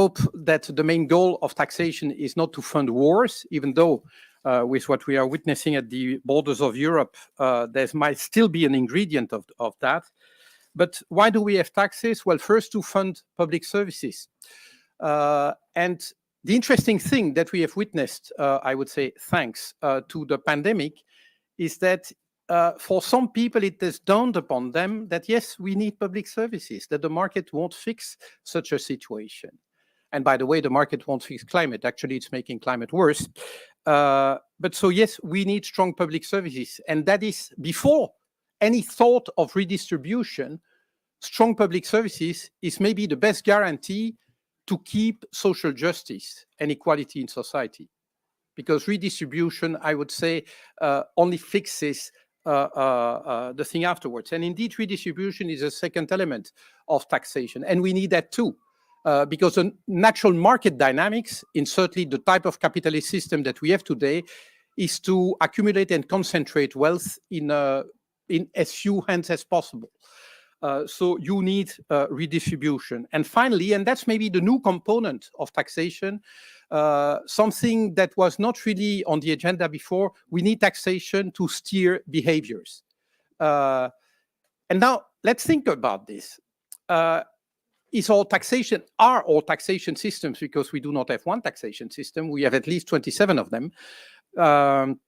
hope that the main goal of taxation is not to fund wars, even though with what we are witnessing at the borders of Europe, there might still be an ingredient of that. But why do we have taxes? Well, first, to fund public services. And the interesting thing that we have witnessed, I would say, thanks to the pandemic, is that for some people, it has dawned upon them that, yes, we need public services, that the market won't fix such a situation. And by the way, the market won't fix climate. Actually, it's making climate worse. But so, yes, we need strong public services. And that is before any thought of redistribution. Strong public services is maybe the best guarantee to keep social justice and equality in society. Because redistribution, I would say, only fixes the thing afterwards. And indeed, redistribution is a second element of taxation. And we need that too. Because the natural market dynamics in certainly the type of capitalist system that we have today is to accumulate and concentrate wealth in as few hands as possible. So you need redistribution. And finally, and that's maybe the new component of taxation, something that was not really on the agenda before, we need taxation to steer behaviors. And now let's think about this. Are all taxation systems, because we do not have one taxation system, we have at least 27 of them, and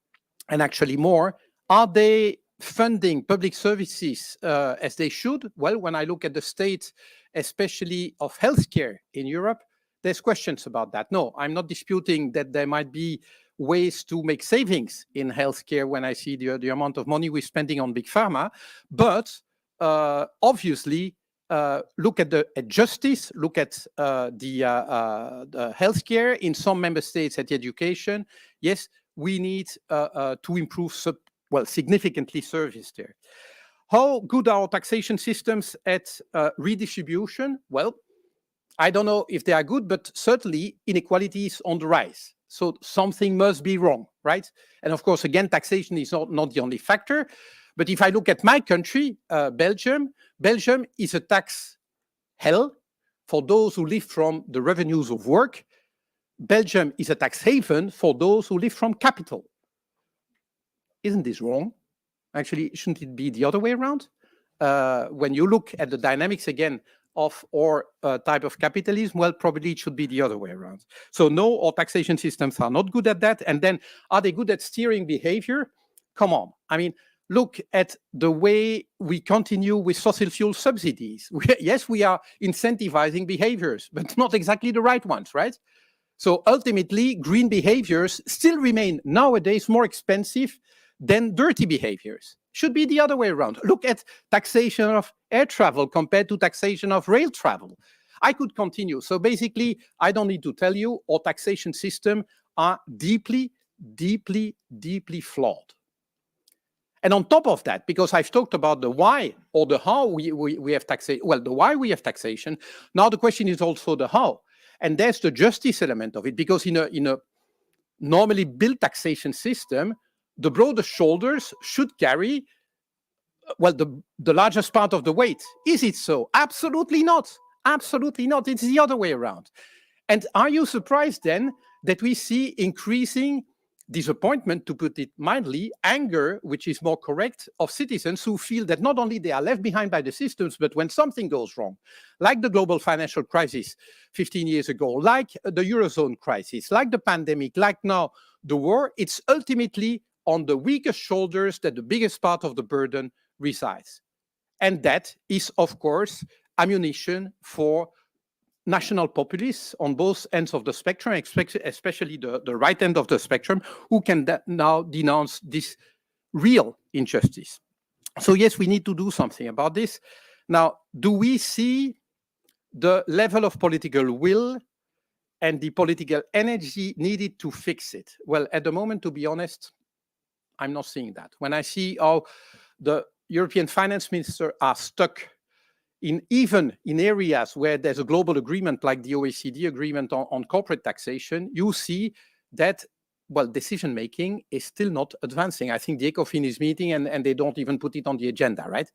actually more, are they funding public services as they should? Well, when I look at the state, especially of healthcare in Europe, there's questions about that. No, I'm not disputing that there might be ways to make savings in healthcare when I see the amount of money we're spending on big pharma, but obviously, look at justice, look at the healthcare in some member states, at the education. Yes, we need to improve significantly service there. How good are our taxation systems at redistribution? Well, I don't know if they are good, but certainly inequality is on the rise. So something must be wrong, right? And of course, again, taxation is not the only factor. But if I look at my country, Belgium is a tax hell for those who live from the revenues of work. Belgium is a tax haven for those who live from capital. Isn't this wrong? Actually, shouldn't it be the other way around? When you look at the dynamics again of our type of capitalism, well, probably it should be the other way around. So no, our taxation systems are not good at that. And then are they good at steering behavior? Come on. I mean, look at the way we continue with fossil fuel subsidies. Yes, we are incentivizing behaviors, but not exactly the right ones, right? So ultimately, green behaviors still remain nowadays more expensive than dirty behaviors. Should be the other way around. Look at taxation of air travel compared to taxation of rail travel. I could continue. So basically, I don't need to tell you, our taxation system are deeply, deeply, deeply flawed. And on top of that, because I've talked about the why or the how we have taxation, well, the why we have taxation, now the question is also the how. And there's the justice element of it, because in a normally built taxation system, the broader shoulders should carry, well, the largest part of the weight. Is it so? Absolutely not. Absolutely not. It's the other way around. And are you surprised then that we see increasing disappointment, to put it mildly, anger, which is more correct, of citizens who feel that not only they are left behind by the systems, but when something goes wrong, like the global financial crisis 15 years ago, like the Eurozone crisis, like the pandemic, like now the war, it's ultimately on the weakest shoulders that the biggest part of the burden resides. And that is, of course, ammunition for national populists on both ends of the spectrum, especially the right end of the spectrum, who can now denounce this real injustice. So yes, we need to do something about this. Now, do we see the level of political will and the political energy needed to fix it? Well, at the moment, to be honest, I'm not seeing that. When I see how the European finance ministers are stuck even in areas where there's a global agreement like the OECD agreement on corporate taxation, you see that, well, decision-making is still not advancing. I think the ECOFIN is meeting and they don't even put it on the agenda, right?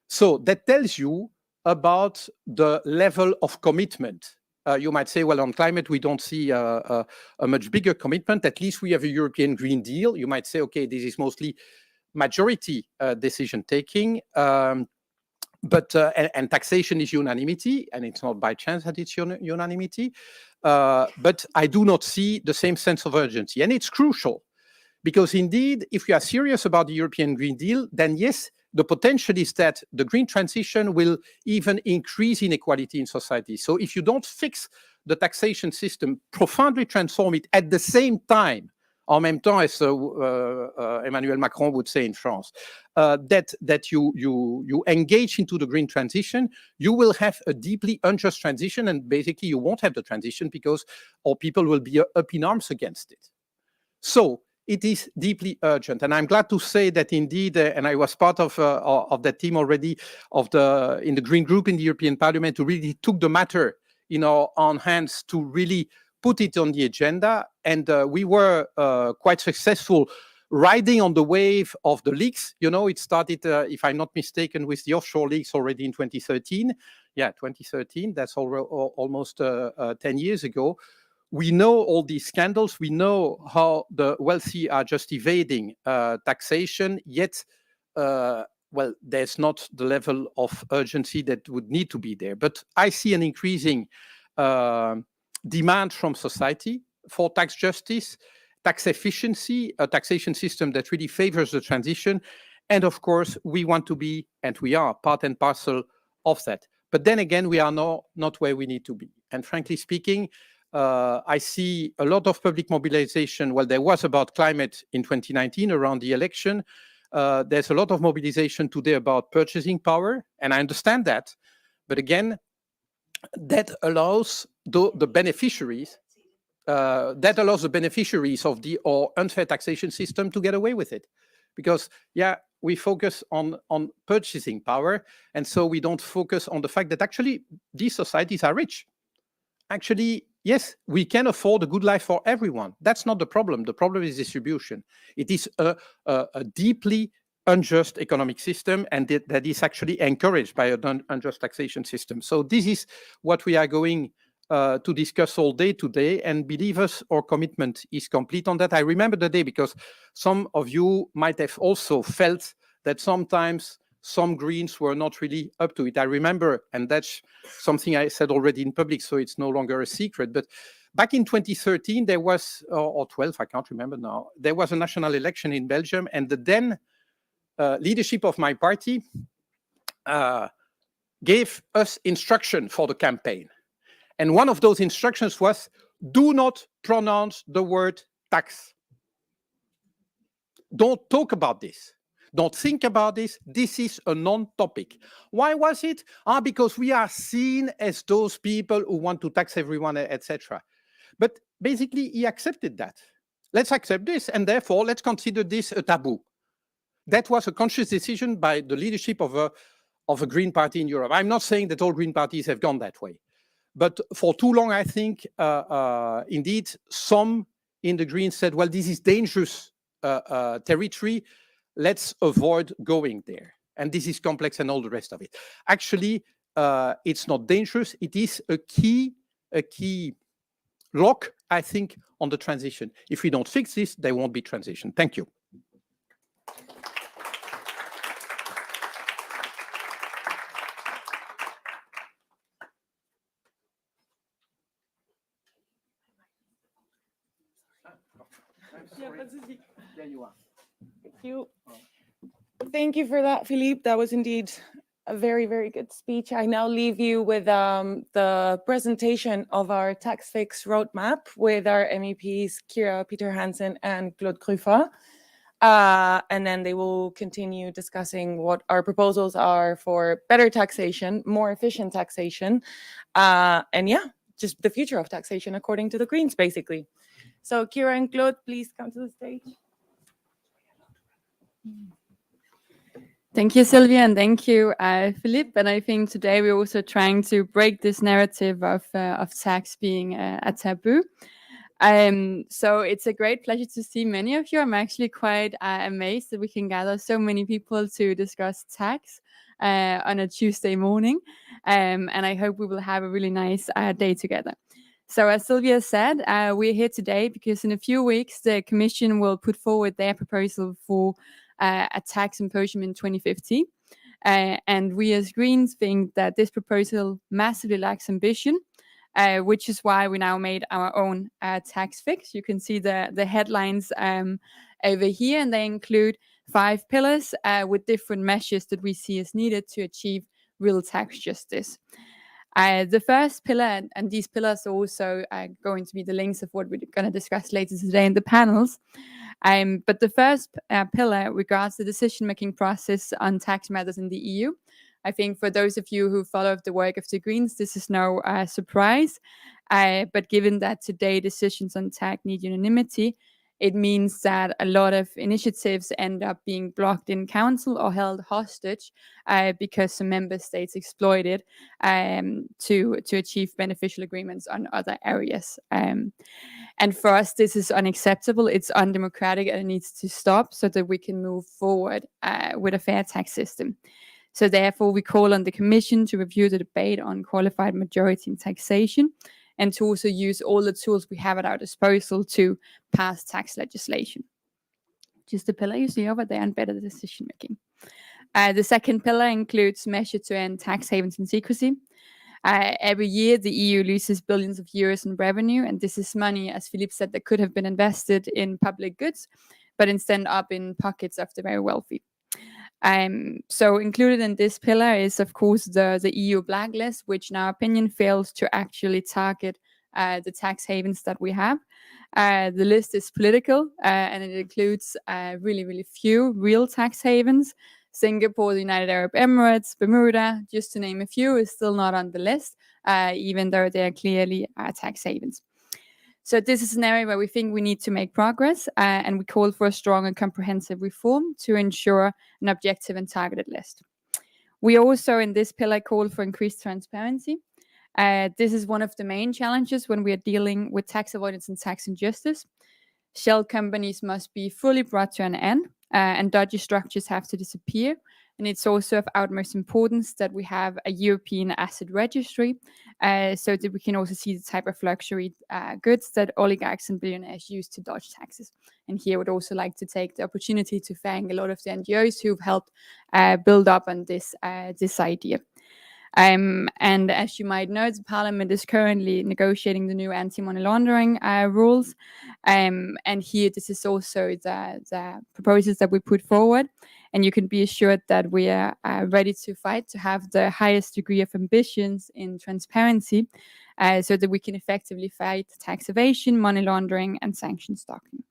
So that tells you about the level of commitment You might say, well, on climate, we don't see a much bigger commitment. At least we have a European Green Deal. You might say, okay, this is mostly majority decision taking. But taxation is unanimity, and it's not by chance that it's unanimity. But I do not see the same sense of urgency. And it's crucial because indeed, if we are serious about the European Green Deal, then yes, the potential is that the green transition will even increase inequality in society. So if you don't fix the taxation system, profoundly transform it at the same time, en même temps, as Emmanuel Macron would say in France, that you engage into the green transition, you will have a deeply unjust transition, and basically you won't have the transition because all people will be up in arms against it. So it is deeply urgent, and I'm glad to say that indeed, and I was part of that team already in the Green Group in the European Parliament, who really took the matter in our own hands to really put it on the agenda, and we were quite successful riding on the wave of the leaks. You know, it started, if I'm not mistaken, with the offshore leaks already in 2013. Yeah, 2013. That's almost 10 years ago. We know all these scandals. We know how the wealthy are just evading taxation, yet, well, there's not the level of urgency that would need to be there. But I see an increasing demand from society for tax justice, tax efficiency, a taxation system that really favors the transition. And of course, we want to be, and we are, part and parcel of that. But then again, we are not where we need to be. And frankly speaking, I see a lot of public mobilization. Well, there was about climate in 2019 around the election. There's a lot of mobilization today about purchasing power, and I understand that. But again, that allows the beneficiaries of the unfair taxation system to get away with it, because we focus on purchasing power, and so we don't focus on the fact that actually these societies are rich. Actually, yes, we can afford a good life for everyone. That's not the problem. The problem is distribution. It is a deeply unjust economic system, and that is actually encouraged by an unjust taxation system. So this is what we are going to discuss all day today, and believe us, our commitment is complete on that. I remember the day because some of you might have also felt that sometimes some Greens were not really up to it. I remember, and that's something I said already in public, so it's no longer a secret, but back in 2013, there was, or 12, I can't remember now, there was a national election in Belgium, and the then leadership of my party gave us instruction for the campaign. And one of those instructions was, do not pronounce the word tax. Don't talk about this. Don't think about this. This is a non-topic. Why was it? Because we are seen as those people who want to tax everyone, etc. But basically, he accepted that. Let's accept this, and therefore, let's consider this a taboo. That was a conscious decision by the leadership of a Green Party in Europe. I'm not saying that all Green parties have gone that way. But for too long, I think, indeed, some in the Greens said, well, this is dangerous territory. Let's avoid going there. And this is complex and all the rest of it. Actually, it's not dangerous. It is a key lock, I think, on the transition. If we don't fix this, there won't be transition. Thank you. There you are. Thank you. Thank you for that, Philippe. That was indeed a very, very good speech. I now leave you with the presentation of our tax fix roadmap with our MEPs, Kira Peter Hansen and Claude Cruffa. And then they will continue discussing what our proposals are for better taxation, more efficient taxation, and just the future of taxation according to the Greens, basically. So Kira and Claude, please come to the stage. Thank you, Sylvia, and thank you, Philippe. And I think today we're also trying to break this narrative of tax being a taboo. So it's a great pleasure to see many of you. I'm actually quite amazed that we can gather so many people to discuss tax. on a Tuesday morning. And I hope we will have a really nice day together. So as Sylvia said, we're here today because in a few weeks, the Commission will put forward their proposal for a tax symposium in 2050. And we as Greens think that this proposal massively lacks ambition, which is why we now made our own tax fix. You can see the headlines over here, and they include 5 pillars with different measures that we see as needed to achieve real tax justice. The first pillar, and these pillars are also going to be the links of what we're going to discuss later today in the panels. But the first pillar regards the decision-making process on tax matters in the EU. I think for those of you who follow the work of the Greens, this is no surprise. But given that today decisions on tax need unanimity, it means that a lot of initiatives end up being blocked in council or held hostage because some member states exploit it to achieve beneficial agreements on other areas. And for us, this is unacceptable. It's undemocratic and it needs to stop so that we can move forward with a fair tax system. So therefore, we call on the Commission to review the debate on qualified majority in taxation and to also use all the tools we have at our disposal to pass tax legislation. Just the pillar you see over there on better decision making. The second pillar includes measures to end tax havens and secrecy. Every year, the EU loses billions of euros in revenue, and this is money, as Philippe said, that could have been invested in public goods, but instead up in pockets of the very wealthy. So included in this pillar is, of course, the EU blacklist, which in our opinion fails to actually target the tax havens that we have. The list is political and it includes really, really few real tax havens. Singapore, the United Arab Emirates, Bermuda, just to name a few, is still not on the list, even though they are clearly tax havens. So this is an area where we think we need to make progress, and we call for a strong and comprehensive reform to ensure an objective and targeted list. We also, in this pillar, call for increased transparency. This is one of the main challenges when we are dealing with tax avoidance and tax injustice. Shell companies must be fully brought to an end, and dodgy structures have to disappear. And it's also of utmost importance that we have a European asset registry so that we can also see the type of luxury goods that oligarchs and billionaires use to dodge taxes. And here I would also like to take the opportunity to thank a lot of the NGOs who've helped build up on this idea. And as you might know, the Parliament is currently negotiating the new anti-money laundering rules. And here, this is also the proposals that we put forward. And you can be assured that we are ready to fight to have the highest degree of ambitions in transparency so that we can effectively fight tax evasion, money laundering, and sanction stalking.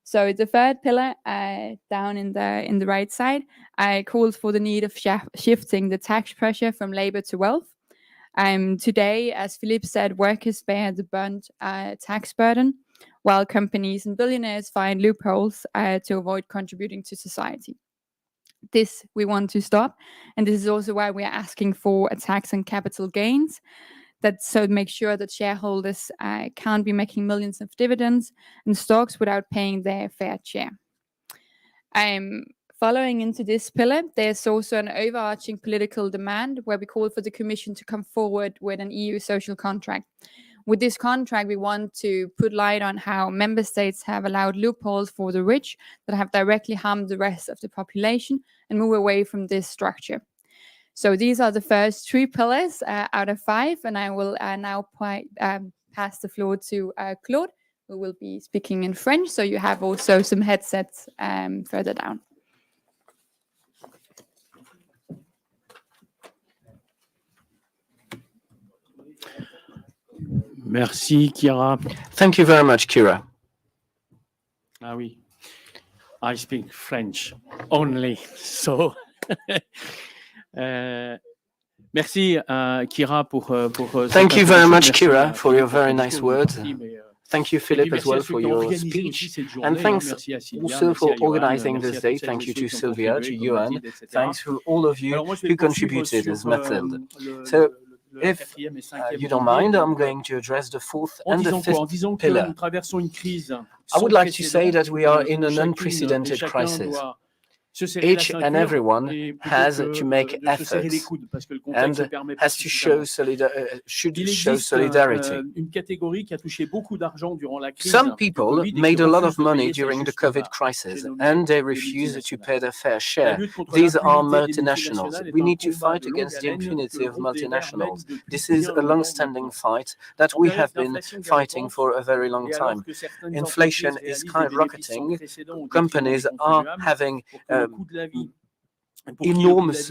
So the third pillar, down in the right side, calls for the need of shifting the tax pressure from labor to wealth. Today, as Philippe said, workers bear the burnt tax burden, while companies and billionaires find loopholes to avoid contributing to society. This we want to stop, and this is also why we are asking for a tax on capital gains, so make sure that shareholders can't be making millions of dividends and stocks without paying their fair share. Following into this pillar, there's also an overarching political demand where we call for the Commission to come forward with an EU social contract. With this contract, we want to put light on how member states have allowed loopholes for the rich that have directly harmed the rest of the population and move away from this structure. So these are the first 3 pillars out of 5, and I will now pass the floor to Claude, who will be speaking in French, so you have also some headsets further down. Merci, Kira. Thank you very much, Kira. Ah oui, I speak French only, so... Merci, Kira, pour Thank you very much, Kira, for your very nice words. Thank you, Philippe, as well, for your speech. And thanks also for organizing this day. Thank you to Sylvia, to Johan. Thanks to all of you who contributed as method. So, if you don't mind, I'm going to address the 4th and the 5th pillar. I would like to say that we are in an unprecedented crisis. Each and everyone has to make efforts and has to show should show solidarity. Some people made a lot of money during the COVID crisis and they refuse to pay their fair share. These are multinationals. We need to fight against the impunity of multinationals. This is a long-standing fight that we have been fighting for a very long time. Inflation is skyrocketing. Companies are having enormous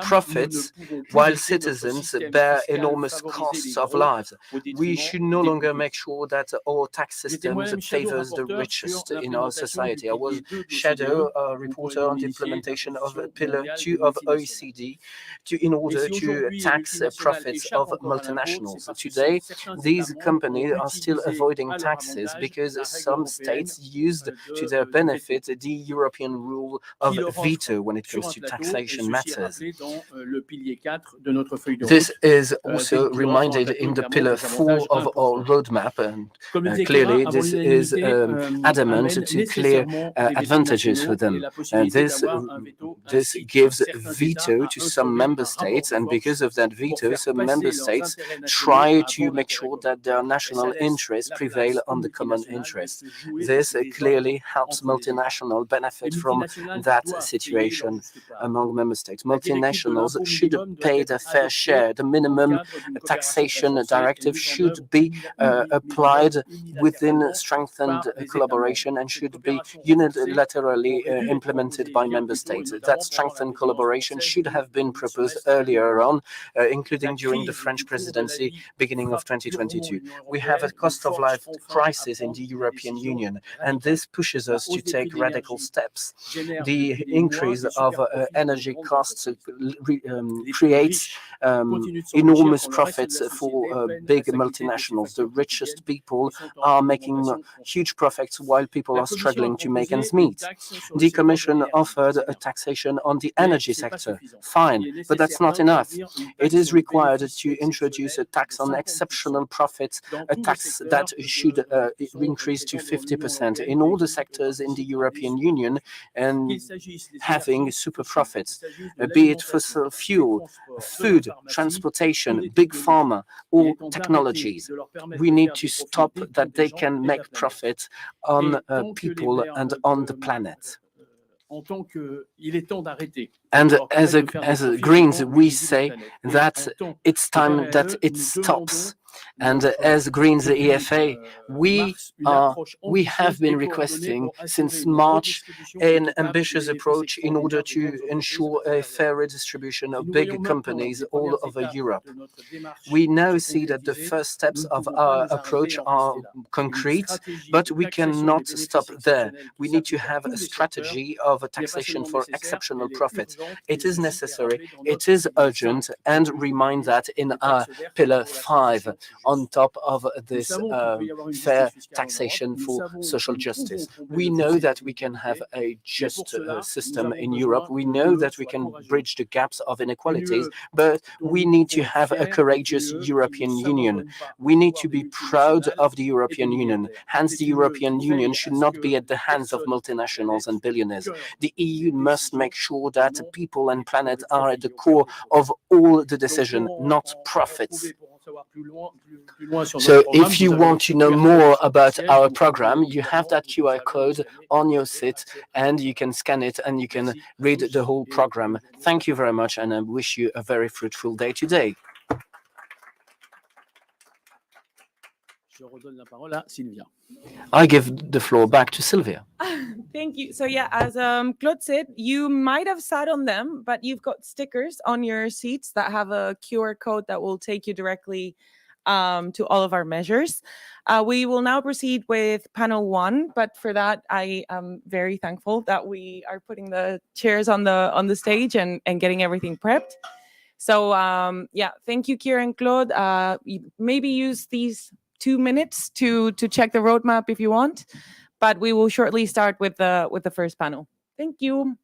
profits while citizens bear enormous costs of lives. We should no longer make sure that our tax system favors the richest in our society. I was shadow reporter on the implementation of Pillar 2 of OECD in order to tax profits of multinationals. Today, these companies are still avoiding taxes because some states used to their benefit the European rule of veto when it comes to taxation matters. This is also reminded in the Pillar 4 of our roadmap, and clearly this is adamant to clear advantages for them. This gives veto to some member states, and because of that veto, some member states try to make sure that their national interests prevail on the common interest. This clearly helps multinational benefit from that situation among member states. Multinationals should pay their fair share. The minimum taxation directive should be applied within strengthened collaboration and should be unilaterally implemented by member states. That strengthened collaboration should have been proposed earlier on, including during the French presidency, beginning of 2022. We have a cost of life crisis in the European Union, and this pushes us to take radical steps. The increase of energy costs creates enormous profits for big multinationals. The richest people are making huge profits while people are struggling to make ends meet. The Commission offered a taxation on the energy sector. Fine, but that's not enough. It is required to introduce a tax on exceptional profits, a tax that should increase to 50% in all the sectors in the European Union, and having super profits, be it fossil fuel, food, transportation, big pharma, or technologies. We need to stop that they can make profits on people and on the planet. And as Greens, we say that it's time that it stops. And as Greens EFA, we have been requesting since March an ambitious approach in order to ensure a fair redistribution of big companies all over Europe. We now see that the first steps of our approach are concrete, but we cannot stop there. We need to have a strategy of a taxation for exceptional profits. It is necessary, it is urgent, and remind that in our Pillar 5 on top of this fair taxation for social justice. We know that we can have a just system in Europe. We know that we can bridge the gaps of inequalities, but we need to have a courageous European Union. We need to be proud of the European Union. Hence, the European Union should not be at the hands of multinationals and billionaires. The EU must make sure that people and planet are at the core of all the decision, not profits. So if you want to know more about our program, you have that QR code on your seat and you can scan it and you can read the whole program. Thank you very much, and I wish you a very fruitful day today. I give the floor back to Sylvia. Thank you. So yeah, as Claude said, you might have sat on them, but you've got stickers on your seats that have a QR code that will take you directly to all of our measures. We will now proceed with panel 1, but for that, I am very thankful that we are putting the chairs on the stage and getting everything prepped. So yeah, thank you, Kira and Claude. Maybe use these 2 minutes to check the roadmap if you want, but we will shortly start with the first panel. Thank you.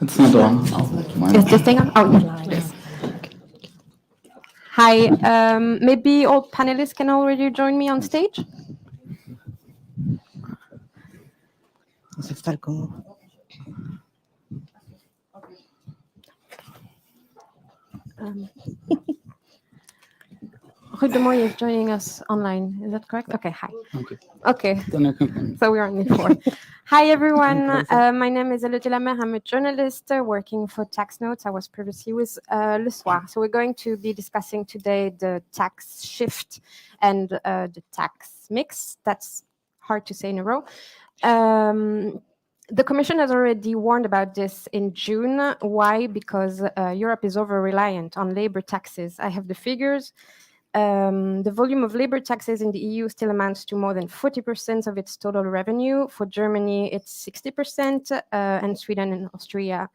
It's not on. Is this thing on? Oh, yeah. Yes. Hi. Maybe all panelists can already join me on stage. Ruud de Mooy is joining us online. Is that correct? Okay. Hi. Okay. So we are on the floor. Hi, everyone. My name is Elodie Lamer. I'm a journalist working for Tax Notes. I was previously with Le Soir. So we're going to be discussing today the tax shift and the tax mix. That's hard to say in a row. The Commission has already warned about this in June. Why? Because Europe is over-reliant on labor taxes. I have the figures. The volume of labor taxes in the EU still amounts to more than 40% of its total revenue. For Germany, it's 60%, and Sweden and Austria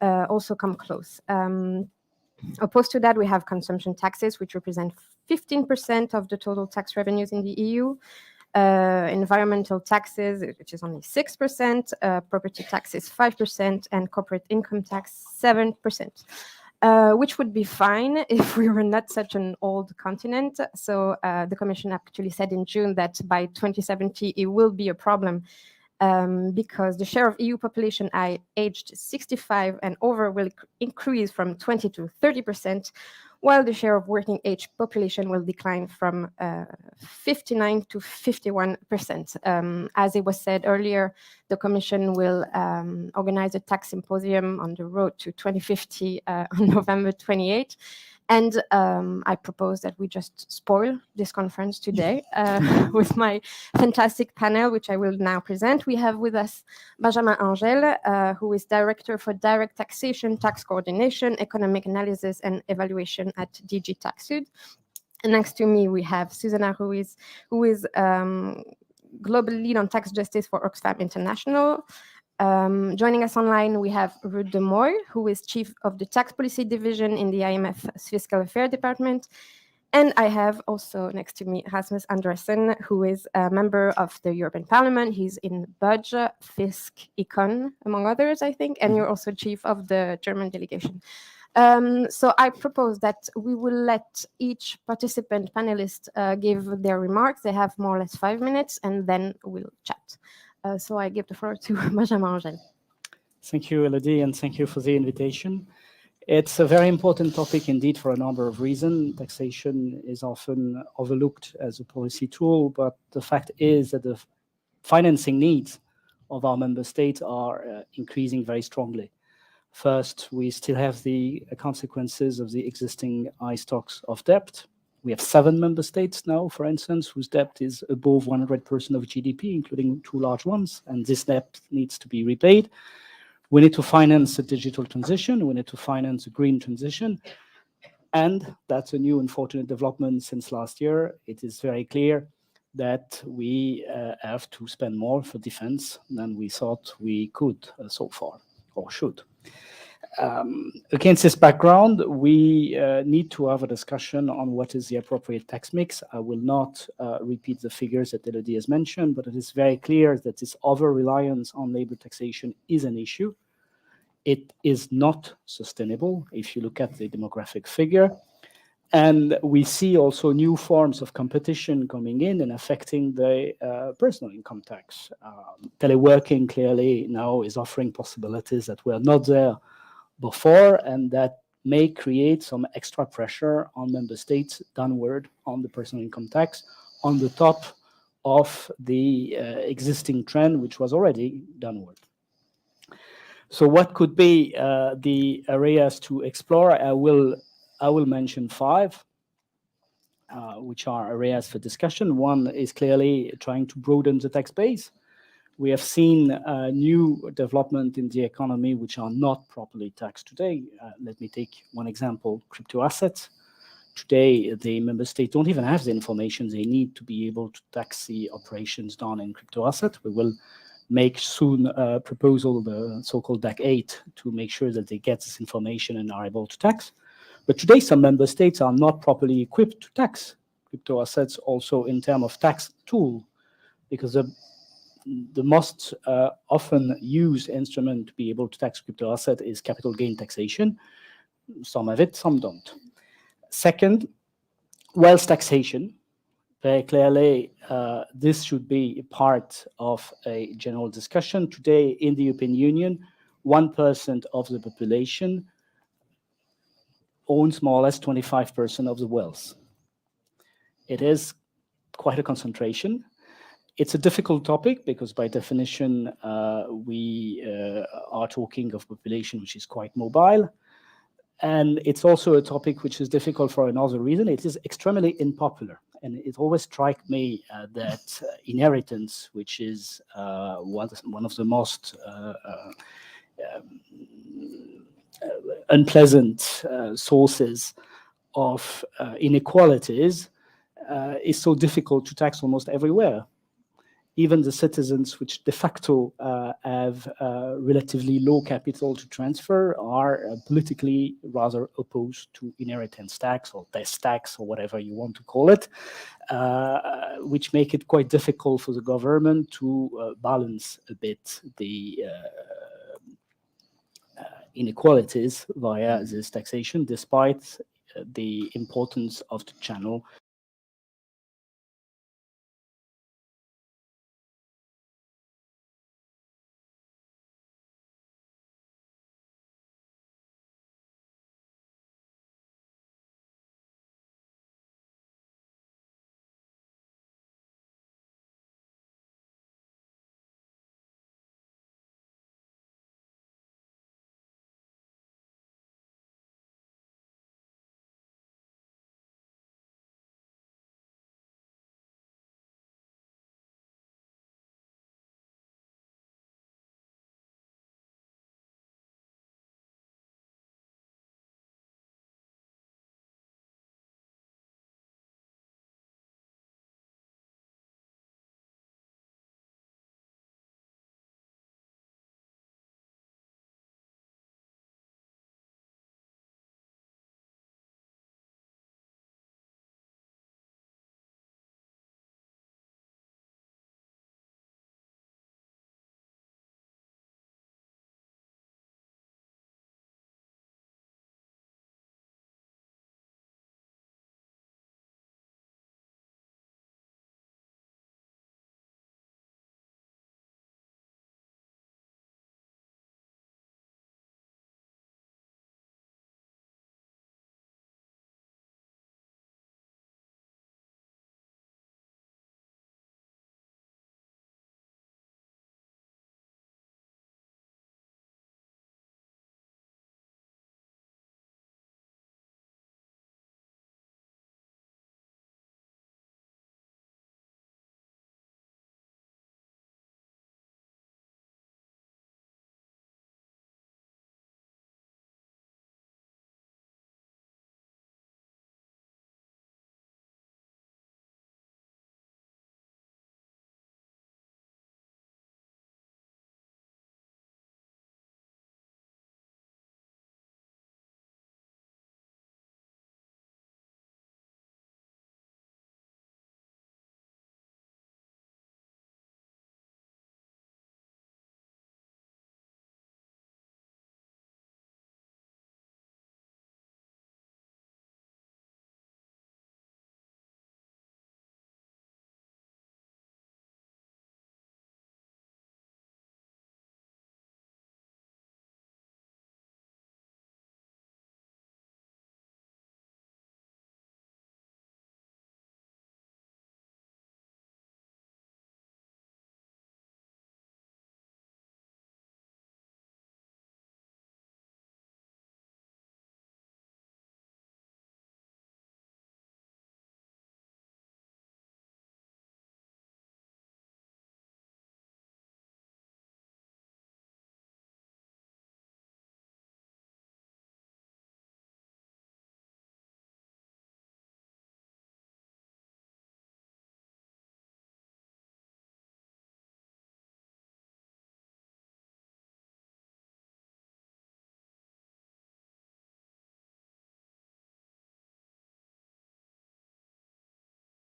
also come close. Opposed to that, we have consumption taxes, which represent 15% of the total tax revenues in the EU. Environmental taxes, which is only 6%, property taxes 5%, and corporate income tax 7%. Which would be fine if we were not such an old continent. So the Commission actually said in June that by 2070 it will be a problem because the share of EU population aged 65 and over will increase from 20 to 30%, while the share of working age population will decline from 59 to 51%. As it was said earlier, the Commission will organize a tax symposium on the road to 2050 on November 28. And I propose that we just spoil this conference today with my fantastic panel, which I will now present. We have with us Benjamin Angel, who is Director for Direct Taxation, Tax Coordination, Economic Analysis and Evaluation at DG TaxSud. And next to me, we have Susana Ruiz, who is Global Lead on Tax Justice for Oxfam International. Joining us online, we have Ruud de Mooy, who is Chief of the Tax Policy Division in the IMF's Fiscal Affairs Department. And I have also next to me Rasmus Andresen, who is a member of the European Parliament. He's in Budget, Fisc, Econ, among others, I think. And you're also Chief of the German delegation. So I propose that we will let each participant panelist give their remarks. They have more or less 5 minutes, and then we'll chat. So I give the floor to Benjamin Angel. Thank you, Elodie, and thank you for the invitation. It's a very important topic indeed for a number of reasons. Taxation is often overlooked as a policy tool, but the fact is that the financing needs of our member states are increasing very strongly. First, we still have the consequences of the existing high stocks of debt. We have 7 member states now, for instance, whose debt is above 100% of GDP, including 2 large ones, and this debt needs to be repaid. We need to finance a digital transition. We need to finance a green transition. And that's a new unfortunate development since last year. It is very clear that we have to spend more for defense than we thought we could so far, or should. Against this background, we need to have a discussion on what is the appropriate tax mix. I will not repeat the figures that Elodie has mentioned, but it is very clear that this over-reliance on labor taxation is an issue. It is not sustainable if you look at the demographic figure. And we see also new forms of competition coming in and affecting the personal income tax. Teleworking clearly now is offering possibilities that were not there before, and that may create some extra pressure on member states downward on the personal income tax on the top of the existing trend, which was already downward. So what could be the areas to explore? I will mention 5, which are areas for discussion. One is clearly trying to broaden the tax base. We have seen new development in the economy which are not properly taxed today. Let me take one example, crypto assets. Today, the member states don't even have the information they need to be able to tax the operations done in crypto assets. We will make soon a proposal, the so-called DAC 8, to make sure that they get this information and are able to tax. But today, some member states are not properly equipped to tax crypto assets also in terms of tax tool, because the the most often used instrument to be able to tax crypto asset is capital gain taxation. Some have it, some don't. Second, wealth taxation. Very clearly, this should be a part of a general discussion. Today, in the European Union, 1% of the population owns more or less 25% of the wealth. It is quite a concentration. It's a difficult topic because by definition, we are talking of population which is quite mobile. And it's also a topic which is difficult for another reason. It is extremely unpopular. And it always strikes me that inheritance, which is one of the most unpleasant sources of inequalities, is so difficult to tax almost everywhere. Even the citizens which de facto have relatively low capital to transfer are politically rather opposed to inheritance tax or death tax or whatever you want to call it, which make it quite difficult for the government to balance a bit the inequalities via this taxation, despite the importance of the channel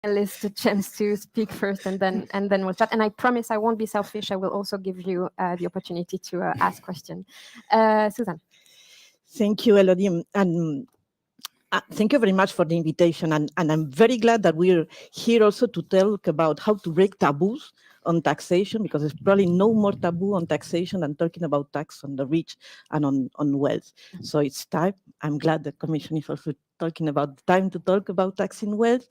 list a chance to speak first, and then we'll chat. And I promise I won't be selfish. I will also give you the opportunity to ask questions. Susan. Thank you, Elodie. And thank you very much for the invitation. And I'm very glad that we're here also to talk about how to break taboos on taxation, because there's probably no more taboo on taxation than talking about tax on the rich and on wealth. So it's time. I'm glad the Commission is also talking about the time to talk about taxing wealth.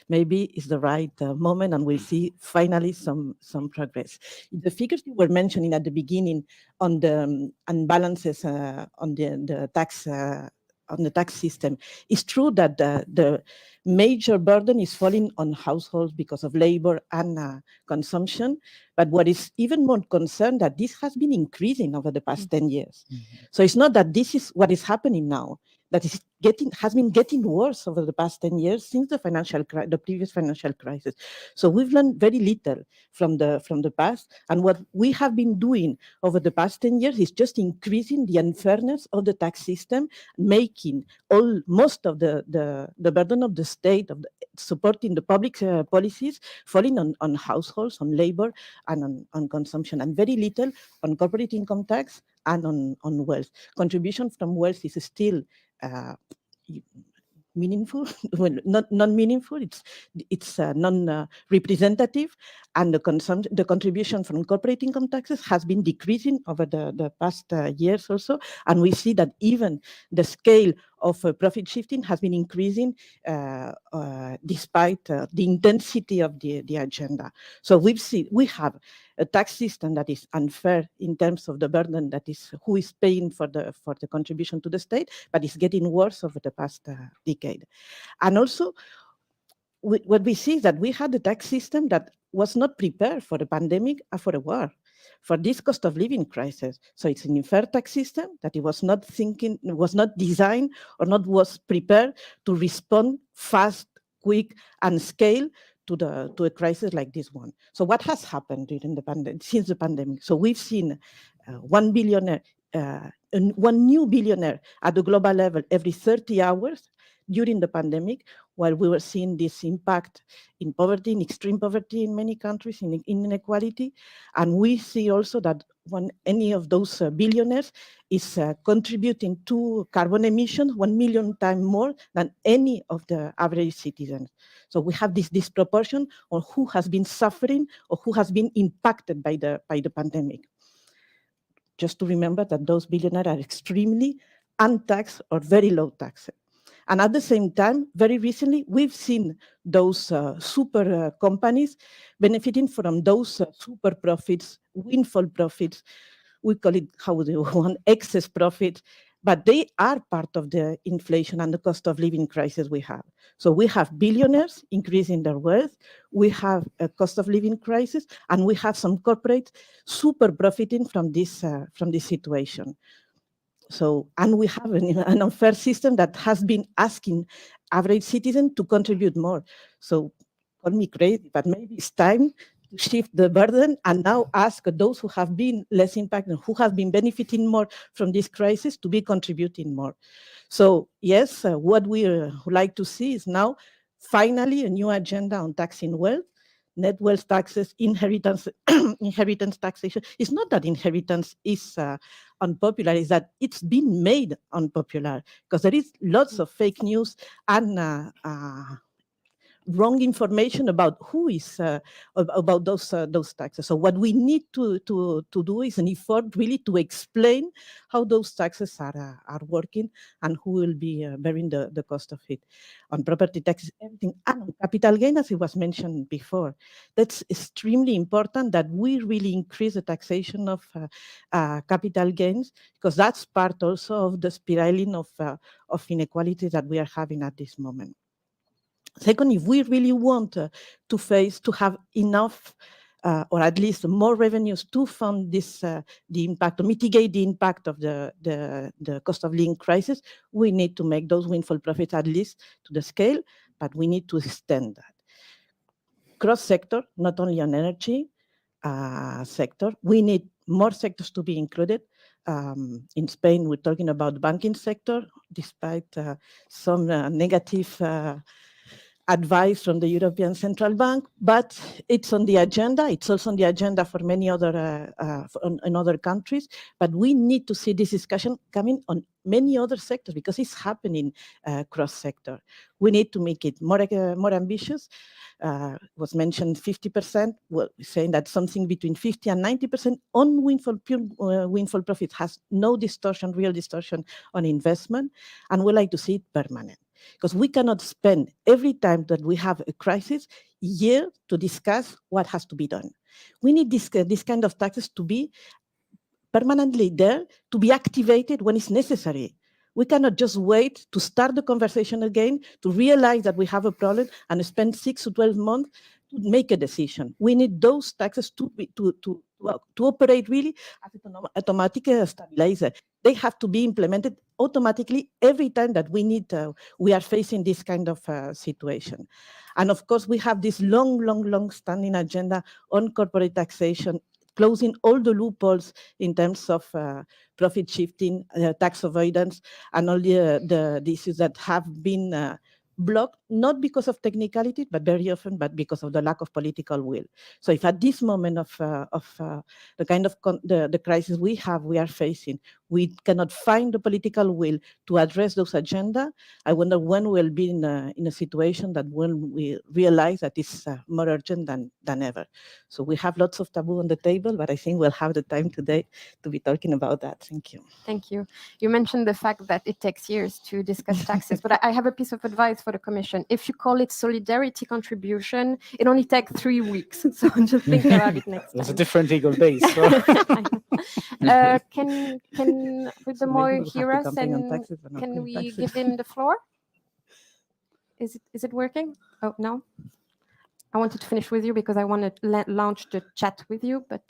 Maybe it's the right moment, and we'll see finally some progress. The figures you were mentioning at the beginning on the unbalances on the tax system, it's true that the major burden is falling on households because of labor and consumption. But what is even more concerned that this has been increasing over the past 10 years. So it's not that this is what is happening now, that has been getting worse over the past 10 years since the previous financial crisis. So we've learned very little from the past, and what we have been doing over the past 10 years is just increasing the unfairness of the tax system, making most of the burden of the state of supporting the public policies falling on households, on labor, and on consumption, and very little on corporate income tax and on wealth. Contribution from wealth is still meaningful, well, not meaningful. It's non-representative, and the contribution from corporate income taxes has been decreasing over the past years also, and we see that even the scale of profit shifting has been increasing despite the intensity of the agenda. So we have a tax system that is unfair in terms of the burden that is who is paying for the contribution to the state, but it's getting worse over the past decade. And also, what we see is that we had a tax system that was not prepared for the pandemic and for a war, for this cost of living crisis. So it's an unfair tax system that it was not designed or not was prepared to respond fast, quick, and scale to a crisis like this one. So what has happened since the pandemic? So we've seen one new billionaire at the global level every 30 hours during the pandemic, while we were seeing this impact in poverty, in extreme poverty in many countries, in inequality. And we see also that when any of those billionaires is contributing to carbon emissions 1 million times more than any of the average citizens. So we have this disproportion on who has been suffering or who has been impacted by the pandemic. Just to remember that those billionaires are extremely untaxed or very low taxed. And at the same time, very recently, we've seen those super companies benefiting from those super profits, windfall profits. We call it how they want excess profit, but they are part of the inflation and the cost of living crisis we have. So we have billionaires increasing their wealth, we have a cost of living crisis, and we have some corporates super profiting from this situation. So, and we have an unfair system that has been asking average citizens to contribute more. So, call me crazy, but maybe it's time to shift the burden and now ask those who have been less impacted, who have been benefiting more from this crisis, to be contributing more. So, yes, what we like to see is now finally a new agenda on taxing wealth, net wealth taxes, inheritance taxation. It's not that inheritance is unpopular, it's that it's been made unpopular because there is lots of fake news and wrong information about who is about those taxes. So what we need to do is an effort really to explain how those taxes are working and who will be bearing the cost of it. On property taxes, everything, and on capital gain, as it was mentioned before, that's extremely important that we really increase the taxation of capital gains, because that's part also of the spiraling of inequality that we are having at this moment. Second, if we really want to have enough or at least more revenues to fund this, the impact, or mitigate the impact of the cost of living crisis, we need to make those windfall profits at least to the scale, but we need to extend that. Cross-sector, not only on energy sector, we need more sectors to be included. In Spain, we're talking about the banking sector, despite some negative advice from the European Central Bank, but it's on the agenda. It's also on the agenda for many other in other countries. But we need to see this discussion coming on many other sectors because it's happening cross-sector. We need to make it more ambitious. Was mentioned 50%. Well, saying that something between 50 and 90% on pure windfall profits has no distortion, real distortion on investment, and we like to see it permanent. Because we cannot spend every time that we have a crisis year to discuss what has to be done. We need this kind of taxes to be permanently there, to be activated when it's necessary. We cannot just wait to start the conversation again, to realize that we have a problem and spend 6 to 12 months to make a decision. We need those taxes to operate really as an automatic stabilizer. They have to be implemented automatically every time that we are facing this kind of situation. And of course, we have this long standing agenda on corporate taxation, closing all the loopholes in terms of profit shifting, tax avoidance, and all the issues that have been blocked, not because of technicality, but very often, but because of the lack of political will. So if at this moment of the kind of the crisis we are facing, we cannot find the political will to address those agenda, I wonder when we'll be in a situation that when we realize that it's more urgent than ever. So we have lots of taboo on the table, but I think we'll have the time today to be talking about that. Thank you. Thank you. You mentioned the fact that it takes years to discuss taxes, but I have a piece of advice for the Commission. If you call it solidarity contribution, it only takes 3 weeks. So just think about it next time. There's a different legal base. So. Can Rudemoy hear us, and can we give him the floor? Is it working? Oh, no? I wanted to finish with you because I want to launch the chat with you, but...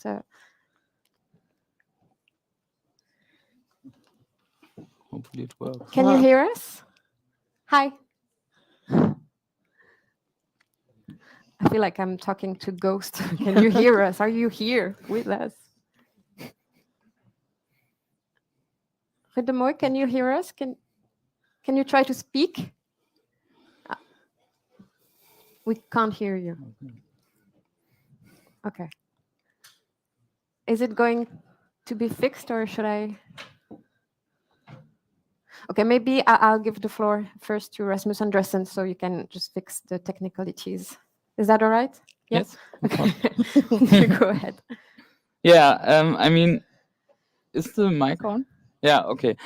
Hopefully it works. Can you hear us? Hi. I feel like I'm talking to ghosts. Can you hear us? Are you here with us? Rudemoy, can you hear us? Can you try to speak? We can't hear you. Okay. Is it going to be fixed, or should I? Okay, maybe I'll give the floor first to Rasmus Andresen so you can just fix the technicalities. Is that all right? Yes. Okay. Go ahead. Yeah, I mean, is the mic on? Yeah, okay.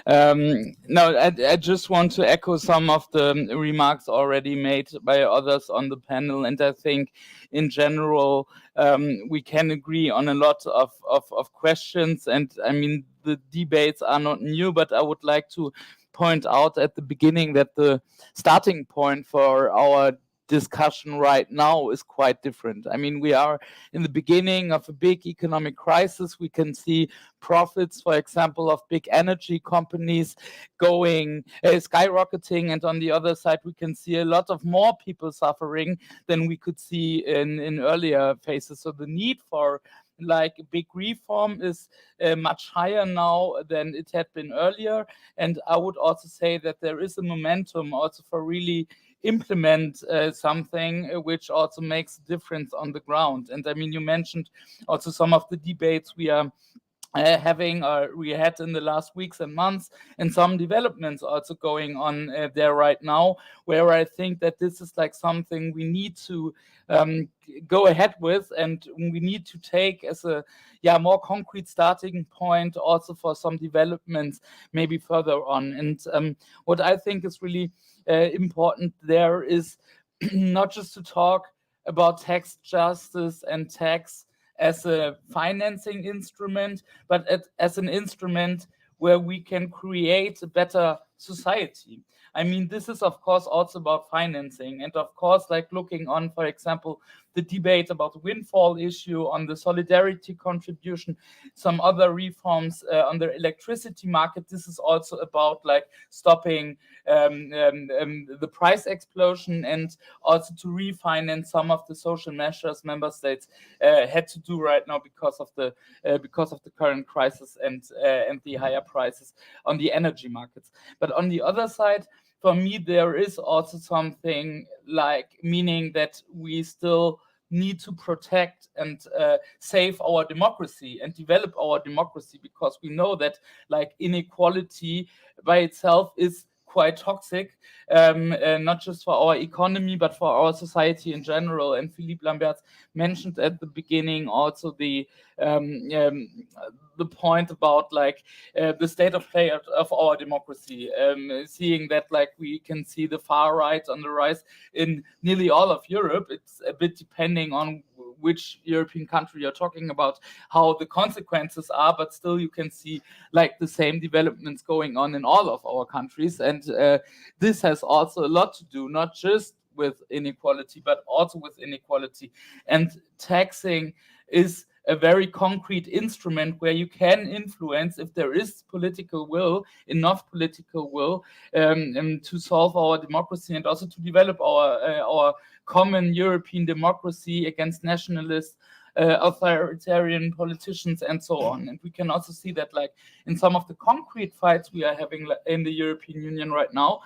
No, I just want to echo some of the remarks already made by others on the panel. And I think in general, we can agree on a lot of questions. And I mean, the debates are not new, but I would like to point out at the beginning that the starting point for our discussion right now is quite different. I mean, we are in the beginning of a big economic crisis. We can see profits, for example, of big energy companies going skyrocketing, and on the other side, we can see a lot of more people suffering than we could see in earlier phases. So the need for like a big reform is much higher now than it had been earlier. And I would also say that there is a momentum also for really implement something which also makes a difference on the ground. And I mean, you mentioned also some of the debates we are having, or we had in the last weeks and months, and some developments also going on there right now, where I think that this is like something we need to go ahead with, and we need to take as a more concrete starting point also for some developments maybe further on. And what I think is really important there is not just to talk about tax justice and tax as a financing instrument, but as an instrument where we can create a better society. I mean, this is, of course, also about financing. And of course, like looking on, for example, the debate about the windfall issue, on the solidarity contribution, some other reforms on the electricity market. This is also about like stopping the price explosion, and also to refinance some of the social measures member states had to do right now because of the current crisis and the higher prices on the energy markets. But on the other side, for me, there is also something like meaning that we still need to protect and save our democracy and develop our democracy, because we know that like inequality by itself is quite toxic, not just for our economy, but for our society in general. And Philippe Lamberts mentioned at the beginning also the point about like the state of play of our democracy, seeing that like we can see the far right on the rise in nearly all of Europe. It's a bit depending on which European country you're talking about, how the consequences are, but still you can see like the same developments going on in all of our countries. And this has also a lot to do, not just with inequality, but also with inequality. And taxing is a very concrete instrument where you can influence, if there is political will, enough political will, to solve our democracy and also to develop our common European democracy against nationalist, authoritarian politicians and so on. And we can also see that like in some of the concrete fights we are having in the European Union right now,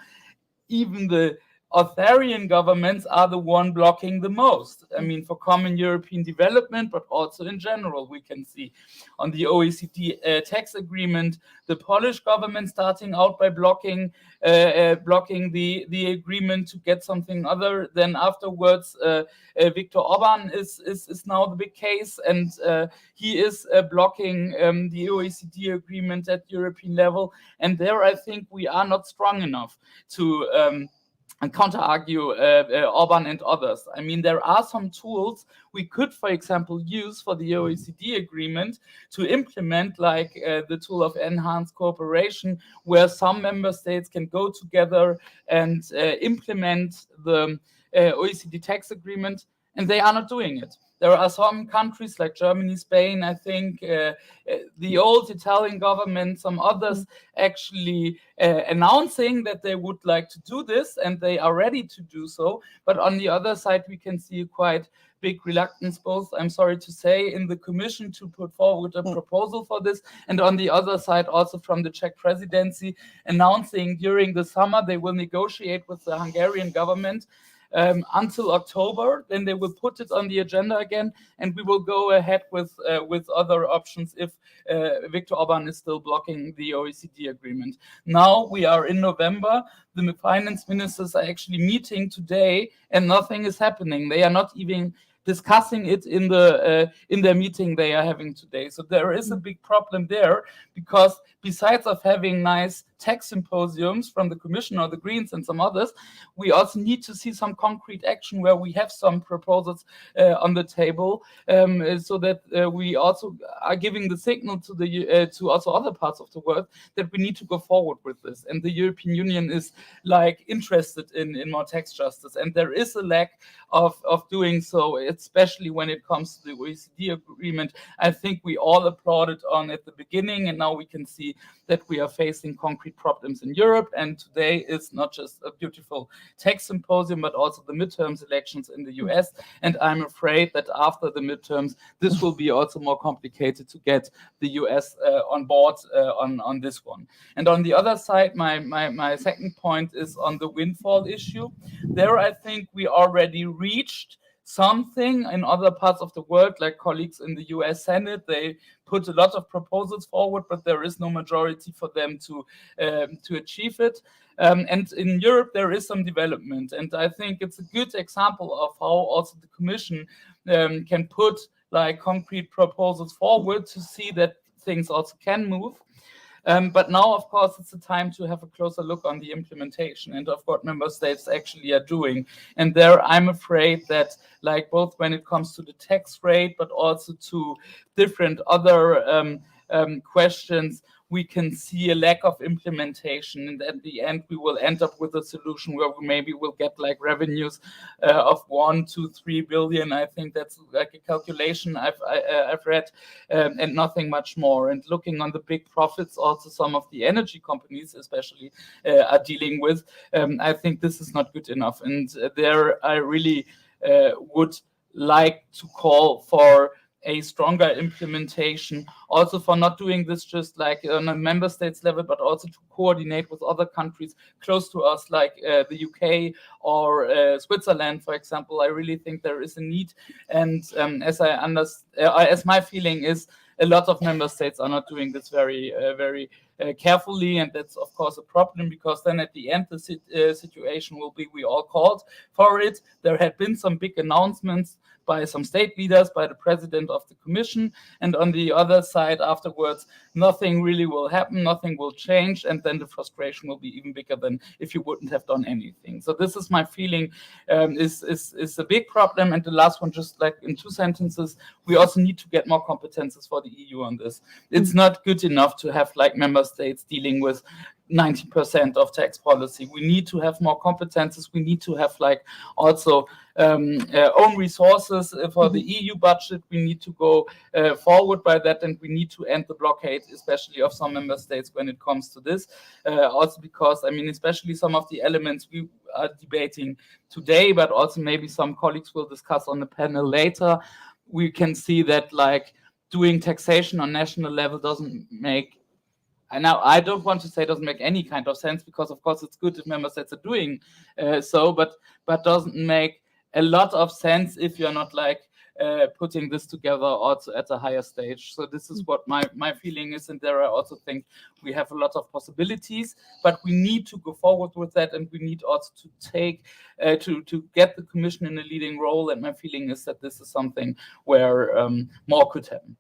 even the authoritarian governments are the one blocking the most. I mean, for common European development, but also in general, we can see on the OECD tax agreement, the Polish government starting out by blocking the agreement to get something other. Then afterwards, Viktor Orban is now the big case, and he is blocking the OECD agreement at European level. And there, I think we are not strong enough to and counter-argue Orban and others. I mean, there are some tools we could, for example, use for the OECD agreement to implement, like the tool of enhanced cooperation, where some member states can go together and implement the OECD tax agreement, and they are not doing it. There are some countries like Germany, Spain, I think, the old Italian government, some others actually announcing that they would like to do this, and they are ready to do so. But on the other side, we can see quite big reluctance, both, I'm sorry to say, in the Commission to put forward a proposal for this, and on the other side, also from the Czech presidency, announcing during the summer they will negotiate with the Hungarian government until October. Then they will put it on the agenda again, and we will go ahead with other options if Viktor Orban is still blocking the OECD agreement. Now we are in November. The finance ministers are actually meeting today, and nothing is happening. They are not even discussing it in their meeting they are having today. So there is a big problem there, because besides of having nice tax symposiums from the Commission or the Greens and some others, we also need to see some concrete action where we have some proposals on the table, so that we also are giving the signal to the to also other parts of the world that we need to go forward with this. And the European Union is like interested in more tax justice, and there is a lack of doing so, especially when it comes to the OECD agreement. I think we all applauded on at the beginning, and now we can see that we are facing concrete problems in Europe. And today is not just a beautiful tax symposium, but also the midterms elections in the US. And I'm afraid that after the midterms, this will be also more complicated to get the US on board on this one. And on the other side, my second point is on the windfall issue. There, I think we already reached something in other parts of the world, like colleagues in the US Senate. They put a lot of proposals forward, but there is no majority for them to achieve it. And in Europe, there is some development. And I think it's a good example of how also the Commission can put like concrete proposals forward to see that things also can move. But now, of course, it's the time to have a closer look on the implementation and of what member states actually are doing. And there, I'm afraid that, like, both when it comes to the tax rate, but also to different other questions, we can see a lack of implementation. And at the end, we will end up with a solution where we maybe will get like revenues of 1 to 3 billion. I think that's like a calculation I've read, and nothing much more. And looking on the big profits, also some of the energy companies especially are dealing with, I think this is not good enough. And there I really would like to call for a stronger implementation, also for not doing this just like on a member states level, but also to coordinate with other countries close to us, like the UK or Switzerland, for example. I really think there is a need, and as my feeling is, a lot of member states are not doing this very carefully, and that's of course a problem, because then at the end the situation will be we all called for it. There had been some big announcements by some state leaders, by the president of the commission, and on the other side afterwards nothing really will happen, nothing will change, and then the frustration will be even bigger than if you wouldn't have done anything. So this is my feeling, is a big problem. And the last one, just like in 2 sentences, we also need to get more competences for the EU on this. It's not good enough to have like member states dealing with 90% of tax policy. We need to have more competences. We need to have like also own resources for the EU budget. We need to go forward by that, and we need to end the blockade, especially of some member states when it comes to this. Also because, I mean, especially some of the elements we are debating today, but also maybe some colleagues will discuss on the panel later, we can see that like doing taxation on national level doesn't make, and now I don't want to say it doesn't make any kind of sense, because of course it's good if member states are doing so, but doesn't make a lot of sense if you're not like putting this together also at a higher stage. So this is what my feeling is, and there I also think we have a lot of possibilities, but we need to go forward with that, and we need also to take to get the Commission in a leading role, and my feeling is that this is something where more could happen.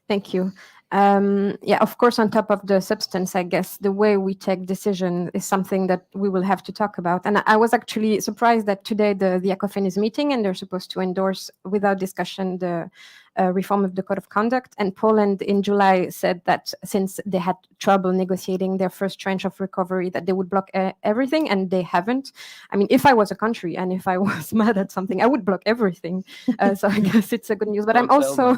Thank you. Yeah, of course, on top of the substance, I guess the way we take decision is something that we will have to talk about. And I was actually surprised that today the ECOFIN is meeting, and they're supposed to endorse without discussion the reform of the Code of Conduct. And Poland in July said that since they had trouble negotiating their first tranche of recovery, that they would block everything, and they haven't. I mean, if I was a country and if I was mad at something, I would block everything. So I guess it's a good news. But I'm also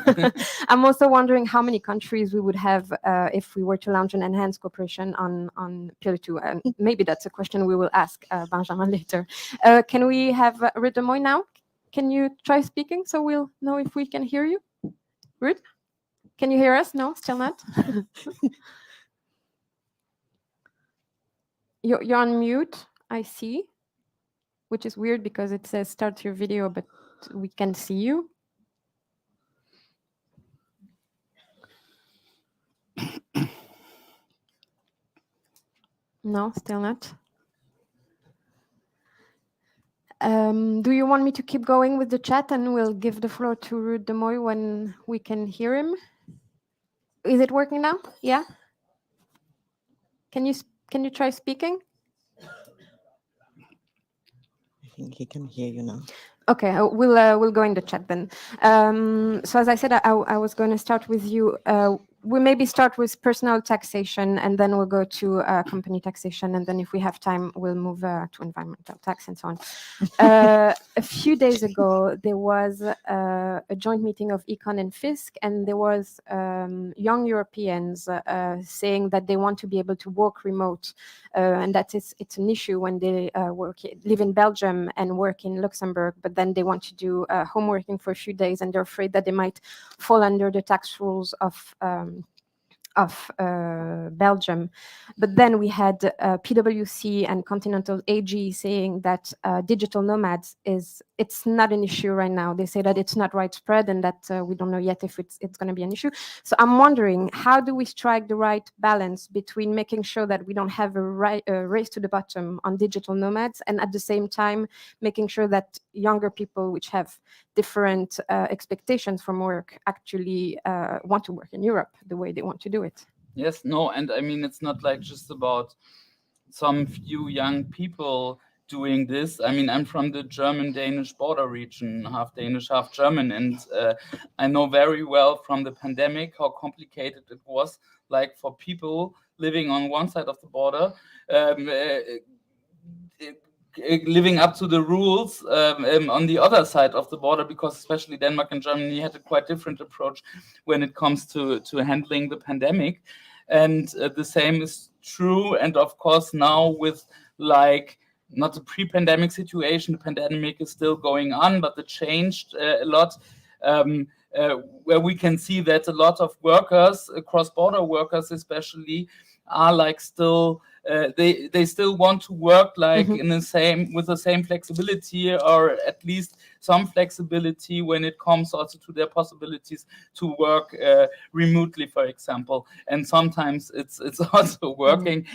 I'm also wondering how many countries we would have if we were to launch an enhanced cooperation on Pillar 2. And maybe that's a question we will ask Benjamin later. Can we have Ruud de Moy now? Can you try speaking so we'll know if we can hear you? Ruud, can you hear us? No, still not? You're on mute, I see, which is weird because it says start your video, but we can see you. No, still not. Do you want me to keep going with the chat, and we'll give the floor to Ruud de Moy when we can hear him? Is it working now? Yeah. Can you try speaking? I think he can hear you now. Okay, we'll go in the chat then. So as I said, I was going to start with you. We maybe start with personal taxation, and then we'll go to company taxation, and then if we have time, we'll move to environmental tax and so on. A few days ago, there was a joint meeting of Econ and Fisc, and there was young Europeans saying that they want to be able to work remote, and that it's an issue when they live in Belgium and work in Luxembourg, but then they want to do home working for a few days, and they're afraid that they might fall under the tax rules of Belgium. But then we had PwC and Continental AG saying that digital nomads it's not an issue right now. They say that it's not widespread, and that we don't know yet if it's going to be an issue. So I'm wondering, how do we strike the right balance between making sure that we don't have a race to the bottom on digital nomads, and at the same time making sure that younger people, which have different expectations from work, actually want to work in Europe the way they want to do it? Yes, no, and I mean, it's not like just about some few young people doing this. I mean, I'm from the German-Danish border region, half Danish, half German, and I know very well from the pandemic how complicated it was, like for people living on one side of the border, living up to the rules on the other side of the border, because especially Denmark and Germany had a quite different approach when it comes to handling the pandemic. And the same is true. And of course, now with like not a pre-pandemic situation, the pandemic is still going on, but it changed a lot. where we can see that a lot of workers, cross-border workers especially, are like still they still want to work like in the same with the same flexibility, or at least some flexibility when it comes also to their possibilities to work remotely, for example. And sometimes it's also working.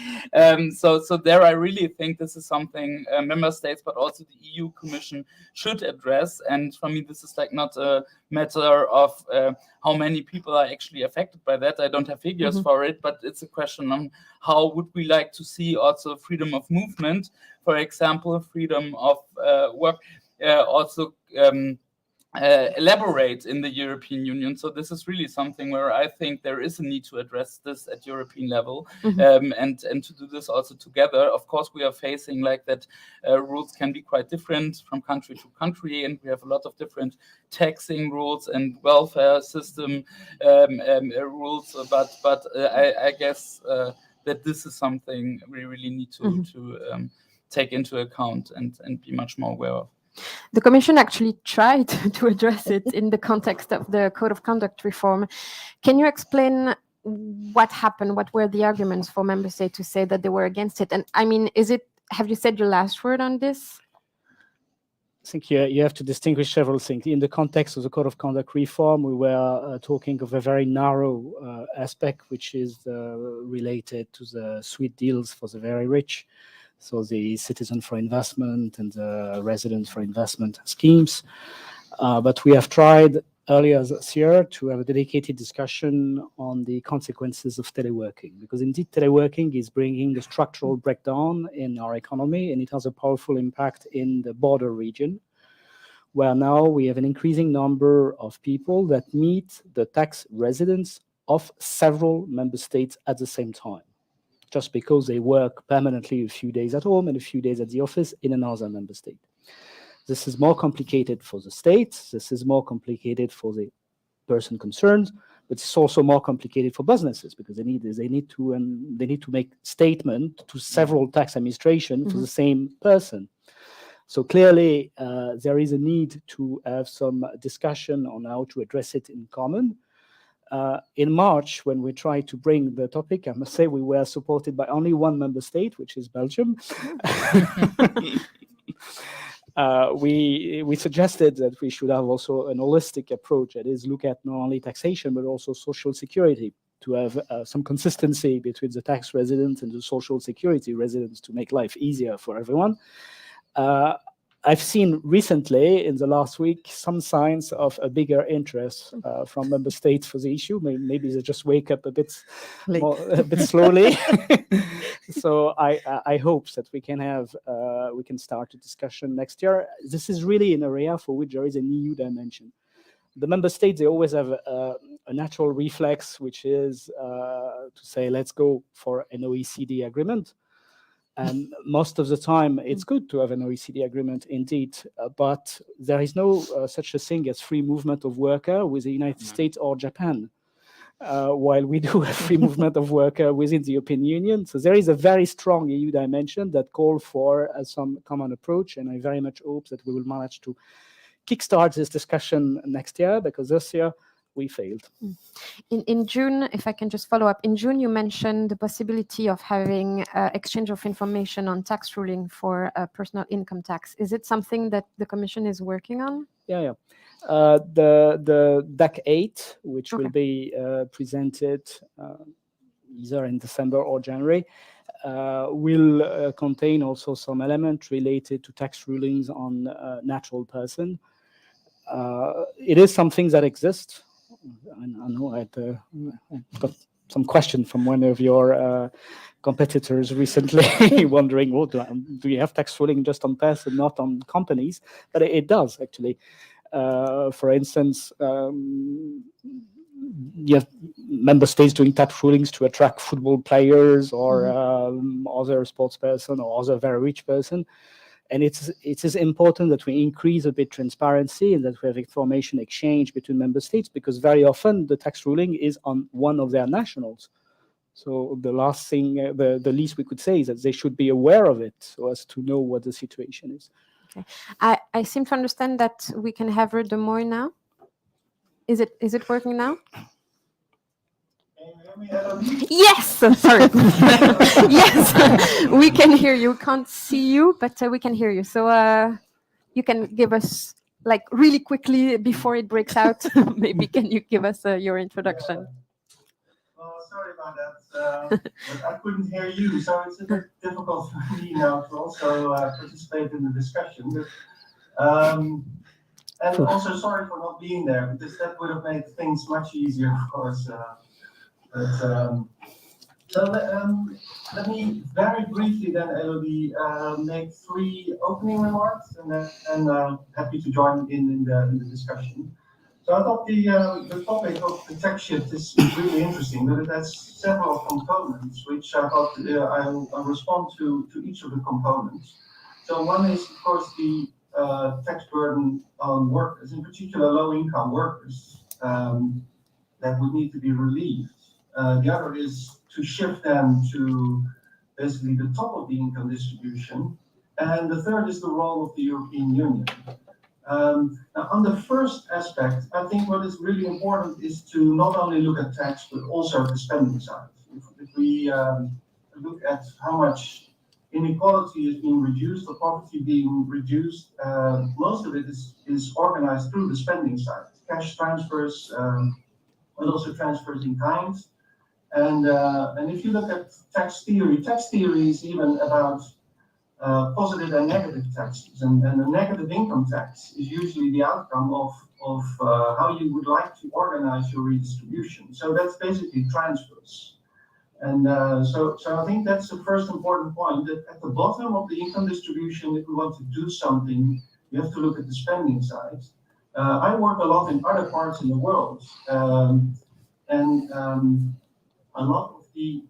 So there I really think this is something member states, but also the EU Commission should address. And for me, this is like not a matter of how many people are actually affected by that. I don't have figures for it, but it's a question on how would we like to see also freedom of movement, for example, freedom of work, also elaborate in the European Union. So this is really something where I think there is a need to address this at European level, and to do this also together. Of course, we are facing like that rules can be quite different from country to country, and we have a lot of different taxing rules and welfare system rules. But I guess that this is something we really need to take into account and be much more aware of. The Commission actually tried to address it in the context of the Code of Conduct reform. Can you explain what happened? What were the arguments for member states to say that they were against it? And I mean, have you said your last word on this? I think you have to distinguish several things. In the context of the Code of Conduct reform, we were talking of a very narrow aspect, which is related to the sweet deals for the very rich. So the citizen for investment and the resident for investment schemes. But we have tried earlier this year to have a dedicated discussion on the consequences of teleworking, because indeed teleworking is bringing a structural breakdown in our economy, and it has a powerful impact in the border region, where now we have an increasing number of people that meet the tax residents of several member states at the same time, just because they work permanently a few days at home and a few days at the office in another member state. This is more complicated for the states. This is more complicated for the person concerned, but it's also more complicated for businesses, because they need to make statement to several tax administration for the same person. So clearly, there is a need to have some discussion on how to address it in common. In March, when we tried to bring the topic, I must say we were supported by only one member state, which is Belgium. We suggested that we should have also an holistic approach, that is, look at not only taxation, but also social security, to have some consistency between the tax residents and the social security residents to make life easier for everyone. I've seen recently, in the last week, some signs of a bigger interest from member states for the issue. Maybe they just wake up a bit slowly. So I hope that we can start a discussion next year. This is really an area for which there is an EU dimension. The member states, they always have a natural reflex, which is to say, let's go for an OECD agreement. And most of the time, it's good to have an OECD agreement indeed, but there is no such a thing as free movement of worker with the United States or Japan, while we do have free movement of worker within the European Union. So there is a very strong EU dimension that calls for some common approach, and I very much hope that we will manage to kickstart this discussion next year, because this year we failed. In June, if I can just follow up, in June you mentioned the possibility of having exchange of information on tax ruling for personal income tax. Is it something that the Commission is working on? Yeah. The DAC 8, which will be presented either in December or January, will contain also some element related to tax rulings on natural person. It is something that exists. I know I got some question from one of your competitors recently wondering, well, do you have tax ruling just on person, not on companies? But it does, actually. For instance, you have member states doing tax rulings to attract football players or other sports person or other very rich person. And it is important that we increase a bit transparency and that we have information exchange between member states, because very often the tax ruling is on one of their nationals. So the last thing, the least we could say is that they should be aware of it so as to know what the situation is. Okay. I seem to understand that we can have Ruud de Mooi now. Is it working now? Can you hear me, Elodie? Yes, sorry. Yes, we can hear you. Can't see you, but we can hear you. So you can give us, like, really quickly before it breaks out. Maybe can you give us your introduction? Well, sorry about that, but I couldn't hear you, so it's a bit difficult for me now to also participate in the discussion. But, and also sorry for not being there, because that would have made things much easier, of course. So let me very briefly then, Elodie, make 3 opening remarks, and then happy to join in the discussion. So I thought the topic of the tax shift is really interesting, but it has several components, which I thought I'll respond to each of the components. So one is, of course, the tax burden on workers, in particular low-income workers, that would need to be relieved. The other is to shift them to basically the top of the income distribution. And the third is the role of the European Union. Now, on the first aspect, I think what is really important is to not only look at tax, but also at the spending side. If we look at how much inequality is being reduced, or poverty being reduced, most of it is organized through the spending side. Cash transfers, but also transfers in kind. And if you look at tax theory is even about positive and negative taxes, and the negative income tax is usually the outcome of how you would like to organize your redistribution. So that's basically transfers. And so I think that's the first important point, that at the bottom of the income distribution, if we want to do something, you have to look at the spending side. I work a lot in other parts in the world, and a lot of the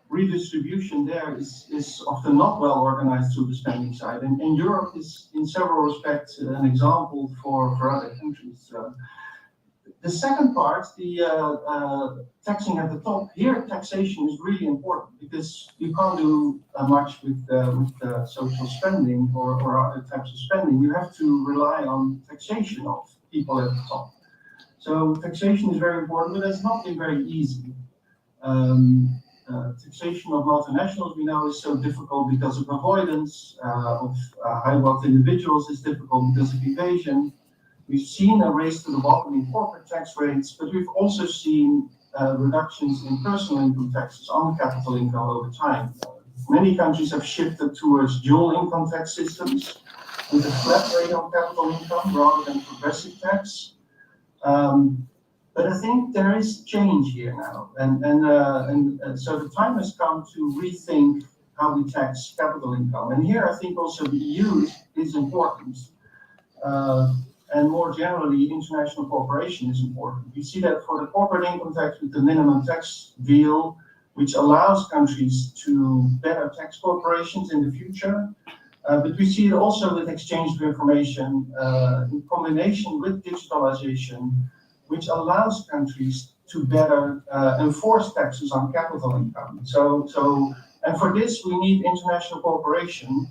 redistribution there is often not well organized through the spending side. And Europe is, in several respects, an example for other countries. The second part, the taxing at the top, here taxation is really important, because you can't do much with social spending or other types of spending. You have to rely on taxation of people at the top. So taxation is very important, but it's not been very easy. Taxation of multinationals, we know, is so difficult because of avoidance, of high wealth individuals is difficult because of evasion. We've seen a race to the bottom in corporate tax rates, but we've also seen reductions in personal income taxes on capital income over time. Many countries have shifted towards dual income tax systems with a flat rate on capital income rather than progressive tax. But I think there is change here now, and so the time has come to rethink how we tax capital income. And here I think also the EU is important. And more generally, international cooperation is important. We see that for the corporate income tax with the minimum tax deal, which allows countries to better tax corporations in the future. But we see it also with exchange of information in combination with digitalization, which allows countries to better enforce taxes on capital income. And for this, we need international cooperation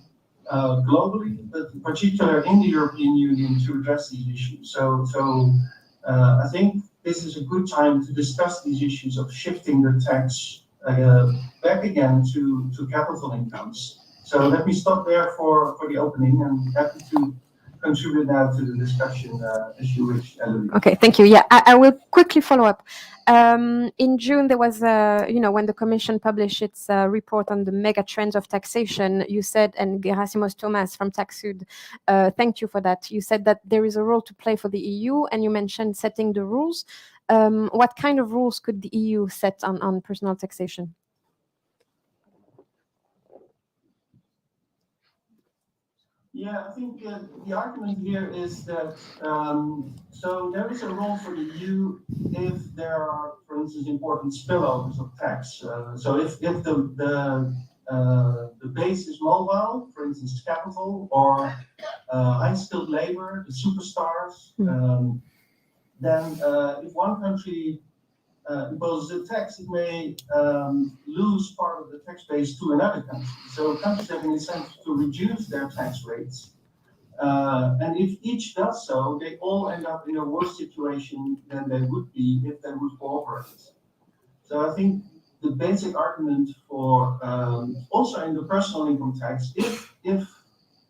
globally, but in particular in the European Union, to address these issues. So I think this is a good time to discuss these issues of shifting the tax back again to capital incomes. So let me stop there for the opening, and happy to contribute now to the discussion as you wish, Elodie. Okay, thank you. Yeah, I will quickly follow up. In June, there was, when the Commission published its report on the mega trends of taxation, you said, and Gerasimos Thomas from TaxSud thanked you for that. You said that there is a role to play for the EU, and you mentioned setting the rules. What kind of rules could the EU set on personal taxation? Yeah, I think the argument here is that so there is a role for the EU if there are, for instance, important spillovers of tax. So if the base is mobile, for instance, capital or high-skilled labor, the superstars, then if one country imposes a tax, it may lose part of the tax base to another country. So countries have an incentive to reduce their tax rates And if each does so, they all end up in a worse situation than they would be if they would cooperate. So I think the basic argument for also in the personal income tax, if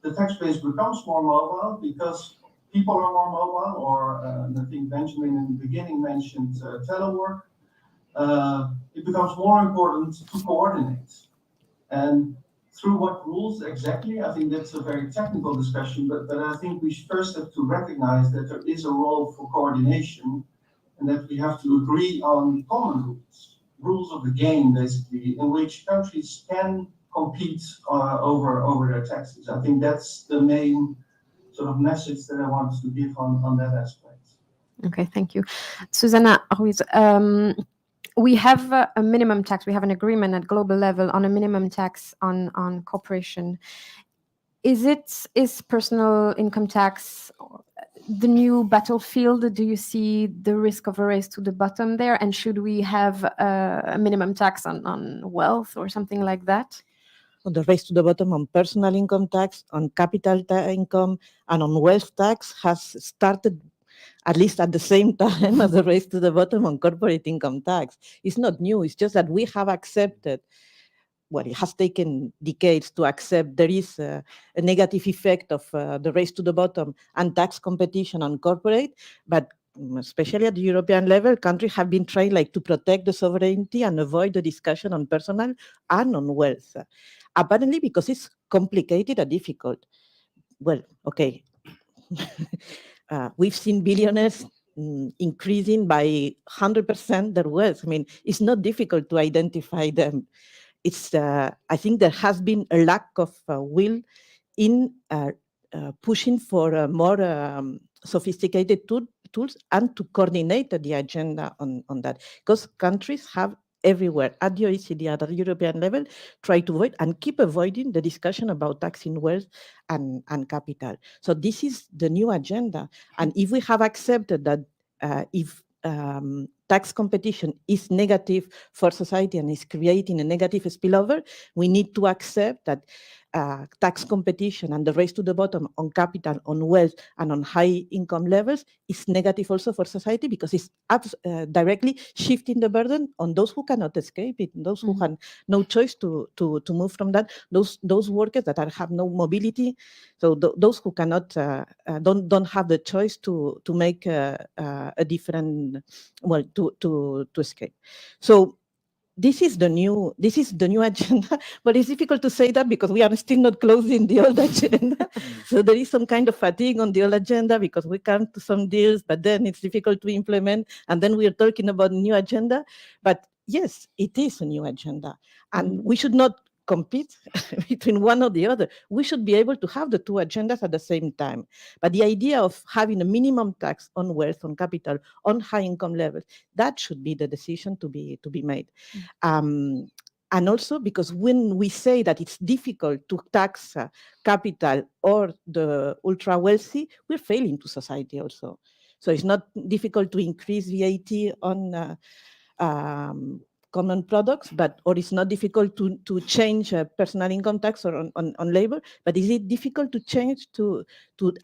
the tax base becomes more mobile because people are more mobile, or I think Benjamin in the beginning mentioned telework, it becomes more important to coordinate. And through what rules exactly, I think that's a very technical discussion, but I think we first have to recognize that there is a role for coordination and that we have to agree on common rules of the game, basically, in which countries can compete over their taxes. I think that's the main sort of message that I wanted to give on that aspect. Okay, thank you. Susanna Ruiz, we have a minimum tax. We have an agreement at global level on a minimum tax on corporation. Is personal income tax the new battlefield? Do you see the risk of a race to the bottom there? And should we have a minimum tax on wealth or something like that? On the race to the bottom on personal income tax, on capital income, and on wealth tax has started at least at the same time as the race to the bottom on corporate income tax. It's not new, it's just that we have accepted, well, it has taken decades to accept there is a negative effect of the race to the bottom and tax competition on corporate, but especially at the European level, countries have been trying to protect the sovereignty and avoid the discussion on personal and on wealth. Apparently because it's complicated and difficult. Well, okay. We've seen billionaires increasing by 100% their wealth. I mean, it's not difficult to identify them. It's, I think there has been a lack of will in pushing for more sophisticated tools and to coordinate the agenda on that. Because countries have everywhere at the OECD, at the European level, try to avoid and keep avoiding the discussion about taxing wealth and capital. So this is the new agenda. And if we have accepted that if tax competition is negative for society and is creating a negative spillover, we need to accept that tax competition and the race to the bottom on capital, on wealth, and on high income levels is negative also for society because it's directly shifting the burden on those who cannot escape it, those who have no choice to move from that, those workers that have no mobility, so those who cannot don't have the choice to make a different, well, to escape. So this is the new agenda, but it's difficult to say that because we are still not closing the old agenda. So there is some kind of fatigue on the old agenda because we come to some deals, but then it's difficult to implement. And then we are talking about new agenda. But yes, it is a new agenda. And we should not compete between one or the other. We should be able to have the two agendas at the same time. But the idea of having a minimum tax on wealth, on capital, on high income levels, that should be the decision to be made. And also because when we say that it's difficult to tax capital or the ultra wealthy, we're failing to society also. So it's not difficult to increase VAT on common products, or it's not difficult to change personal income tax or on labor, but is it difficult to change, to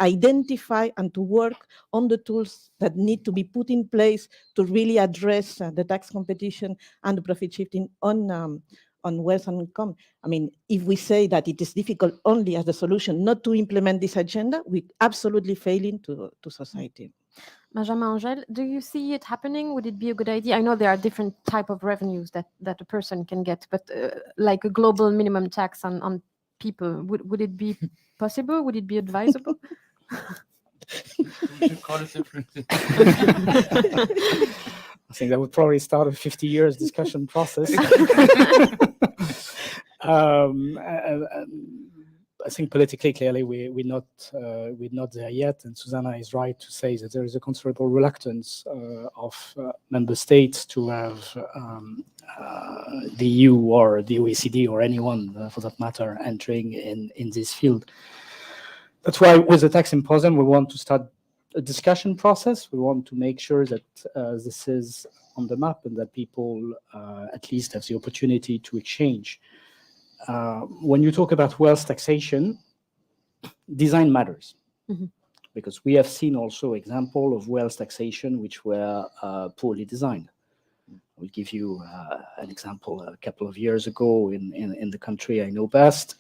identify and to work on the tools that need to be put in place to really address the tax competition and the profit shifting on wealth and income? I mean, if we say that it is difficult only as the solution not to implement this agenda, we're absolutely failing to society. Benjamin Angel, do you see it happening? Would it be a good idea? I know there are different type of revenues that a person can get, but like a global minimum tax on people, would it be possible? Would it be advisable? We should call it differently. I think that would probably start a 50 years discussion process. I think politically, clearly, we're not there yet, and Susanna is right to say that there is a considerable reluctance of member states to have the EU or the OECD or anyone, for that matter, entering in this field. That's why, with the tax symposium, we want to start a discussion process. We want to make sure that this is on the map and that people at least have the opportunity to exchange. When you talk about wealth taxation, design matters. Because we have seen also example of wealth taxation which were poorly designed. I'll give you an example. A couple of years ago in the country I know best,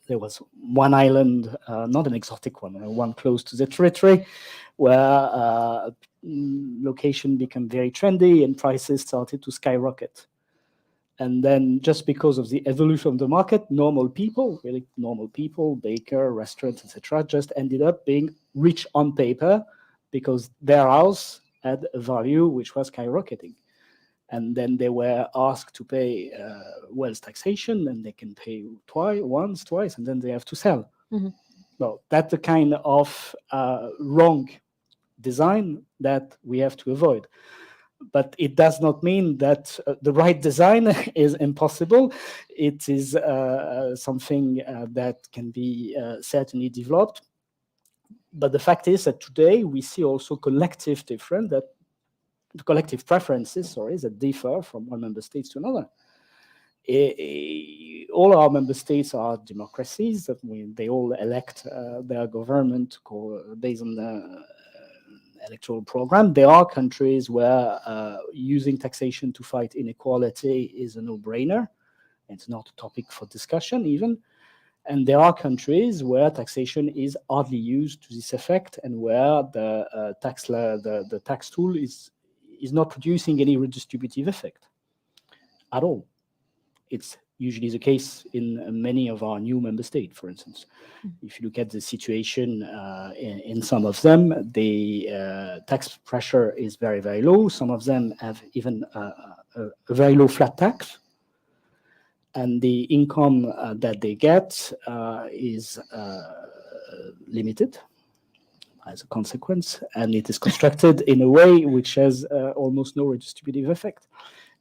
there was one island, not an exotic one, one close to the territory, where location became very trendy and prices started to skyrocket. And then just because of the evolution of the market, normal people, really normal people, baker, restaurants, etc., just ended up being rich on paper because their house had a value which was skyrocketing. And then they were asked to pay wealth taxation, and they can pay once, twice, and then they have to sell. Well, that's the kind of wrong design that we have to avoid. But it does not mean that the right design is impossible. It is something that can be certainly developed. But the fact is that today we see also collective preferences, that differ from one member state to another. All our member states are democracies. They all elect their government based on the electoral program. There are countries where using taxation to fight inequality is a no-brainer. It's not a topic for discussion even. And there are countries where taxation is hardly used to this effect, and where the tax tool is not producing any redistributive effect at all. It's usually the case in many of our new member states, for instance. If you look at the situation in some of them, the tax pressure is very, very low. Some of them have even a very low flat tax. And the income that they get is limited as a consequence. And it is constructed in a way which has almost no redistributive effect.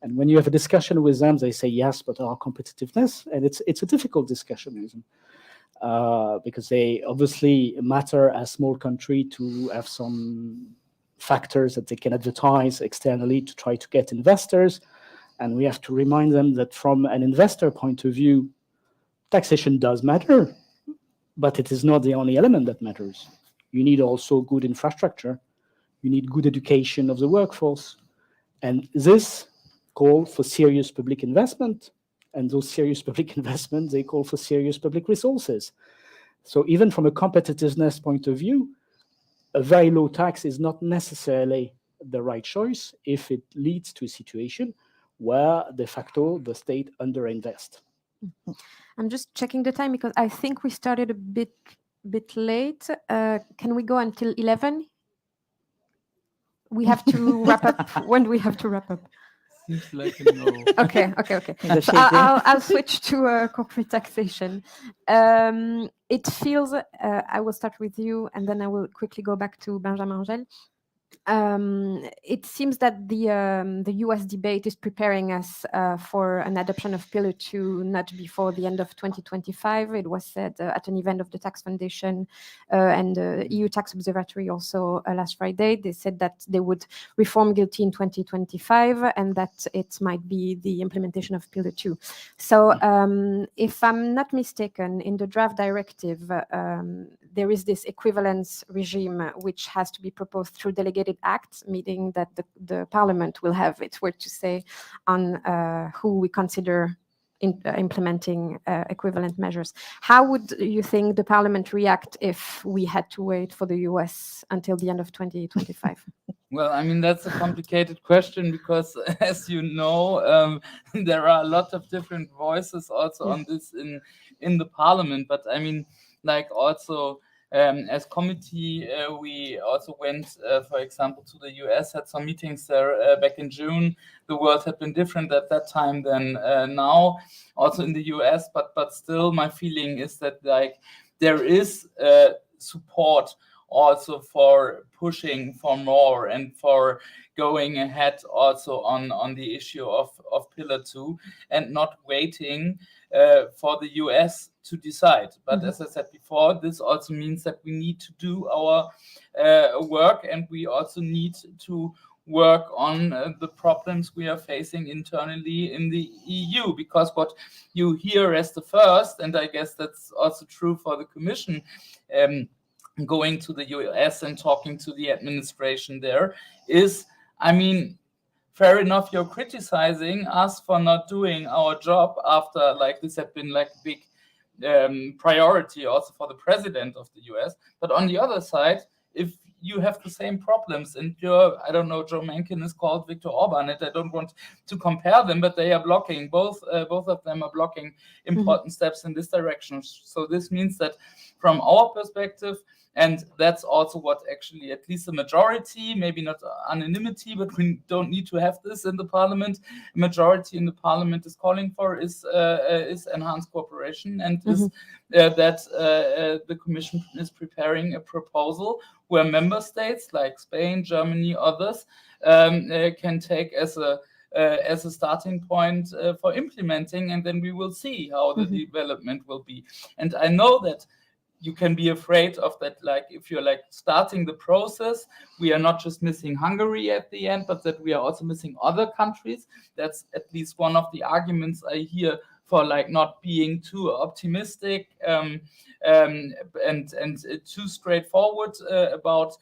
And when you have a discussion with them, they say, yes, but our competitiveness, and it's a difficult discussion, because they obviously matter as a small country to have some factors that they can advertise externally to try to get investors. And we have to remind them that from an investor point of view, taxation does matter, but it is not the only element that matters. You need also good infrastructure. You need good education of the workforce. And this call for serious public investment, and those serious public investments, they call for serious public resources. So even from a competitiveness point of view, a very low tax is not necessarily the right choice if it leads to a situation where de facto the state underinvests. I'm just checking the time because I think we started a bit late. Can we go until 11? We have to wrap up. When do we have to wrap up? Seems like a no. Okay. So I'll switch to corporate taxation. It feels, I will start with you, and then I will quickly go back to Benjamin Angel. It seems that the US debate is preparing us for an adoption of Pillar 2 not before the end of 2025. It was said at an event of the Tax Foundation and the EU Tax Observatory also last Friday. They said that they would reform GILTI in 2025 and that it might be the implementation of Pillar 2. So if I'm not mistaken, in the draft directive, there is this equivalence regime which has to be proposed through delegated acts, meaning that the Parliament will have its word to say on who we consider implementing equivalent measures. How would you think the Parliament react if we had to wait for the US until the end of 2025? Well, I mean, that's a complicated question because, as you know, there are a lot of different voices also on this in the Parliament. But I mean, like also as committee, we also went, for example, to the US, had some meetings there back in June. The world had been different at that time than now, also in the US. But still, my feeling is that like there is support also for pushing for more and for going ahead also on the issue of Pillar 2 and not waiting for the US to decide. But as I said before, this also means that we need to do our work, and we also need to work on the problems we are facing internally in the EU, because what you hear as the first, and I guess that's also true for the Commission, going to the US and talking to the administration there is, I mean, fair enough, you're criticizing us for not doing our job after like this had been like a big priority also for the president of the US. But on the other side, if you have the same problems and I don't know, Joe Manchin is called Viktor Orban, and I don't want to compare them, but they are blocking, both of them are blocking important steps in this direction. So this means that from our perspective, and that's also what actually at least the majority, maybe not unanimity, but we don't need to have this in the parliament. A majority in the parliament is calling for is enhanced cooperation, and is that the Commission is preparing a proposal where member states like Spain, Germany, others can take as a starting point for implementing, and then we will see how the development will be. And I know that you can be afraid of that, like if you're like starting the process, we are not just missing Hungary at the end, but that we are also missing other countries. That's at least one of the arguments I hear for like not being too optimistic and too straightforward about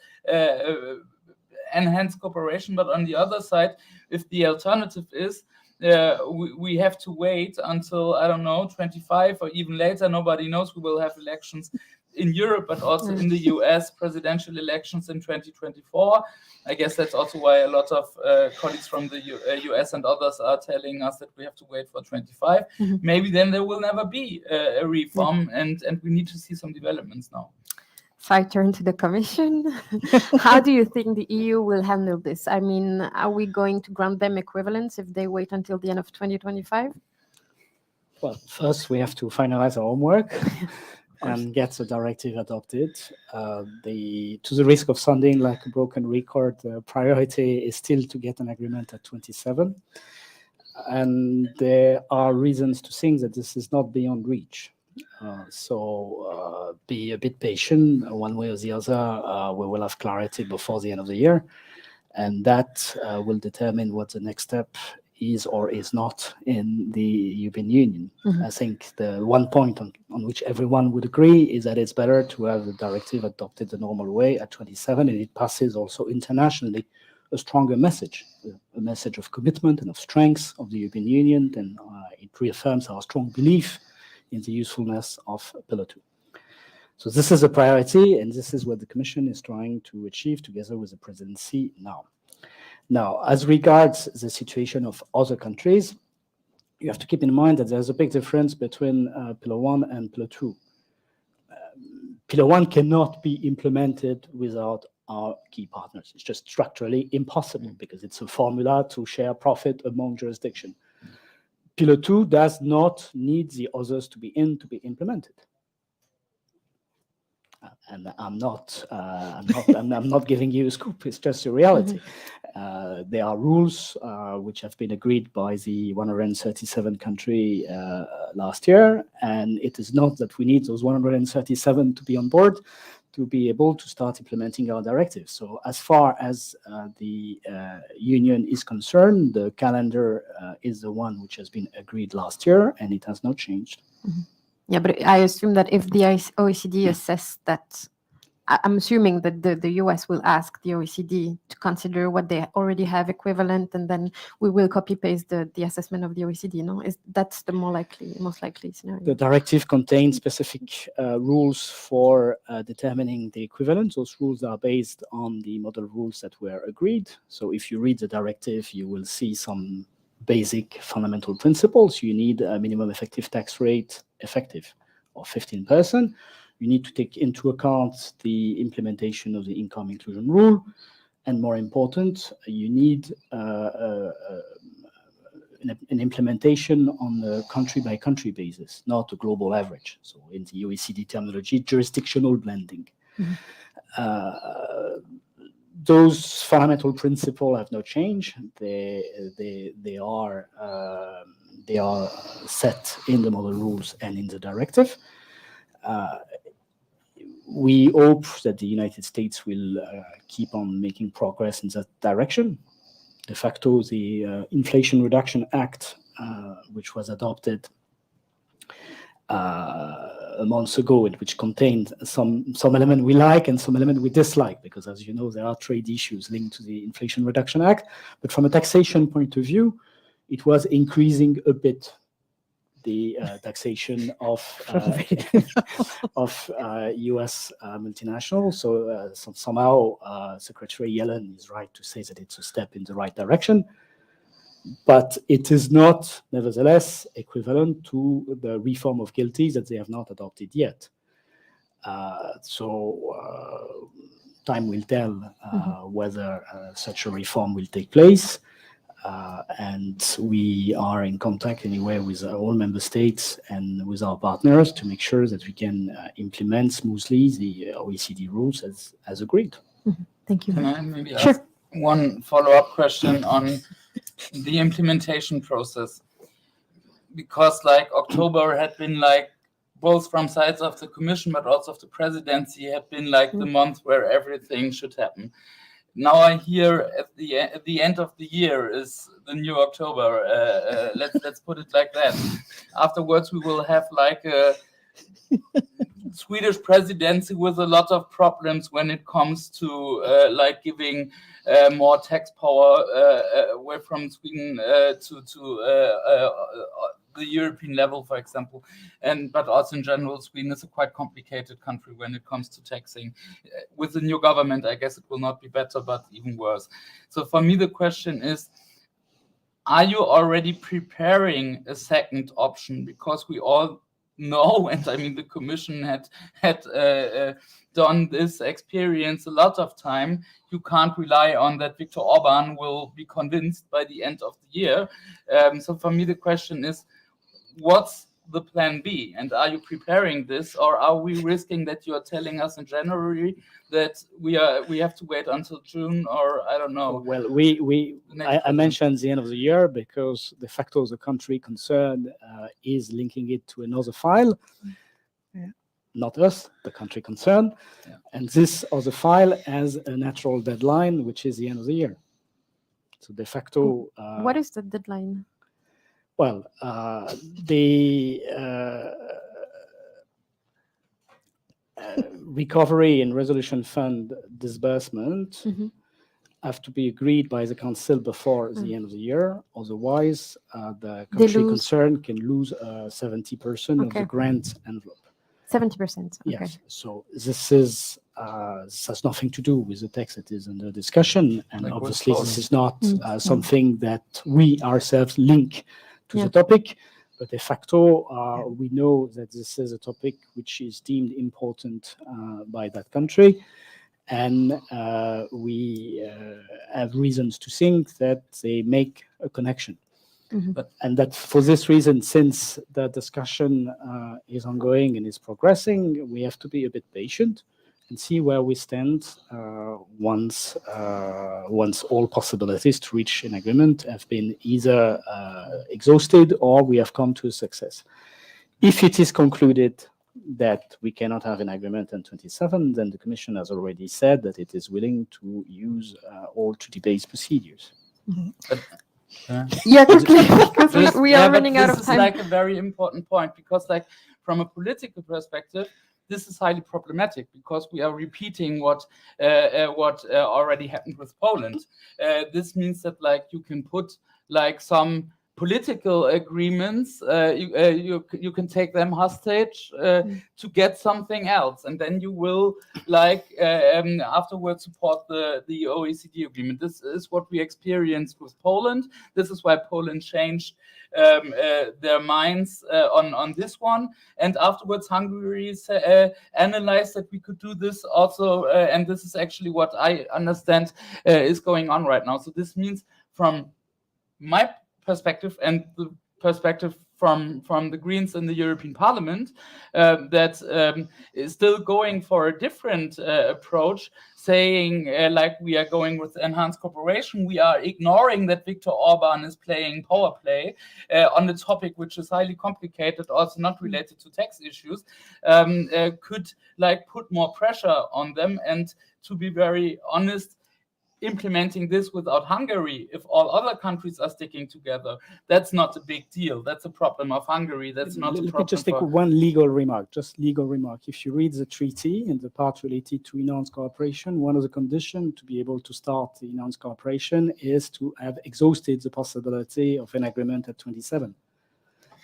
enhanced cooperation. But on the other side, if the alternative is we have to wait until, I don't know, 25 or even later, nobody knows, we will have elections in Europe, but also in the US, presidential elections in 2024. I guess that's also why a lot of colleagues from the US and others are telling us that we have to wait for 25. Maybe then there will never be a reform, and we need to see some developments now. So I turn to the Commission. How do you think the EU will handle this? I mean, are we going to grant them equivalence if they wait until the end of 2025? Well, first we have to finalize our homework and get the directive adopted. To the risk of sounding like a broken record, the priority is still to get an agreement at 27. And there are reasons to think that this is not beyond reach. So be a bit patient. One way or the other, we will have clarity before the end of the year, and that will determine what the next step is or is not in the European Union. I think the one point on which everyone would agree is that it's better to have the directive adopted the normal way at 27, and it passes also internationally a stronger message, a message of commitment and of strength of the European Union, and it reaffirms our strong belief in the usefulness of Pillar 2. So this is a priority, and this is what the Commission is trying to achieve together with the Presidency now. Now, as regards the situation of other countries, you have to keep in mind that there's a big difference between Pillar 1 and Pillar 2. Pillar 1 cannot be implemented without our key partners. It's just structurally impossible because it's a formula to share profit among jurisdictions. Pillar 2 does not need the others to be implemented. And I'm not giving you a scoop. It's just a reality. There are rules which have been agreed by the 137 country last year, and it is not that we need those 137 to be on board to be able to start implementing our directive. So as far as the Union is concerned, the calendar is the one which has been agreed last year, and it has not changed. Yeah, but I assume that if the OECD assess that, I'm assuming that the US will ask the OECD to consider what they already have equivalent, and then we will copy-paste the assessment of the OECD, no? That's the most likely scenario. The directive contains specific rules for determining the equivalent. Those rules are based on the model rules that were agreed. So if you read the directive, you will see some basic fundamental principles. You need a minimum effective tax rate effective of 15%. You need to take into account the implementation of the income inclusion rule. And more important, you need an implementation on a country-by-country basis, not a global average. So in the OECD terminology, jurisdictional blending. Those fundamental principles have no change. They are set in the model rules and in the directive. We hope that the United States will keep on making progress in that direction. De facto, the Inflation Reduction Act, which was adopted a month ago, which contained some element we like and some element we dislike, because as you know, there are trade issues linked to the Inflation Reduction Act. But from a taxation point of view, it was increasing a bit the taxation of U.S. multinationals. So somehow Secretary Yellen is right to say that it's a step in the right direction. But it is not, nevertheless, equivalent to the reform of GILTI that they have not adopted yet. So time will tell whether such a reform will take place. And we are in contact anyway with all member states and with our partners to make sure that we can implement smoothly the OECD rules as agreed. Thank you. Can I maybe ask one follow-up question on the implementation process? Because like October had been like, both from sides of the Commission but also of the presidency, had been like the month where everything should happen. Now I hear at the end of the year is the new October. Let's put it like that. Afterwards, we will have like a Swedish presidency with a lot of problems when it comes to like giving more tax power away from Sweden to the European level, for example, but also in general, Sweden is a quite complicated country when it comes to taxing. With the new government, I guess it will not be better, but even worse. So for me, the question is, are you already preparing a second option? Because we all know, and I mean, the Commission had done this experience a lot of time. You can't rely on that Viktor Orban will be convinced by the end of the year. So for me, the question is, what's the plan B? And are you preparing this, or are we risking that you are telling us in January that we have to wait until June, or I don't know? Well, I mentioned the end of the year because de facto the country concerned is linking it to another file. Not us, the country concerned. And this other file has a natural deadline, which is the end of the year. So de facto... what is the deadline? Well, the recovery and resolution fund disbursement have to be agreed by the council before the end of the year. Otherwise, the country concerned can lose 70% of the grant envelope. 70%. Okay. Yes. So this has nothing to do with the text that is under discussion, and like obviously this is not something that we ourselves link to the topic, but de facto we know that this is a topic which is deemed important by that country, and we have reasons to think that they make a connection. And that for this reason, since the discussion is ongoing and is progressing, we have to be a bit patient and see where we stand once all possibilities to reach an agreement have been either exhausted or we have come to a success. If it is concluded that we cannot have an agreement on 27, then the Commission has already said that it is willing to use all treaty-based procedures. Yeah, quickly, because we are running out of time. This is like a very important point, because like from a political perspective, this is highly problematic because we are repeating what already happened with Poland. This means that like you can put like some political agreements, you can take them hostage to get something else, and then you will like afterwards support the OECD agreement. This is what we experienced with Poland. This is why Poland changed their minds on this one, and afterwards Hungary analyzed that we could do this also, and this is actually what I understand is going on right now. So this means from my perspective and the perspective from the Greens in the European Parliament, that is still going for a different approach, saying like we are going with enhanced cooperation, we are ignoring that Viktor Orban is playing power play on the topic, which is highly complicated, also not related to tax issues, could like put more pressure on them. And to be very honest, implementing this without Hungary, if all other countries are sticking together, that's not a big deal. That's a problem of Hungary. That's not a Let me problem just take for... one legal remark, just legal remark. If you read the treaty in the part related to enhanced cooperation, one of the conditions to be able to start the enhanced cooperation is to have exhausted the possibility of an agreement at 27.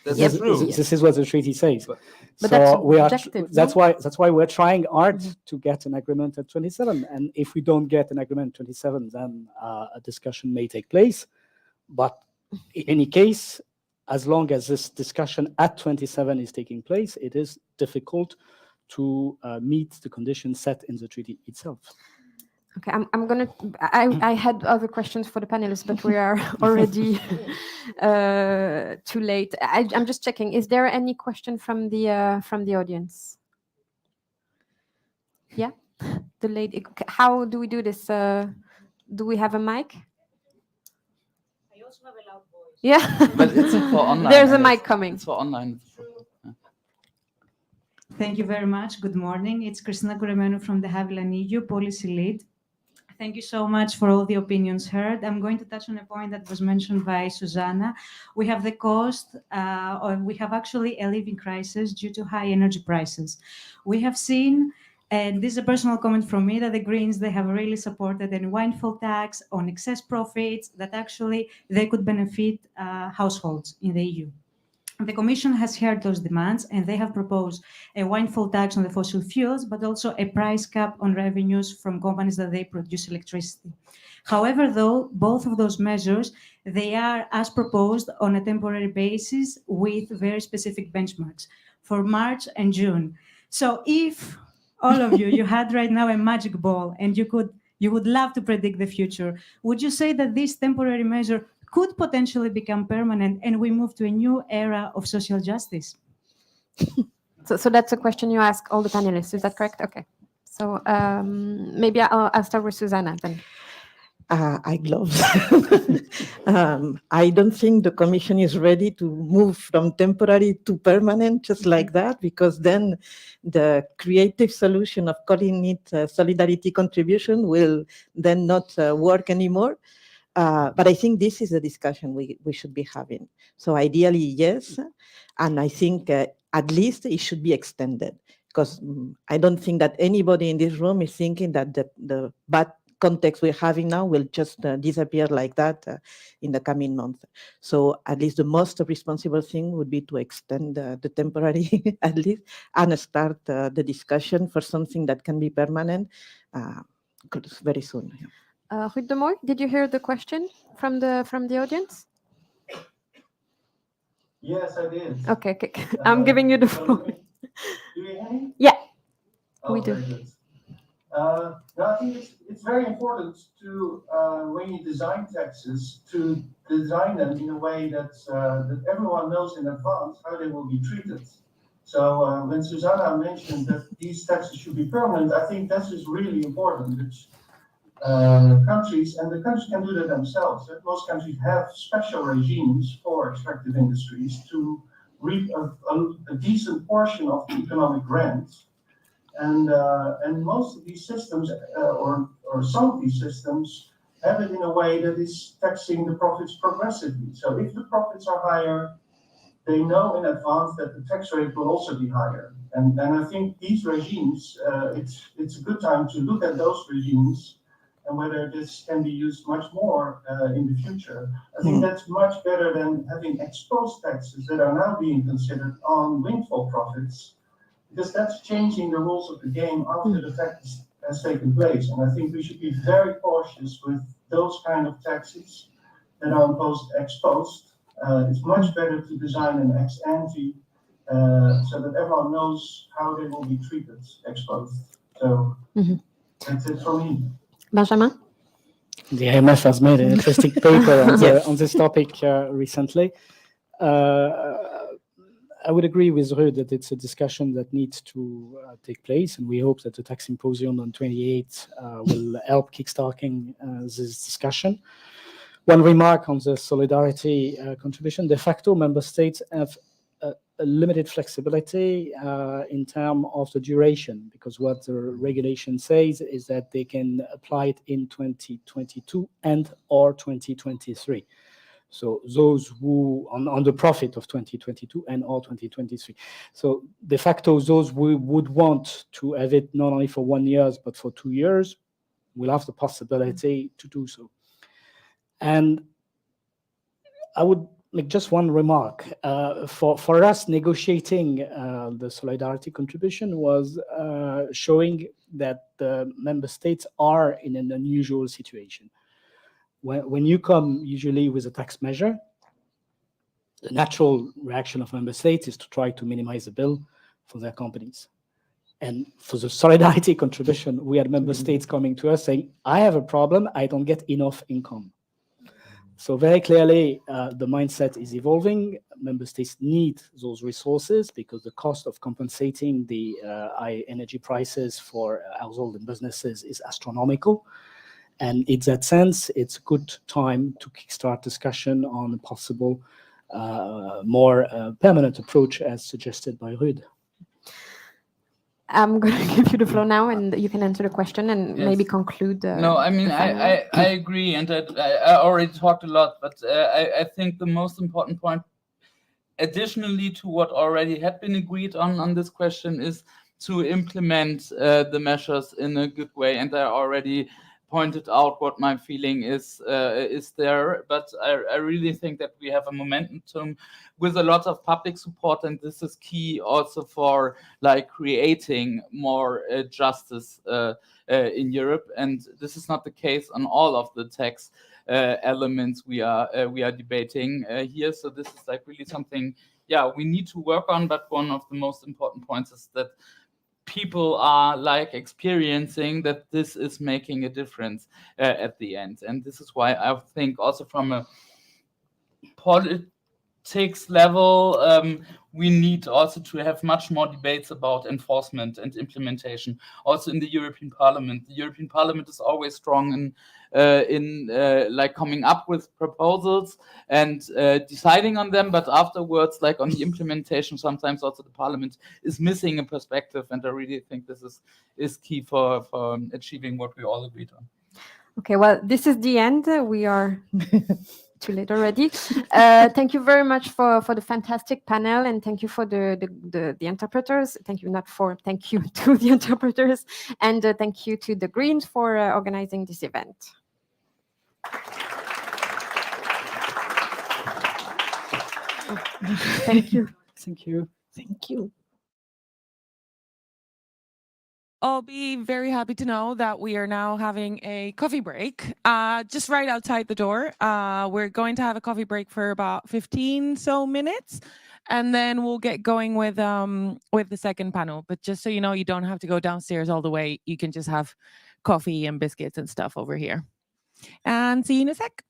That's true. This is what the treaty says. But so that's we are. objective, That's no? why we're trying hard to get an agreement at 27. And if we don't get an agreement at 27, then a discussion may take place. But in any case, as long as this discussion at 27 is taking place, it is difficult to meet the conditions set in the treaty itself. Okay, I had other questions for the panelists, but we are already too late. I'm just checking. Is there any question from the audience? Yeah, the lady. How do we do this? Do we have a mic? I also have a loud voice. Yeah, But it's for online. There's a mic coming. It's for online. Thank you very much. Good morning. It's Christina Kuremenu from the Haviland EU Policy Lead. Thank you so much for all the opinions heard. I'm going to touch on a point that was mentioned by Susanna. We have the cost, or we have actually a living crisis due to high energy prices. We have seen, and this is a personal comment from me, that the Greens, they have really supported a windfall tax on excess profits that actually they could benefit households in the EU. The Commission has heard those demands, and they have proposed a windfall tax on the fossil fuels, but also a price cap on revenues from companies that they produce electricity. However, though, both of those measures, they are as proposed on a temporary basis with very specific benchmarks for March and June. So if all of you had right now a magic ball and you would love to predict the future, would you say that this temporary measure could potentially become permanent and we move to a new era of social justice? So that's a question you ask all the panelists. Is that correct? Okay. So maybe I'll start with Susanna then. I love that. I don't think the Commission is ready to move from temporary to permanent just like that, because then the creative solution of calling it solidarity contribution will then not work anymore. But I think this is a discussion we should be having. So ideally, yes. And I think at least it should be extended, because I don't think that anybody in this room is thinking that the bad context we're having now will just disappear like that in the coming months. So at least the most responsible thing would be to extend the temporary at least and start the discussion for something that can be permanent very soon. Yeah. Ruud de Mooi, did you hear the question from the audience? Yes, I did. Okay. I'm giving you the floor. Do you hear me? Yeah, Oh, we do. very good. No, I think it's very important to, when you design taxes, to design them in a way that everyone knows in advance how they will be treated. So when Susanna mentioned that these taxes should be permanent, I think that is really important. Which countries can do that themselves. Most countries have special regimes for extractive industries to reap a decent portion of the economic rent. And most of these systems, or some of these systems, have it in a way that is taxing the profits progressively. So if the profits are higher, they know in advance that the tax rate will also be higher. And I think these regimes, it's a good time to look at those regimes and whether this can be used much more in the future. I think that's much better than having exposed taxes that are now being considered on windfall profits, because that's changing the rules of the game after the fact has taken place. And I think we should be very cautious with those kind of taxes that are imposed ex post. It's much better to design an ex ante so that everyone knows how they will be treated ex post. So that's it for me. Benjamin? The IMF has made an interesting paper on this topic recently. I would agree with Ruud that it's a discussion that needs to take place, and we hope that the tax symposium on 28 will help kickstarting this discussion. One remark on the solidarity contribution: de facto, member states have a limited flexibility in terms of the duration, because what the regulation says is that they can apply it in 2022 and or 2023. So those who on the profit of 2022 and or 2023. So de facto, those who would want to have it not only for 1 year but for 2 years will have the possibility to do so. And I would make just one remark. For us, negotiating the solidarity contribution was showing that the member states are in an unusual situation. When you come usually with a tax measure, the natural reaction of member states is to try to minimize the bill for their companies. And for the solidarity contribution, we had member states coming to us saying, I have a problem, I don't get enough income. So very clearly, the mindset is evolving. Member states need those resources because the cost of compensating the high energy prices for household and businesses is astronomical. And in that sense, it's a good time to kickstart discussion on a possible more permanent approach as suggested by Ruud. I'm going to give you the floor now, and you can answer the question and maybe conclude. No, I mean, I agree, and I already talked a lot, but I think the most important point, additionally to what already had been agreed on this question, is to implement the measures in a good way. And I already pointed out what my feeling is there, but I really think that we have a momentum with a lot of public support, and this is key also for like creating more justice in Europe. And this is not the case on all of the tax elements we are debating here. So this is like really something, yeah, we need to work on. But one of the most important points is that people are like experiencing that this is making a difference at the end. And this is why I think also from a politics level, we need also to have much more debates about enforcement and implementation. Also in the European Parliament, the European Parliament is always strong in like coming up with proposals and deciding on them, but afterwards, like on the implementation, sometimes also the Parliament is missing a perspective, and I really think this is key for achieving what we all agreed on. Okay, well, this is the end. We are too late already. Thank you very much for the fantastic panel, and thank you for the interpreters. Thank you to the interpreters, and thank you to the Greens for organizing this event. Thank you. Thank you. Thank you. I'll be very happy to know that we are now having a coffee break just right outside the door. We're going to have a coffee break for about 15 so minutes, and then we'll get going with the second panel. But just so you know, you don't have to go downstairs all the way. You can just have coffee and biscuits and stuff over here. And see you in a sec.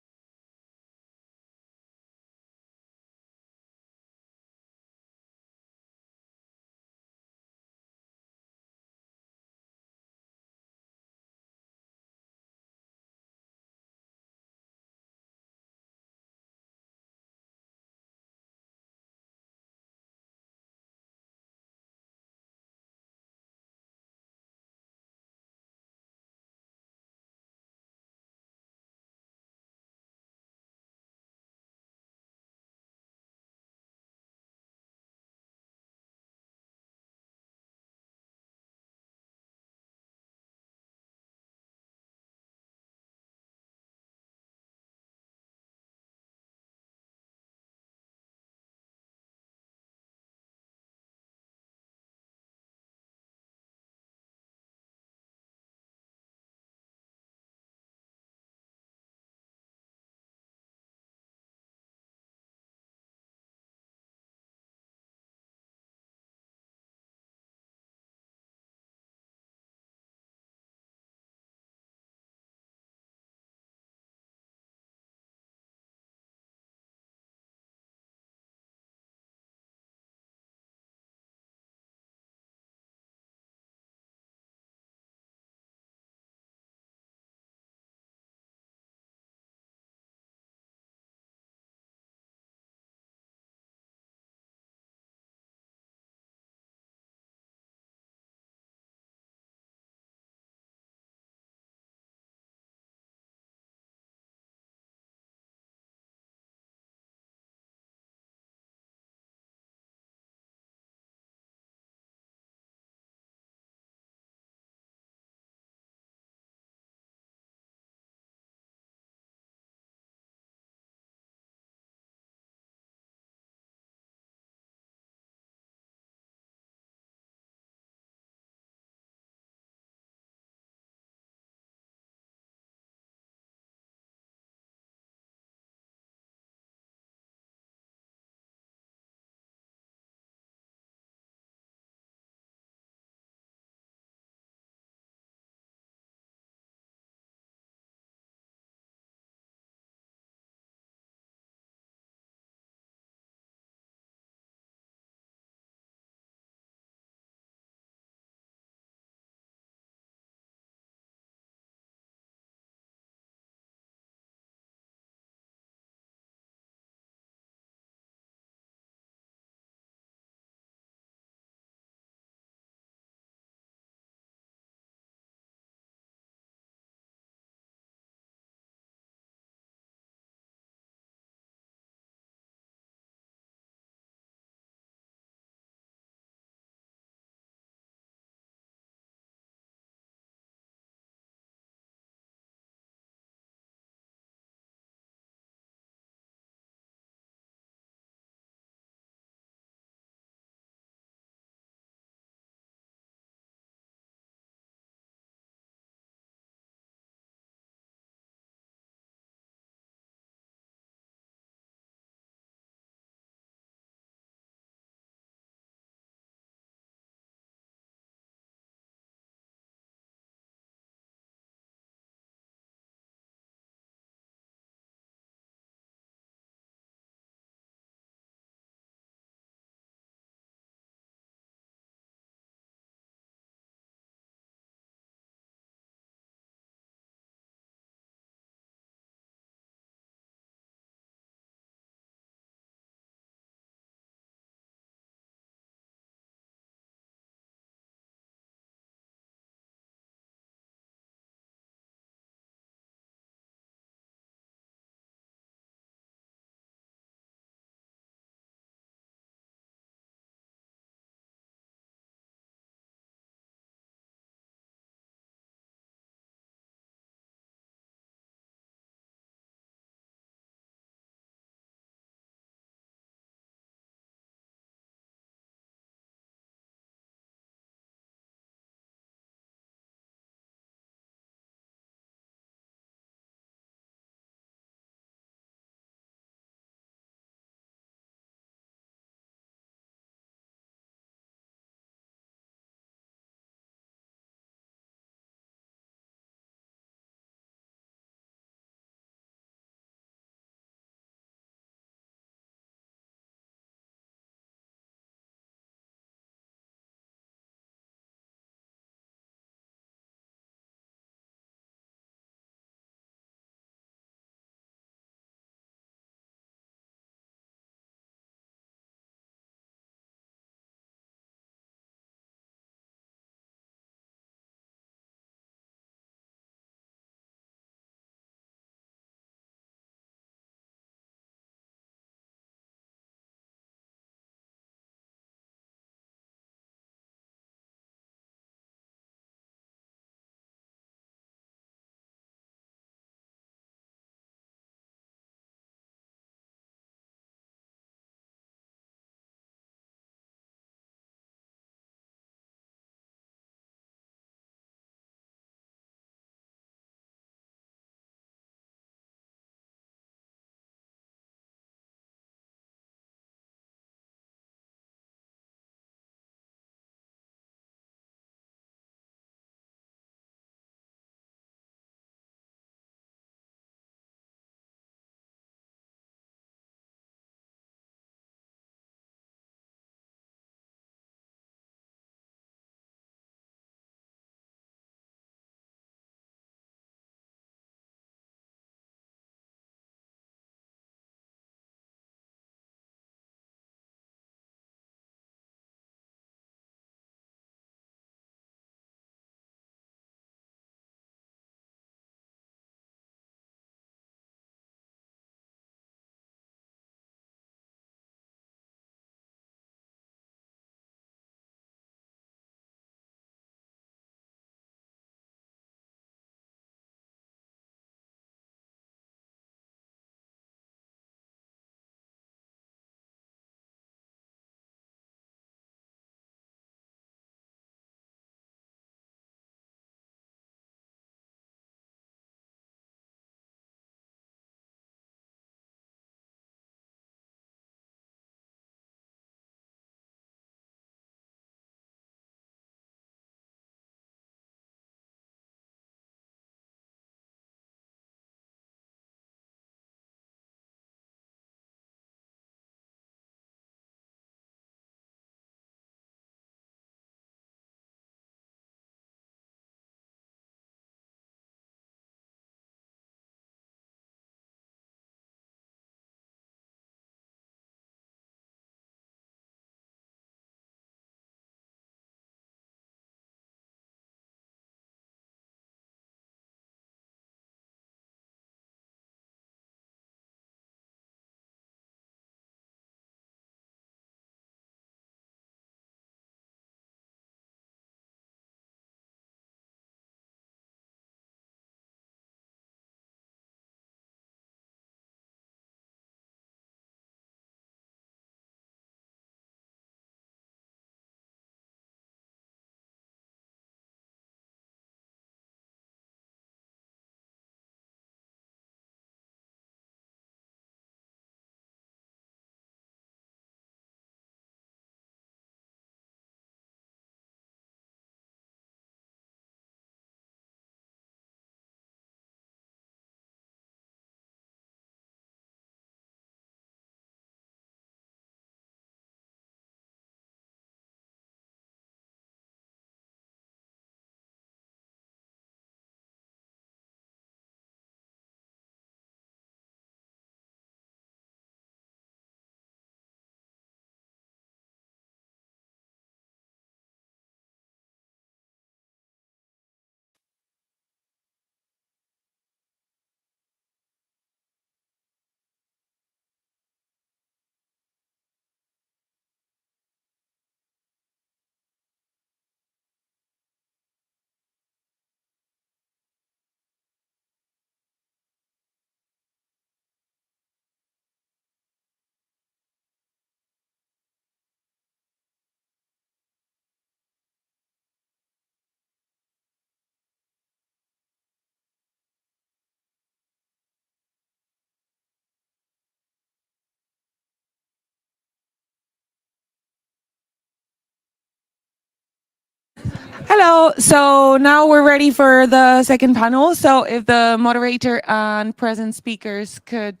Hello. So now we're ready for the second panel. So if the moderator and present speakers could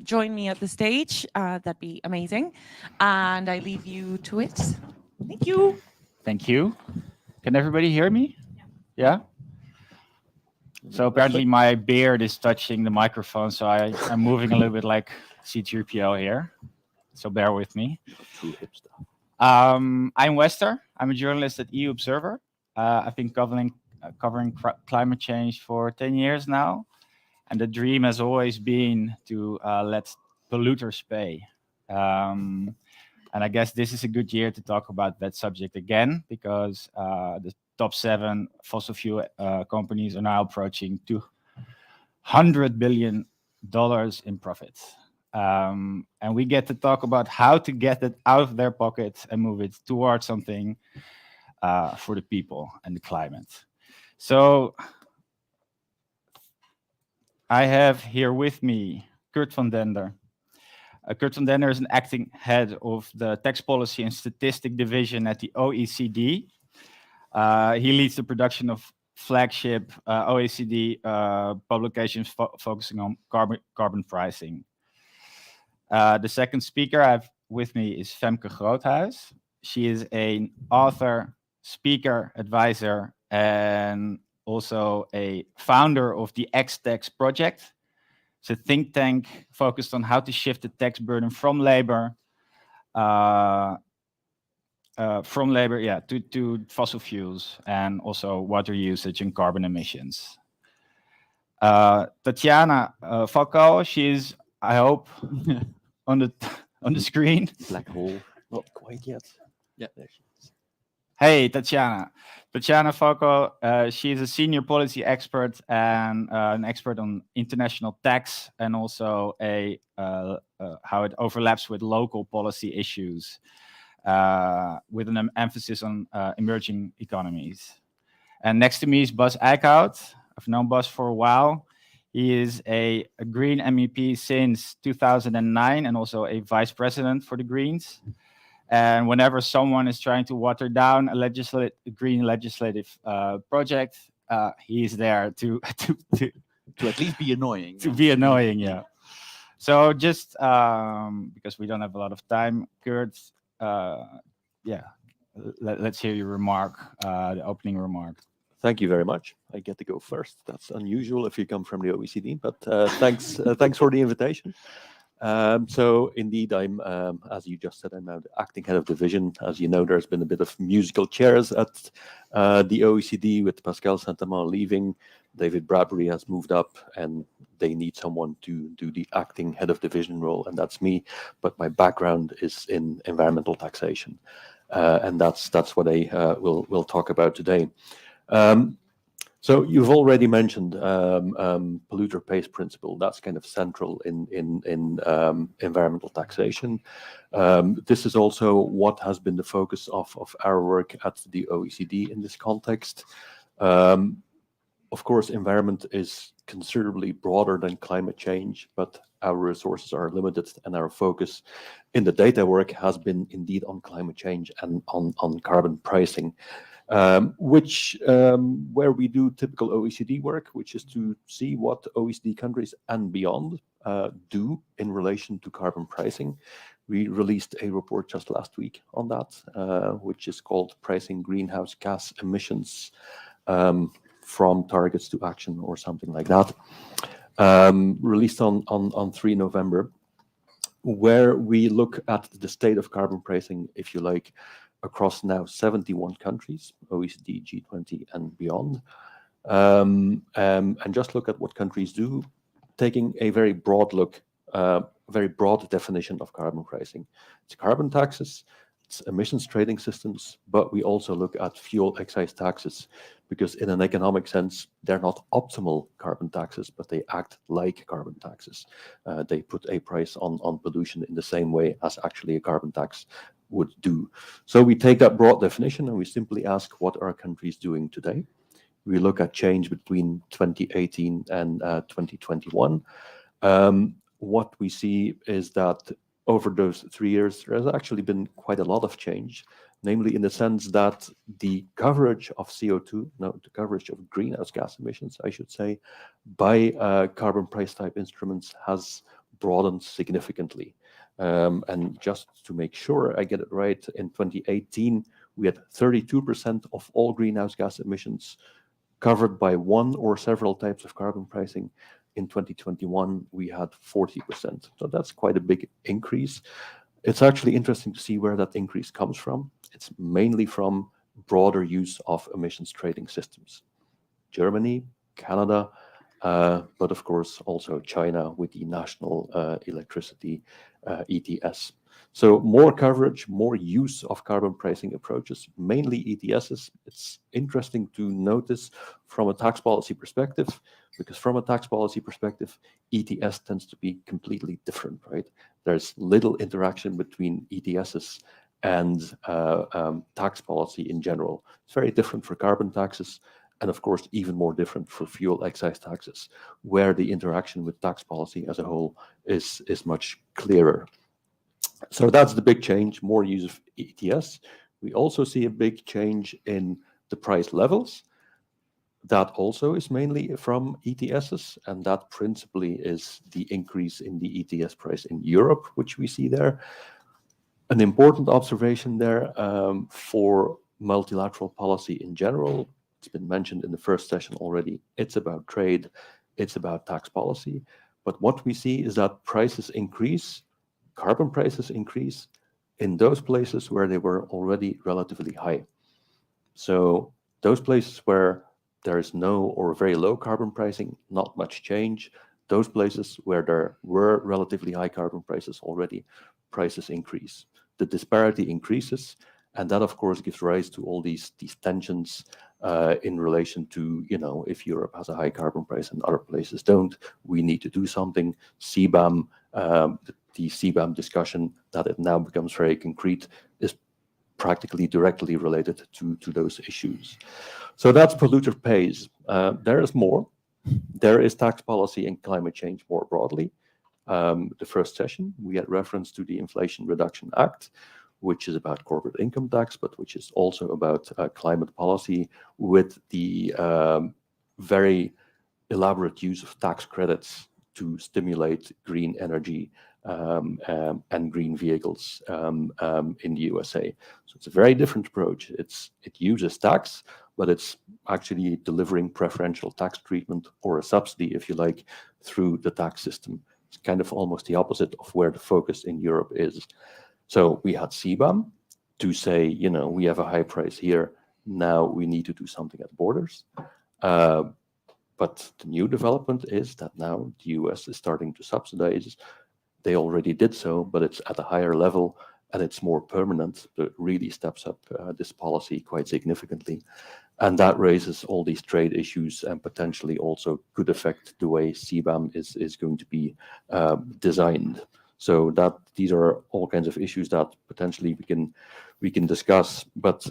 join me at the stage, that'd be amazing. And I leave you to it. Thank you. Thank you. Can everybody hear me? Yeah? So apparently my beard is touching the microphone, so I'm moving a little bit like C3PO here. So bear with me. I'm Wester. I'm a journalist at EU Observer. I've been covering climate change for 10 years now. And the dream has always been to let polluters pay. And I guess this is a good year to talk about that subject again, because the top 7 fossil fuel companies are now approaching $200 billion in profits. And we get to talk about how to get it out of their pockets and move it towards something for the people and the climate. So I have here with me Kurt van Dender. Kurt van Dender is an acting head of the Tax Policy and Statistic Division at the OECD. He leads the production of flagship OECD publications focusing on carbon pricing. The second speaker I have with me is Femke Groothuis. She is an author, speaker, advisor, and also a founder of the X-Tax project. It's a think tank focused on how to shift the tax burden from labor, to fossil fuels, and also water usage and carbon emissions. Tatiana Falco, she is, I hope, on the screen. Black hole, not quite yet. Yeah, there she is. Hey, Tatiana. Tatiana Falco, she is a senior policy expert and an expert on international tax and also how it overlaps with local policy issues with an emphasis on emerging economies. And next to me is Bas Eickhout. I've known Bas for a while. He is a Green MEP since 2009 and also a vice president for the Greens. And whenever someone is trying to water down a green legislative project, he is there to at least be annoying. To be annoying, yeah. So just because we don't have a lot of time, Kurt, let's hear your remark, the opening remark. Thank you very much. I get to go first. That's unusual if you come from the OECD, but thanks for the invitation. So indeed, I'm, as you just said, I'm now the acting head of division. As you know, there's been a bit of musical chairs at the OECD with Pascal Saint-Amand leaving. David Bradbury has moved up and they need someone to do the acting head of division role, and that's me. But my background is in environmental taxation, and that's what I will talk about today. So you've already mentioned polluter pays principle. That's kind of central in environmental taxation. This is also what has been the focus of our work at the OECD in this context. Of course, environment is considerably broader than climate change, but our resources are limited, and our focus in the data work has been indeed on climate change and on carbon pricing. Where we do typical OECD work, which is to see what OECD countries and beyond do in relation to carbon pricing. We released a report just last week on that, which is called Pricing Greenhouse Gas Emissions from Targets to Action or something like that, released on 3 November, where we look at the state of carbon pricing, if you like, across now 71 countries, OECD, G20 and beyond, and just look at what countries do, taking a very broad look, very broad definition of carbon pricing. It's carbon taxes, it's emissions trading systems, but we also look at fuel excise taxes, because in an economic sense, they're not optimal carbon taxes, but they act like carbon taxes. They put a price on pollution in the same way as actually a carbon tax would do. So we take that broad definition and we simply ask, what are countries doing today? We look at change between 2018 and 2021. What we see is that over those 3 years, there has actually been quite a lot of change. namely in the sense that the coverage of CO2, no, the coverage of greenhouse gas emissions, I should say, by carbon price type instruments has broadened significantly. And just to make sure I get it right, in 2018, we had 32% of all greenhouse gas emissions covered by one or several types of carbon pricing. In 2021, we had 40%. So that's quite a big increase. It's actually interesting to see where that increase comes from. It's mainly from broader use of emissions trading systems. Germany, Canada, but of course also China with the national electricity ETS. So more coverage, more use of carbon pricing approaches, mainly ETSs. It's interesting to notice from a tax policy perspective, because from a tax policy perspective, ETS tends to be completely different, right? There's little interaction between ETSs and tax policy in general. It's very different for carbon taxes, and of course, even more different for fuel excise taxes, where the interaction with tax policy as a whole is much clearer. So that's the big change, more use of ETS. We also see a big change in the price levels. That also is mainly from ETSs, and that principally is the increase in the ETS price in Europe, which we see there. An important observation there for multilateral policy in general, it's been mentioned in the first session already, it's about trade, it's about tax policy. But what we see is that prices increase, carbon prices increase in those places where they were already relatively high. So those places where there is no or very low carbon pricing, not much change. Those places where there were relatively high carbon prices already, prices increase. The disparity increases, and that of course gives rise to all these tensions in relation to, you know, if Europe has a high carbon price and other places don't, we need to do something. CBAM, the CBAM discussion, that it now becomes very concrete, is practically directly related to those issues. So that's polluter pays. There is more. There is tax policy and climate change more broadly. The first session, we had reference to the Inflation Reduction Act, which is about corporate income tax, but which is also about climate policy with the very elaborate use of tax credits to stimulate green energy and green vehicles in the USA. So it's a very different approach. It uses tax, but it's actually delivering preferential tax treatment or a subsidy, if you like, through the tax system. It's kind of almost the opposite of where the focus in Europe is. So we had CBAM to say, you know, we have a high price here, now we need to do something at borders. But the new development is that now the US is starting to subsidize. They already did so, but it's at a higher level and it's more permanent. It really steps up this policy quite significantly. And that raises all these trade issues and potentially also could affect the way CBAM is going to be designed. So that these are all kinds of issues that potentially we can discuss, but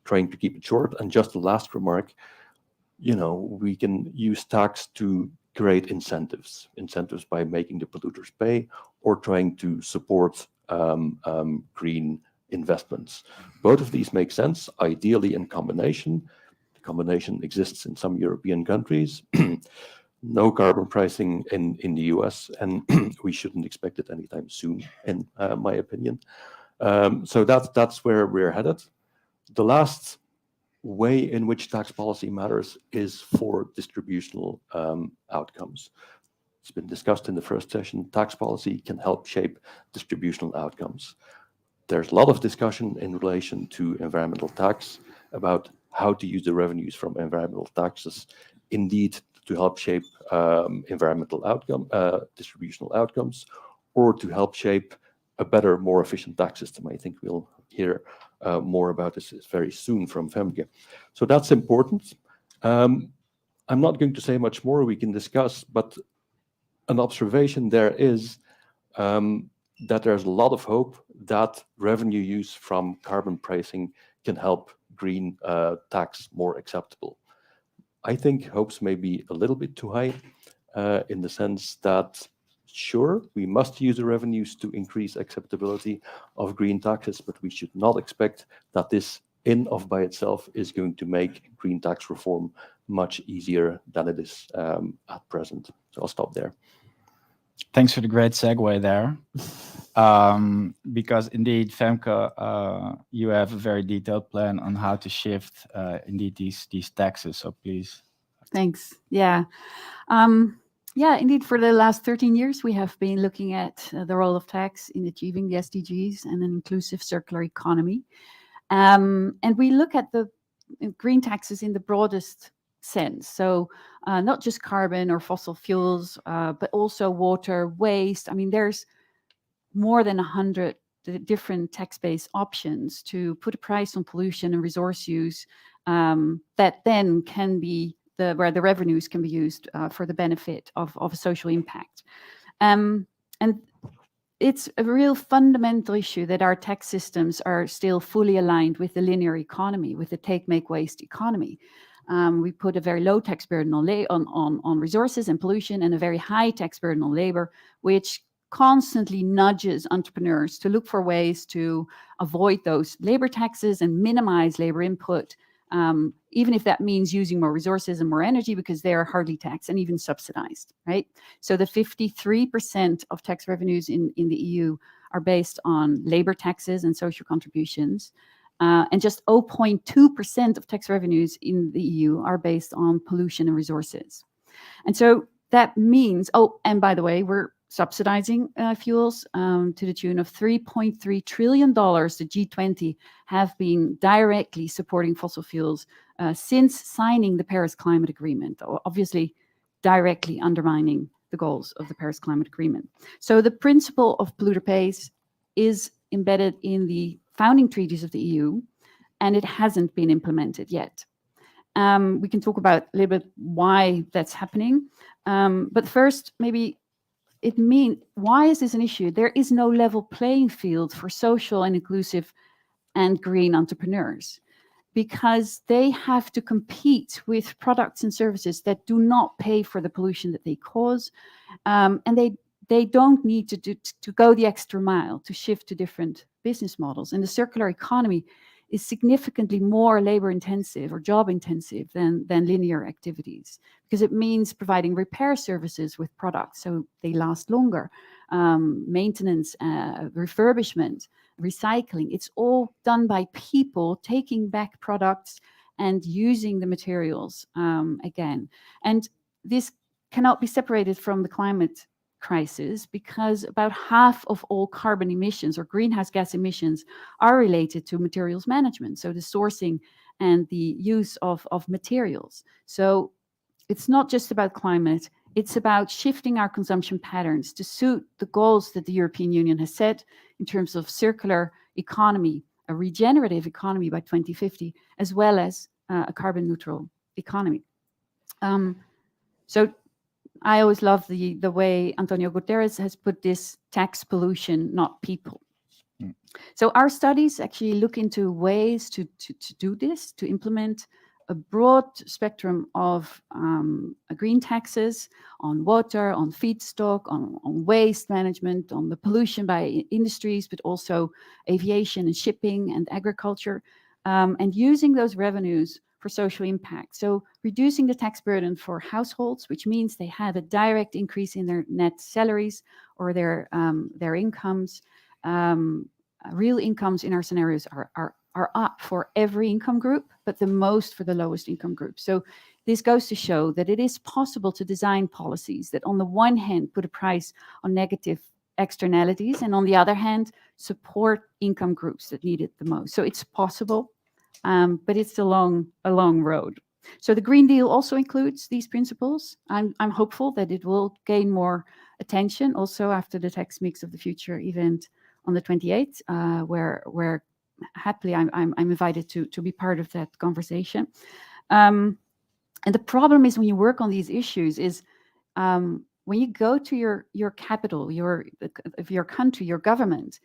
trying to keep it short. And just the last remark, you know, we can use tax to create incentives by making the polluters pay or trying to support green investments. Both of these make sense, ideally in combination. The combination exists in some European countries. No carbon pricing in the US, and we shouldn't expect it anytime soon, in my opinion. So that's where we're headed. The last way in which tax policy matters is for distributional outcomes. It's been discussed in the first session. Tax policy can help shape distributional outcomes. There's a lot of discussion in relation to environmental tax about how to use the revenues from environmental taxes indeed to help shape environmental outcome, distributional outcomes, or to help shape a better, more efficient tax system. I think we'll hear more about this very soon from Femke. So that's important. I'm not going to say much more, we can discuss, but an observation there is that there's a lot of hope that revenue use from carbon pricing can help green tax more acceptable. I think hopes may be a little bit too high in the sense that Sure, we must use the revenues to increase acceptability of green taxes, but we should not expect that this in of by itself is going to make green tax reform much easier than it is at present. So I'll stop there. Thanks for the great segue there. Because indeed, Femke, you have a very detailed plan on how to shift indeed these taxes. So please. Thanks. Yeah. Yeah, indeed, for the last 13 years, we have been looking at the role of tax in achieving the SDGs and an inclusive circular economy. And we look at the green taxes in the broadest sense. So not just carbon or fossil fuels, but also water, waste. I mean, there's more than 100 different tax-based options to put a price on pollution and resource use that then can be where the revenues can be used for the benefit of a social impact. And it's a real fundamental issue that our tax systems are still fully aligned with the linear economy, with the take, make, waste economy. We put a very low tax burden on resources and pollution and a very high tax burden on labor, which constantly nudges entrepreneurs to look for ways to avoid those labor taxes and minimize labor input, even if that means using more resources and more energy because they are hardly taxed and even subsidized, right? So the 53% of tax revenues in the EU are based on labor taxes and social contributions. And just 0.2% of tax revenues in the EU are based on pollution and resources. And so that means, oh, and by the way, we're subsidizing fuels to the tune of $3.3 trillion. The G20 have been directly supporting fossil fuels since signing the Paris Climate Agreement, obviously directly undermining the goals of the Paris Climate Agreement. So the principle of polluter pays is embedded in the founding treaties of the EU, and it hasn't been implemented yet. We can talk about a little bit why that's happening. But first, maybe why is this an issue? There is no level playing field for social and inclusive and green entrepreneurs because they have to compete with products and services that do not pay for the pollution that they cause. And they don't need to go the extra mile to shift to different business models. And the circular economy is significantly more labor intensive or job intensive than linear activities because it means providing repair services with products so they last longer, maintenance, refurbishment, recycling. It's all done by people taking back products and using the materials again. And this cannot be separated from the climate crisis because about half of all carbon emissions or greenhouse gas emissions are related to materials management, so the sourcing and the use of materials. So it's not just about climate, it's about shifting our consumption patterns to suit the goals that the European Union has set in terms of circular economy, a regenerative economy by 2050, as well as a carbon neutral economy. So I always love the way Antonio Guterres has put this: tax pollution, not people. So our studies actually look into ways to do this, to implement a broad spectrum of green taxes on water, on feedstock, on waste management, on the pollution by industries, but also aviation and shipping and agriculture, and using those revenues for social impact. So reducing the tax burden for households, which means they have a direct increase in their net salaries or their incomes. Real incomes in our scenarios are up for every income group, but the most for the lowest income group. So this goes to show that it is possible to design policies that on the one hand put a price on negative externalities and on the other hand support income groups that need it the most. So it's possible. But it's a long road. So the Green Deal also includes these principles. I'm hopeful that it will gain more attention also after the Tax Mix of the Future event on the 28th, where happily I'm invited to be part of that conversation. And the problem is when you work on these issues is when you go to your capital, your country, your government,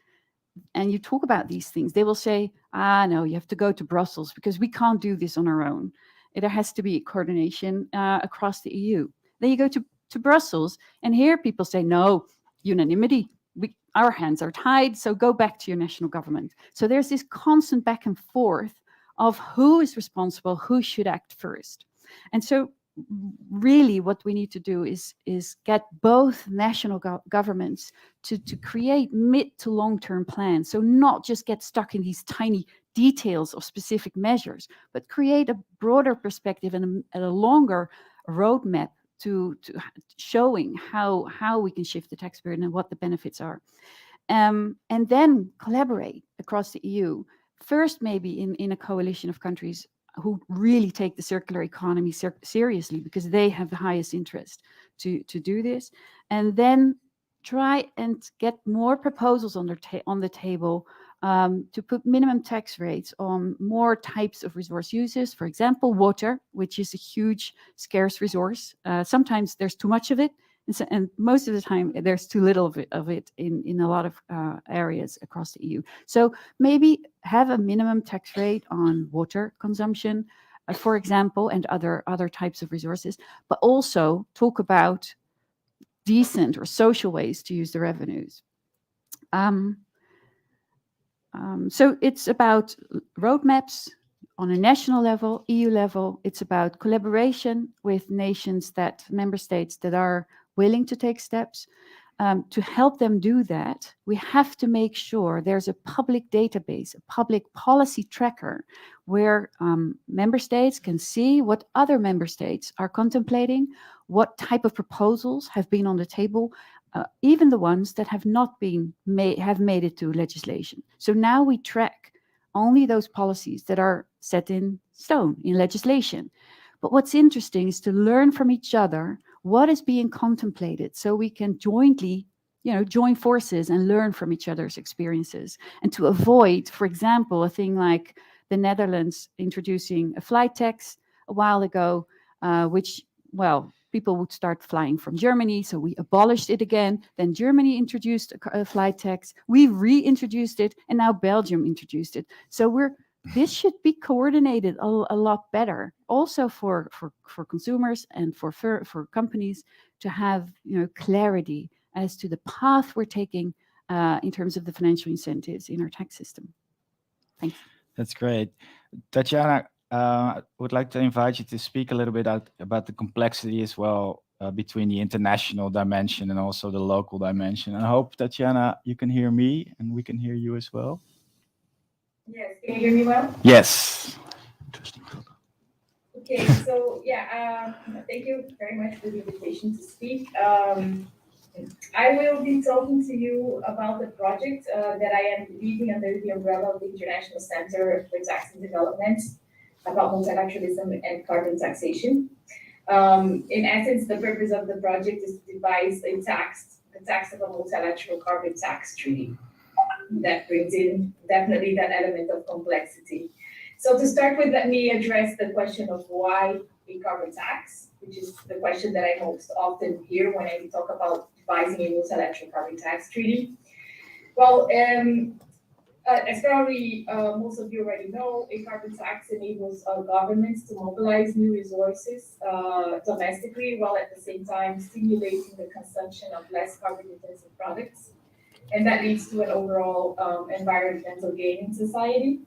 and you talk about these things, they will say, no, you have to go to Brussels because we can't do this on our own. There has to be coordination across the EU. Then you go to Brussels and here people say, no, unanimity. Our hands are tied, so go back to your national government. So there's this constant back and forth of who is responsible, who should act first. And so really what we need to do is get both national governments to create mid to long-term plans. So not just get stuck in these tiny details of specific measures, but create a broader perspective and a longer roadmap to showing how we can shift the tax burden and what the benefits are. And then collaborate across the EU. First, maybe in a coalition of countries who really take the circular economy seriously, because they have the highest interest to do this. And then try and get more proposals on the table to put minimum tax rates on more types of resource uses. For example, water, which is a huge scarce resource. Sometimes there's too much of it, and most of the time there's too little of it in a lot of areas across the EU. So maybe have a minimum tax rate on water consumption, for example, and other types of resources, but also talk about decent or social ways to use the revenues. So it's about roadmaps on a national level, EU level. It's about collaboration with member states that are willing to take steps. To help them do that, we have to make sure there's a public database, a public policy tracker, where member states can see what other member states are contemplating, what type of proposals have been on the table, even the ones that have not been made it to legislation. So now we track only those policies that are set in stone in legislation. But what's interesting is to learn from each other what is being contemplated, so we can jointly, join forces and learn from each other's experiences, and to avoid, for example, a thing like the Netherlands introducing a flight tax a while ago, which, well, people would start flying from Germany, so we abolished it again. Then Germany introduced a flight tax. We reintroduced it, and now Belgium introduced it. So this should be coordinated a lot better, also for consumers and for companies to have clarity as to the path we're taking in terms of the financial incentives in our tax system. Thanks. That's great. Tatjana, I would like to invite you to speak a little bit about the complexity as well between the international dimension and also the local dimension. And I hope, Tatjana, you can hear me and we can hear you as well. Yes, can you hear me well? Yes. Okay, so yeah, thank you very much for the invitation to speak. I will be talking to you about the project that I am leading under the umbrella of the International Center for Tax and Development about multilateralism and carbon taxation. In essence, the purpose of the project is to devise the tax of a multilateral carbon tax treaty. That brings in definitely that element of complexity. So to start with, let me address the question of why a carbon tax, which is the question that I most often hear when I talk about devising a multilateral carbon tax treaty. Well, as probably most of you already know, a carbon tax enables governments to mobilize new resources domestically, while at the same time stimulating the consumption of less carbon-intensive products. And that leads to an overall environmental gain in society.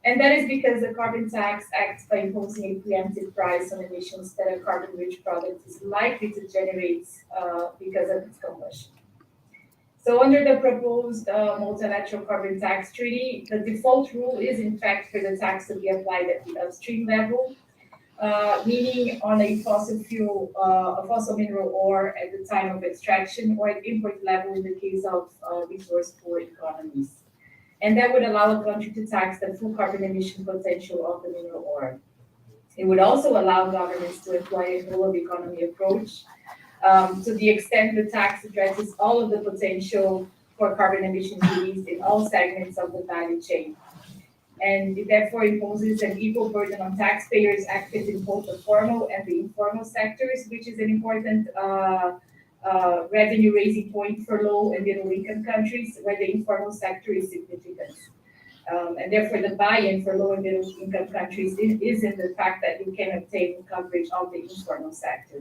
And that is because the carbon tax acts by imposing a preemptive price on emissions that a carbon-rich product is likely to generate because of its combustion. So under the proposed multilateral carbon tax treaty, the default rule is in fact for the tax to be applied at the upstream level, meaning on a fossil fuel, a fossil mineral ore at the time of extraction, or at import level in the case of resource poor economies. And that would allow a country to tax the full carbon emission potential of the mineral ore. It would also allow governments to employ a whole of economy approach to the extent the tax addresses all of the potential for carbon emissions released in all segments of the value chain. And it therefore imposes an equal burden on taxpayers active in both the formal and the informal sectors, which is an important revenue raising point for low and middle income countries where the informal sector is significant. And therefore the buy-in for low and middle income countries is in the fact that you can obtain coverage of the informal sector.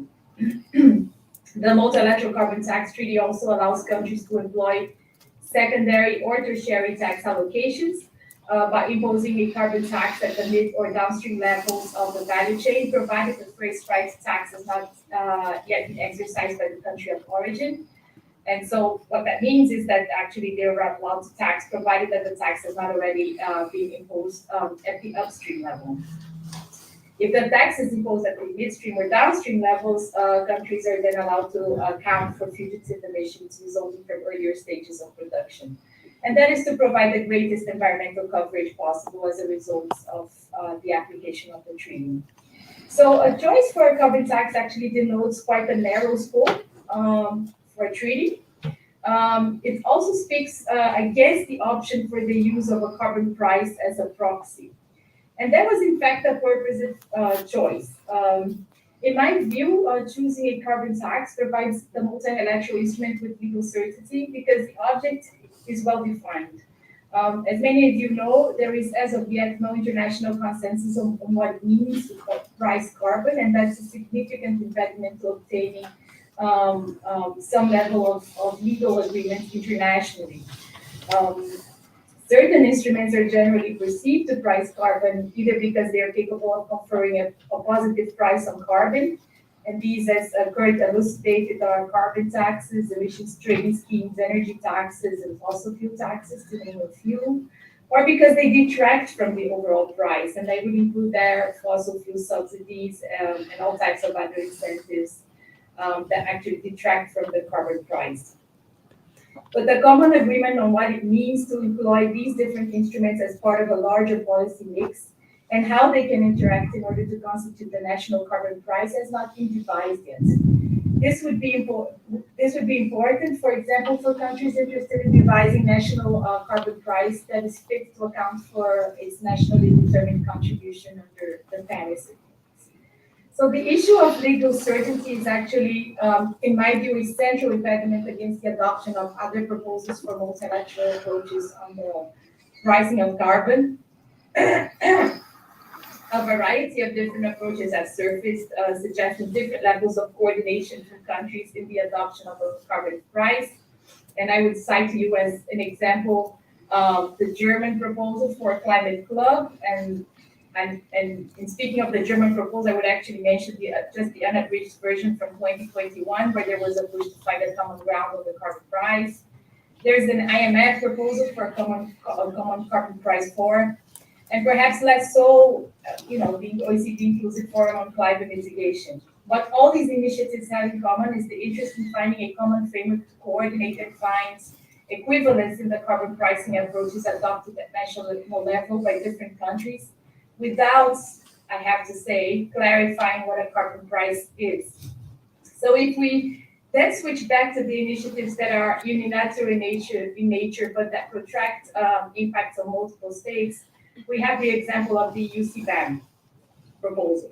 The The multilateral carbon tax treaty also allows countries to employ secondary or tertiary tax allocations by imposing a carbon tax at the mid or downstream levels of the value chain, provided the first right to tax has not yet been exercised by the country of origin. And so what that means is that actually they're allowed to tax, provided that the tax has not already been imposed at the upstream level. If the tax is imposed at the midstream or downstream levels, countries are then allowed to account for fugitive emissions resulting from earlier stages of production. And that is to provide the greatest environmental coverage possible as a result of the application of the treaty. So a choice for a carbon tax actually denotes quite a narrow scope for a treaty. It also speaks against the option for the use of a carbon price as a proxy. And that was in fact a purposive choice. In my view, choosing a carbon tax provides the multilateral instrument with legal certainty because the object is well defined. As many of you know, there is as of yet no international consensus on what it means to price carbon, and that's a significant impediment to obtaining some level of legal agreement internationally. Certain instruments are generally perceived to price carbon either because they are capable of conferring a positive price on carbon, and these, as Kurt elucidated, are carbon taxes, emissions trading schemes, energy taxes, and fossil fuel taxes, to name a few, or because they detract from the overall price, and they would include their fossil fuel subsidies and all types of other incentives that actually detract from the carbon price. But the common agreement on what it means to employ these different instruments as part of a larger policy mix and how they can interact in order to constitute the national carbon price has not been devised yet. This would be important, for example, for countries interested in devising national carbon price that is fit to account for its nationally determined contribution under the Paris Agreement. So the issue of legal certainty is actually, in my view, a central impediment against the adoption of other proposals for multilateral approaches on the pricing of carbon. A variety of different approaches have surfaced, suggesting different levels of coordination from countries in the adoption of a carbon price. And I would cite to you as an example the German proposal for a climate club. And in speaking of the German proposal, I would actually mention just the unabridged version from 2021, where there was a push to find a common ground on the carbon price. There's an IMF proposal for a common carbon price floor, and perhaps less so, the OECD Inclusive Forum on Climate Mitigation. What all these initiatives have in common is the interest in finding a common framework to coordinate and find equivalence in the carbon pricing approaches adopted at national level by different countries, without, I have to say, clarifying what a carbon price is. So if we then switch back to the initiatives that are unilateral in nature, but that protract impacts on multiple states, we have the example of the EU CBAM proposal.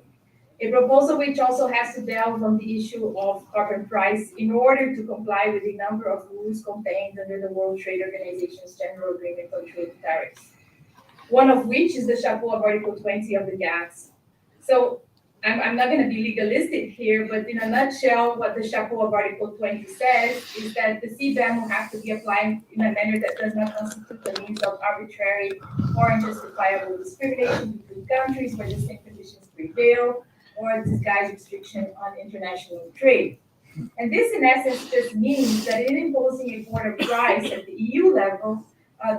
A proposal which also has to delve on the issue of carbon price in order to comply with a number of rules contained under the World Trade Organization's General Agreement on Trade Tariffs. One of which is the chapeau of Article 20 of the GATS. So I'm not going to be legalistic here, but in a nutshell, what the chapeau of Article 20 says is that the CBAM will have to be applied in a manner that does not constitute the means of arbitrary or unjustifiable discrimination between countries where the same conditions prevail, or disguised restriction on international trade. And this, in essence, just means that in imposing a border price at the EU level,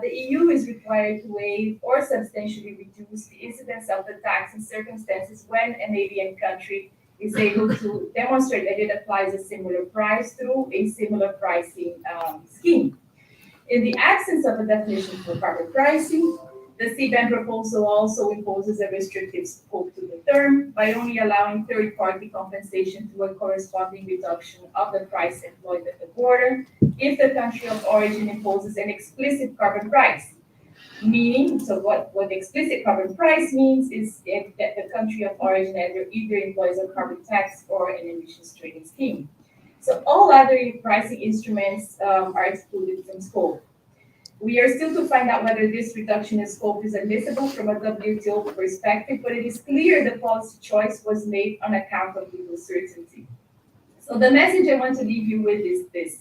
the EU is required to waive or substantially reduce the incidence of the tax in circumstances when an alien country is able to demonstrate that it applies a similar price through a similar pricing scheme. In the absence of a definition for carbon pricing, the CBAM proposal also imposes a restrictive scope to the term by only allowing third-party compensation through a corresponding reduction of the price employed at the border if the country of origin imposes an explicit carbon price. Meaning, so what explicit carbon price means is that the country of origin either employs a carbon tax or an emissions trading scheme. So all other pricing instruments are excluded from scope. We are still to find out whether this reduction in scope is admissible from a WTO perspective, but it is clear the policy choice was made on account of legal certainty. So the message I want to leave you with is this.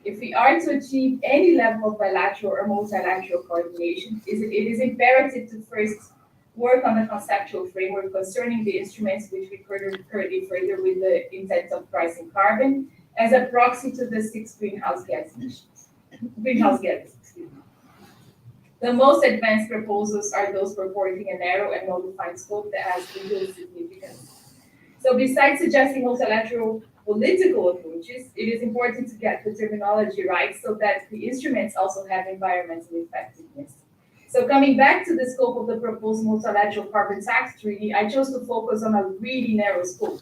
If we are to achieve any level of bilateral or multilateral coordination, it is imperative to first work on the conceptual framework concerning the instruments which we currently further with the intent of pricing carbon as a proxy to the 6 greenhouse gases. The most advanced proposals are those purporting a narrow and well-defined scope that has legal significance. So besides suggesting multilateral political approaches, it is important to get the terminology right so that the instruments also have environmental effectiveness. So coming back to the scope of the proposed multilateral carbon tax treaty, I chose to focus on a really narrow scope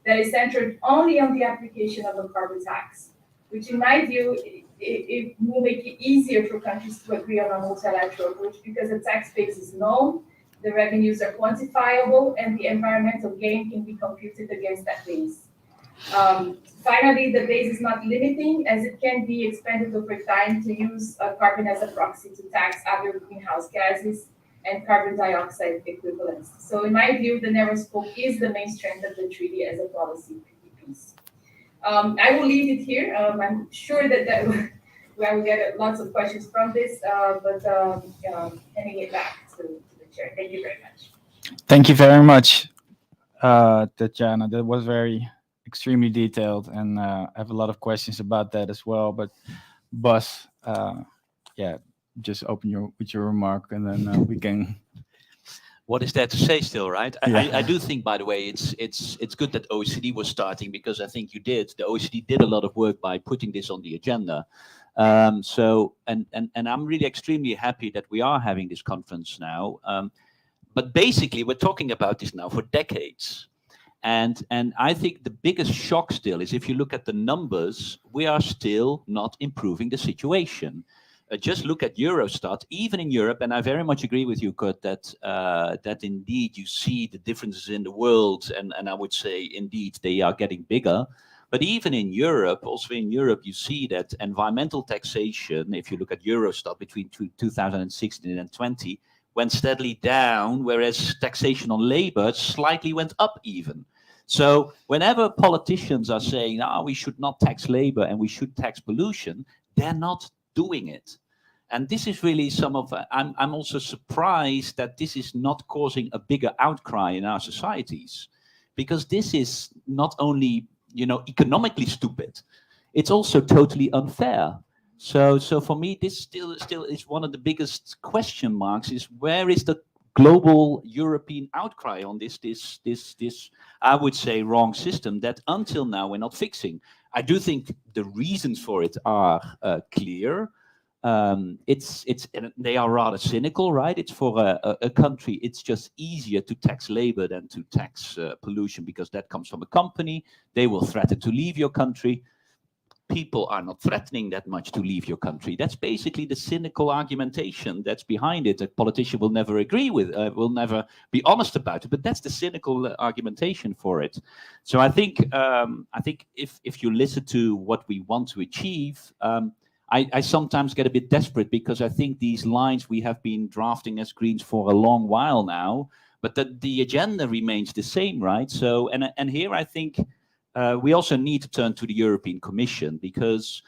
that is centered only on the application of a carbon tax, which in my view, it will make it easier for countries to agree on a multilateral approach because the tax base is known, the revenues are quantifiable, and the environmental gain can be computed against that base. Finally, the base is not limiting as it can be expanded over time to use carbon as a proxy to tax other greenhouse gases and carbon dioxide equivalents. So in my view, the narrow scope is the main strength of the treaty as a policy piece. I will leave it here. I'm sure that we will get lots of questions from this, but handing it back to the chair. Thank you very much. Thank you very much, Tatjana. That was extremely detailed, and I have a lot of questions about that as well. But Bas, yeah, just open with your remark, and then we can. What is there to say still, right? Yeah. I do think, by the way, it's good that OECD was starting because I think the OECD did a lot of work by putting this on the agenda. So I'm really extremely happy that we are having this conference now. But basically, we're talking about this now for decades. And I think the biggest shock still is if you look at the numbers, we are still not improving the situation. Just look at Eurostat, even in Europe, and I very much agree with you, Kurt, that indeed you see the differences in the world, and I would say indeed they are getting bigger. But even in Europe, also in Europe, you see that environmental taxation, if you look at Eurostat between 2016 and 20, went steadily down, whereas taxation on labor slightly went up even. So whenever politicians are saying, we should not tax labor and we should tax pollution, they're not doing it. And this is really I'm also surprised that this is not causing a bigger outcry in our societies, because this is not only, economically stupid, it's also totally unfair. So for me, this still is one of the biggest question marks, is where is the global European outcry on this I would say wrong system that until now we're not fixing. I do think the reasons for it are clear. They are rather cynical, right? It's for a country, it's just easier to tax labor than to tax pollution because that comes from a company. They will threaten to leave your country. People are not threatening that much to leave your country. That's basically the cynical argumentation that's behind it. A politician will never agree with, will never be honest about it, but that's the cynical argumentation for it. So I think if you listen to what we want to achieve, I sometimes get a bit desperate because I think these lines we have been drafting as Greens for a long while now, but the agenda remains the same, right? So, and here I think we also need to turn to the European Commission because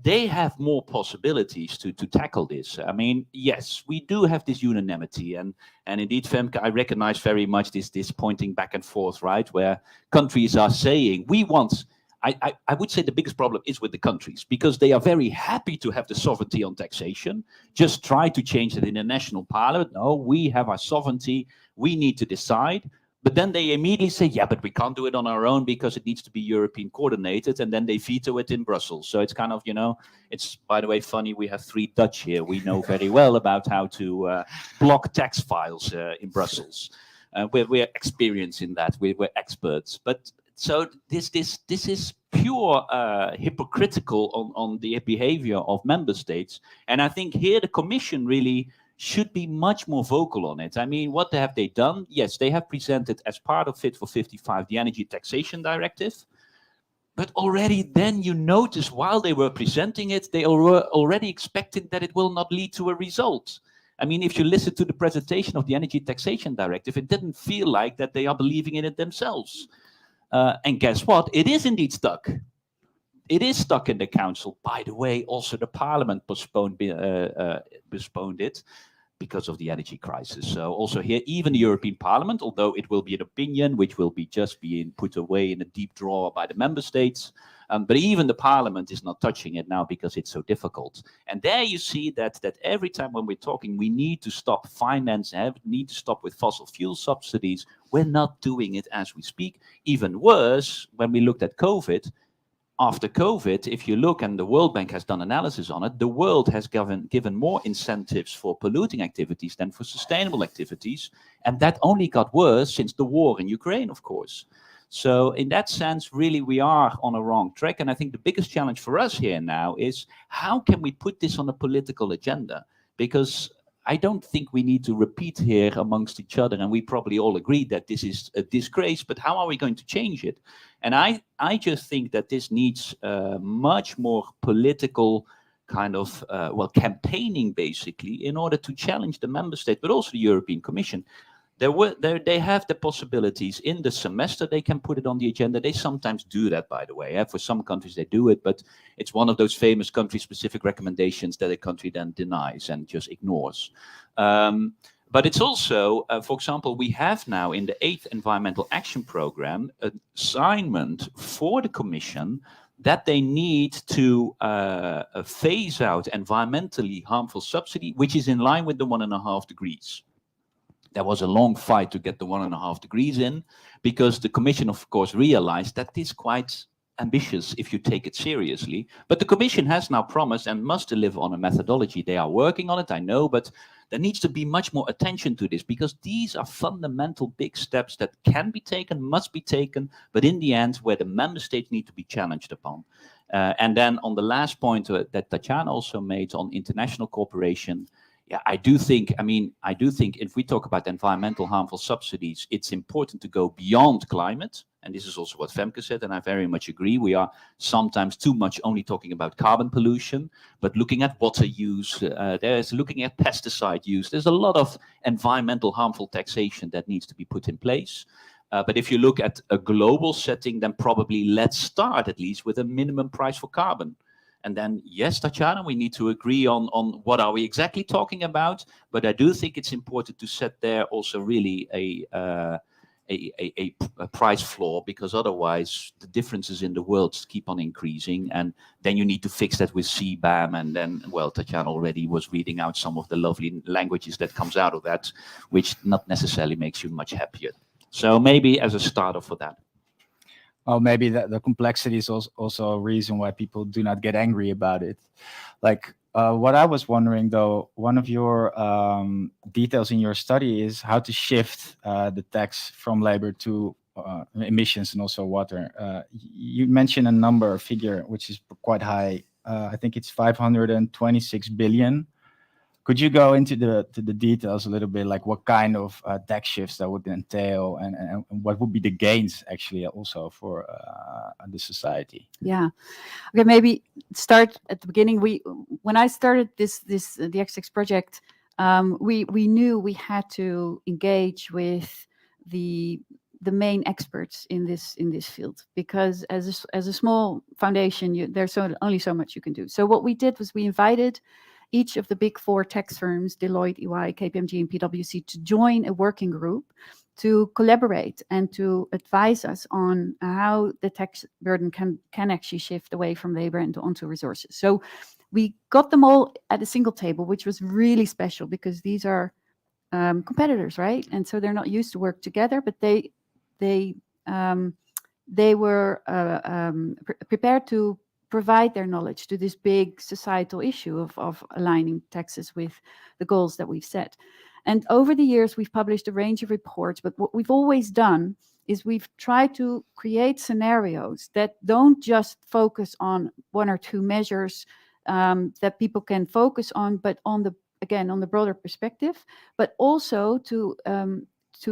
they have more possibilities to tackle this. I mean, yes, we do have this unanimity, and indeed, Femke, I recognize very much this pointing back and forth, right, where countries are saying we want. I would say the biggest problem is with the countries because they are very happy to have the sovereignty on taxation. Just try to change it in the national parliament. No, we have our sovereignty. We need to decide. But then they immediately say, yeah, but we can't do it on our own because it needs to be European coordinated. And then they veto it in Brussels. So it's kind of, it's, by the way, funny. We have 3 Dutch here. We know very well about how to block tax files in Brussels. We're experienced in that. We're experts. But so this is pure hypocritical on the behavior of member states. And I think here the Commission really should be much more vocal on it. I mean, what have they done? Yes, they have presented as part of Fit for 55 the Energy Taxation Directive. But already then you notice while they were presenting it, they were already expecting that it will not lead to a result. I mean, if you listen to the presentation of the Energy Taxation Directive, it didn't feel like that they are believing in it themselves. And guess what? It is indeed stuck. It is stuck in the council. By the way, also the parliament postponed it because of the energy crisis. So also here, even the European Parliament, although it will be an opinion which will be just being put away in a deep drawer by the member states, but even the Parliament is not touching it now because it's so difficult. And there you see that every time when we're talking, we need to stop finance, need to stop with fossil fuel subsidies. We're not doing it as we speak. Even worse, when we looked at COVID, after COVID, if you look, and the World Bank has done analysis on it, the world has given more incentives for polluting activities than for sustainable activities. And that only got worse since the war in Ukraine, of course. So in that sense, really, we are on a wrong track. And I think the biggest challenge for us here now is how can we put this on a political agenda? Because I don't think we need to repeat here amongst each other, and we probably all agree that this is a disgrace, but how are we going to change it? And I just think that this needs much more political kind of, campaigning, basically, in order to challenge the member state, but also the European Commission. They have the possibilities in the semester. They can put it on the agenda. They sometimes do that, by the way. For some countries, they do it, but it's one of those famous country-specific recommendations that a country then denies and just ignores. But it's also, for example, we have now in the 8th Environmental Action Programme an assignment for the Commission that they need to phase out environmentally harmful subsidy, which is in line with the 1.5 degrees. There was a long fight to get the 1.5 degrees in, because the Commission, of course, realized that this is quite ambitious if you take it seriously. But the Commission has now promised and must deliver on a methodology. They are working on it, I know, but there needs to be much more attention to this, because these are fundamental big steps that can be taken, must be taken, but in the end, where the member states need to be challenged upon. And then on the last point that Tatjana also made on international cooperation, yeah, I do think if we talk about environmental harmful subsidies, it's important to go beyond climate. And this is also what Femke said, and I very much agree. We are sometimes too much only talking about carbon pollution, but looking at water use, there's looking at pesticide use. There's a lot of environmental harmful taxation that needs to be put in place. But if you look at a global setting, then probably let's start at least with a minimum price for carbon. And then, yes, Tatjana, we need to agree on what are we exactly talking about. But I do think it's important to set there also really a price floor, because otherwise the differences in the world keep on increasing. And then you need to fix that with CBAM. And then, well, Tatjana already was reading out some of the lovely languages that comes out of that, which not necessarily makes you much happier. So maybe as a starter for that. Oh, maybe the complexity is also a reason why people do not get angry about it. Like what I was wondering, though, one of your details in your study is how to shift the tax from labor to emissions and also water. You mentioned a figure, which is quite high. I think it's 526 billion. Could you go into the details a little bit, like what kind of tax shifts that would entail, and what would be the gains actually also for the society? Yeah. Okay, maybe start at the beginning. When I started the XX project, we knew we had to engage with the main experts in this field, because as a small foundation, there's only so much you can do. So what we did was we invited each of the big 4 tax firms, Deloitte, EY, KPMG, and PwC, to join a working group to collaborate and to advise us on how the tax burden can actually shift away from labor and onto resources. So we got them all at a single table, which was really special, because these are competitors, right? And so they're not used to work together, but they were prepared to provide their knowledge to this big societal issue of aligning taxes with the goals that we've set. And over the years, we've published a range of reports, but what we've always done is we've tried to create scenarios that don't just focus on 1 or 2 measures that people can focus on, but on the broader perspective, but also to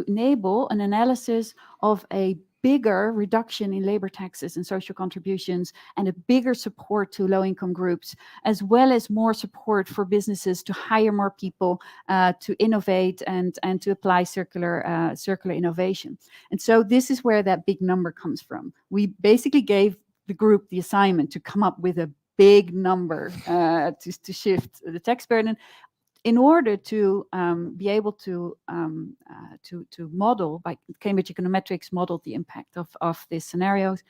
enable an analysis of a bigger reduction in labor taxes and social contributions and a bigger support to low-income groups, as well as more support for businesses to hire more people, to innovate and to apply circular innovation. And so this is where that big number comes from. We basically gave the group the assignment to come up with a big number to shift the tax burden, in order to be able to model, by Cambridge Econometrics modeled the impact of these scenarios,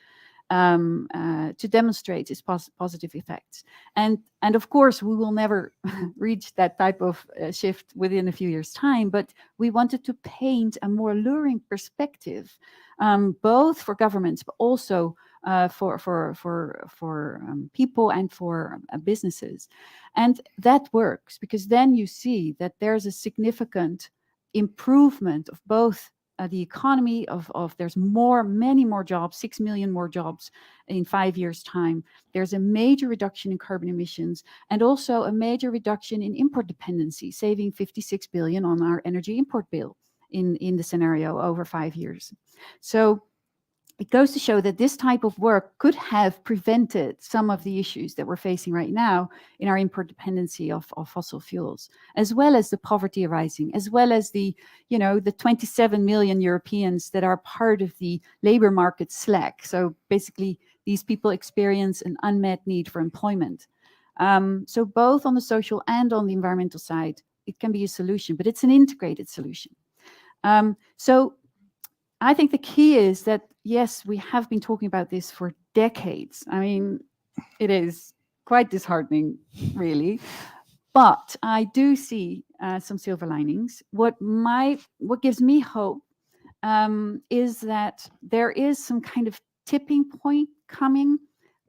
to demonstrate its positive effects. And of course, we will never reach that type of shift within a few years' time, but we wanted to paint a more alluring perspective, both for governments, but also for people and for businesses. And that works, because then you see that there's a significant improvement of both the economy, of there's many more jobs, 6 million more jobs in 5 years' time. There's a major reduction in carbon emissions, and also a major reduction in import dependency, saving 56 billion on our energy import bill in the scenario over 5 years. So it goes to show that this type of work could have prevented some of the issues that we're facing right now in our import dependency of fossil fuels, as well as the poverty arising, as well as the 27 million Europeans that are part of the labor market slack. So basically, these people experience an unmet need for employment. So both on the social and on the environmental side, it can be a solution, but it's an integrated solution. So I think the key is that, yes, we have been talking about this for decades. I mean, it is quite disheartening, really. But I do see some silver linings. What gives me hope is that there is some kind of tipping point coming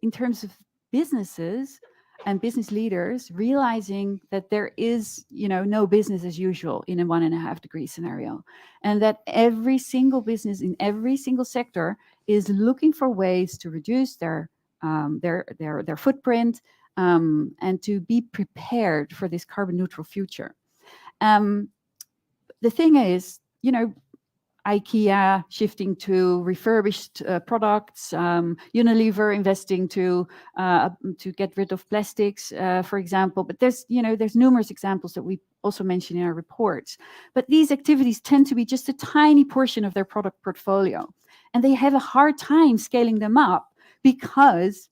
in terms of businesses and business leaders realizing that there is, no business as usual in a 1.5 degree scenario, and that every single business in every single sector is looking for ways to reduce their footprint, and to be prepared for this carbon neutral future. The thing is, IKEA shifting to refurbished products, Unilever investing to get rid of plastics, for example. But there's numerous examples that we also mention in our reports. But these activities tend to be just a tiny portion of their product portfolio, and they have a hard time scaling them up because,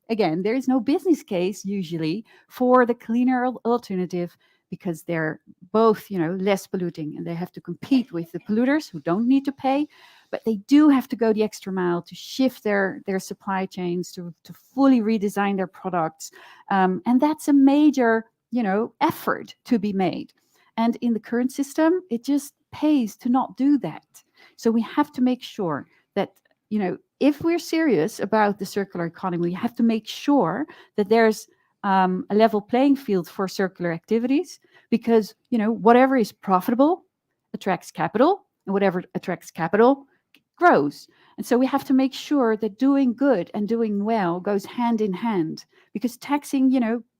again, there is no business case usually for the cleaner alternative, because they're both, less polluting, and they have to compete with the polluters who don't need to pay, but they do have to go the extra mile to shift their supply chains, to fully redesign their products. And that's a major, effort to be made. And in the current system, it just pays to not do that. So we have to make sure that, if we're serious about the circular economy, we have to make sure that there's a level playing field for circular activities, because whatever is profitable attracts capital, and whatever attracts capital grows. And so we have to make sure that doing good and doing well goes hand in hand, because taxing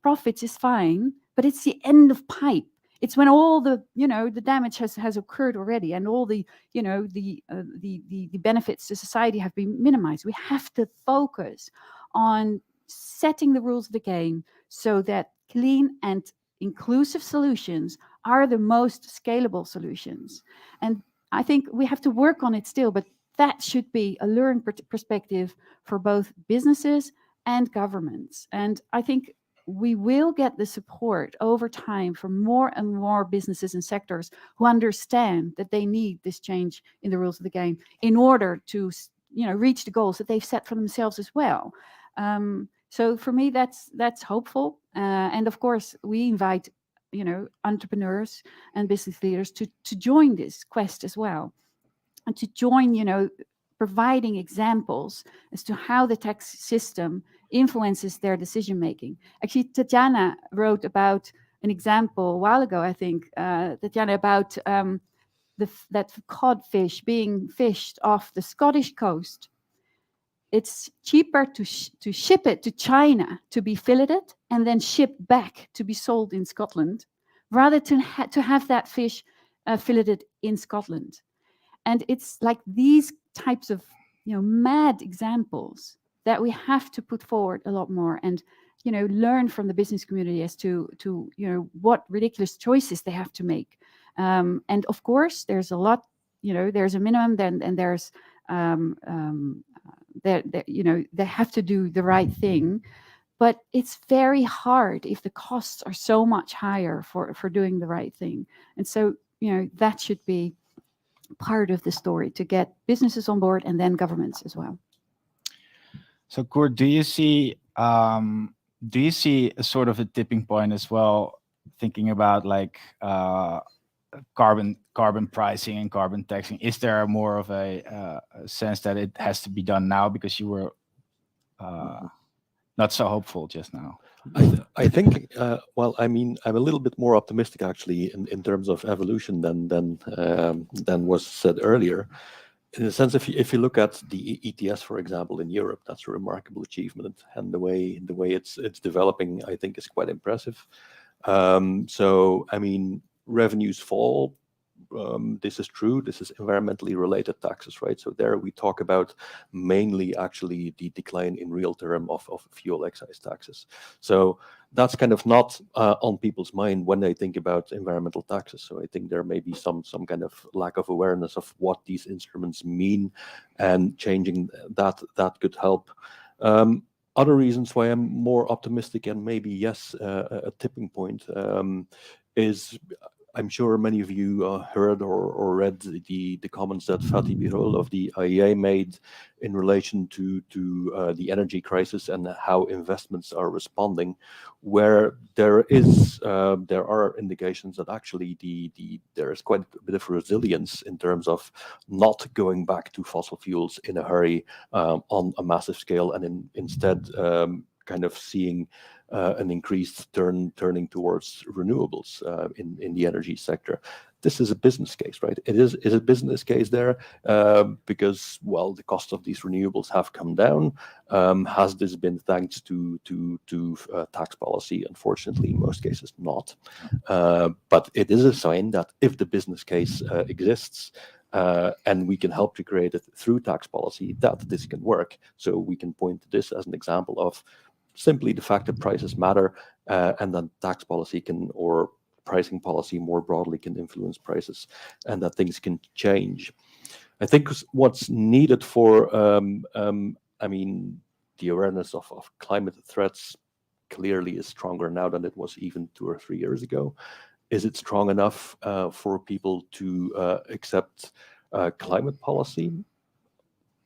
profits is fine, but it's the end of pipe. It's when all the the damage has occurred already, and all the the benefits to society have been minimized. We have to focus on setting the rules of the game so that clean and inclusive solutions are the most scalable solutions. And I think we have to work on it still, but that should be a learning perspective for both businesses and governments. And I think we will get the support over time from more and more businesses and sectors who understand that they need this change in the rules of the game in order to reach the goals that they've set for themselves as well. So for me, that's hopeful. And of course, we invite, entrepreneurs and business leaders to join this quest as well, and to join, providing examples as to how the tax system influences their decision making. Actually, Tatjana wrote about an example a while ago, I think, Tatjana, about that codfish being fished off the Scottish coast. It's cheaper to ship it to China to be filleted and then shipped back to be sold in Scotland, rather to have that fish filleted in Scotland. And it's like these types of mad examples that we have to put forward a lot more, and learn from the business community as to what ridiculous choices they have to make. And of course, there's a lot. There's a minimum, and there's they have to do the right thing. But it's very hard if the costs are so much higher for doing the right thing. And so, that should be part of the story, to get businesses on board and then governments as well. So, Koert, do you see a sort of a tipping point as well, thinking about like carbon pricing and carbon taxing? Is there more of a sense that it has to be done now, because you were not so hopeful just now? I think, well, I mean, I'm a little bit more optimistic actually in terms of evolution than was said earlier. In the sense, if you look at the ETS, for example, in Europe, that's a remarkable achievement, and the way it's developing, I think, is quite impressive. So, I mean, revenues fall. This is true. This is environmentally related taxes, right? So there we talk about mainly actually the decline in real term of fuel excise taxes. So that's kind of not on people's mind when they think about environmental taxes. So I think there may be some kind of lack of awareness of what these instruments mean, and changing that could help. Other reasons why I'm more optimistic, and maybe yes, a tipping point, is I'm sure many of you heard or read the comments that Fatih Birol of the IEA made in relation to the energy crisis and how investments are responding, where there are indications that actually there is quite a bit of resilience in terms of not going back to fossil fuels in a hurry on a massive scale, and instead kind of seeing an increased turning towards renewables in the energy sector. This is a business case, right? It is a business case there because, well, the cost of these renewables have come down. Has this been thanks to tax policy? Unfortunately, in most cases, not. But it is a sign that if the business case exists, and we can help to create it through tax policy, that this can work. So we can point to this as an example of simply the fact that prices matter, and then tax policy can, or pricing policy more broadly, can influence prices, and that things can change. I think what's needed for, I mean, the awareness of climate threats clearly is stronger now than it was even 2 or 3 years ago. Is it strong enough for people to accept climate policy?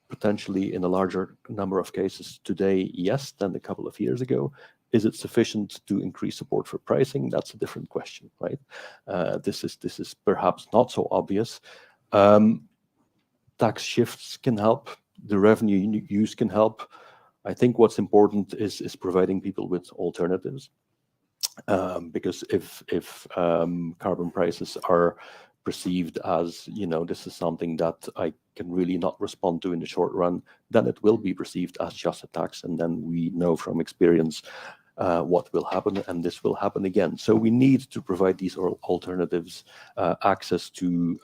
Potentially in a larger number of cases today, yes, than a couple of years ago. Is it sufficient to increase support for pricing? That's a different question, right? This is perhaps not so obvious. Tax shifts can help. The revenue use can help. I think what's important is providing people with alternatives, because if carbon prices are perceived as, this is something that I can really not respond to in the short run, then it will be perceived as just a tax, and then we know from experience what will happen, and this will happen again. So we need to provide these alternatives, access to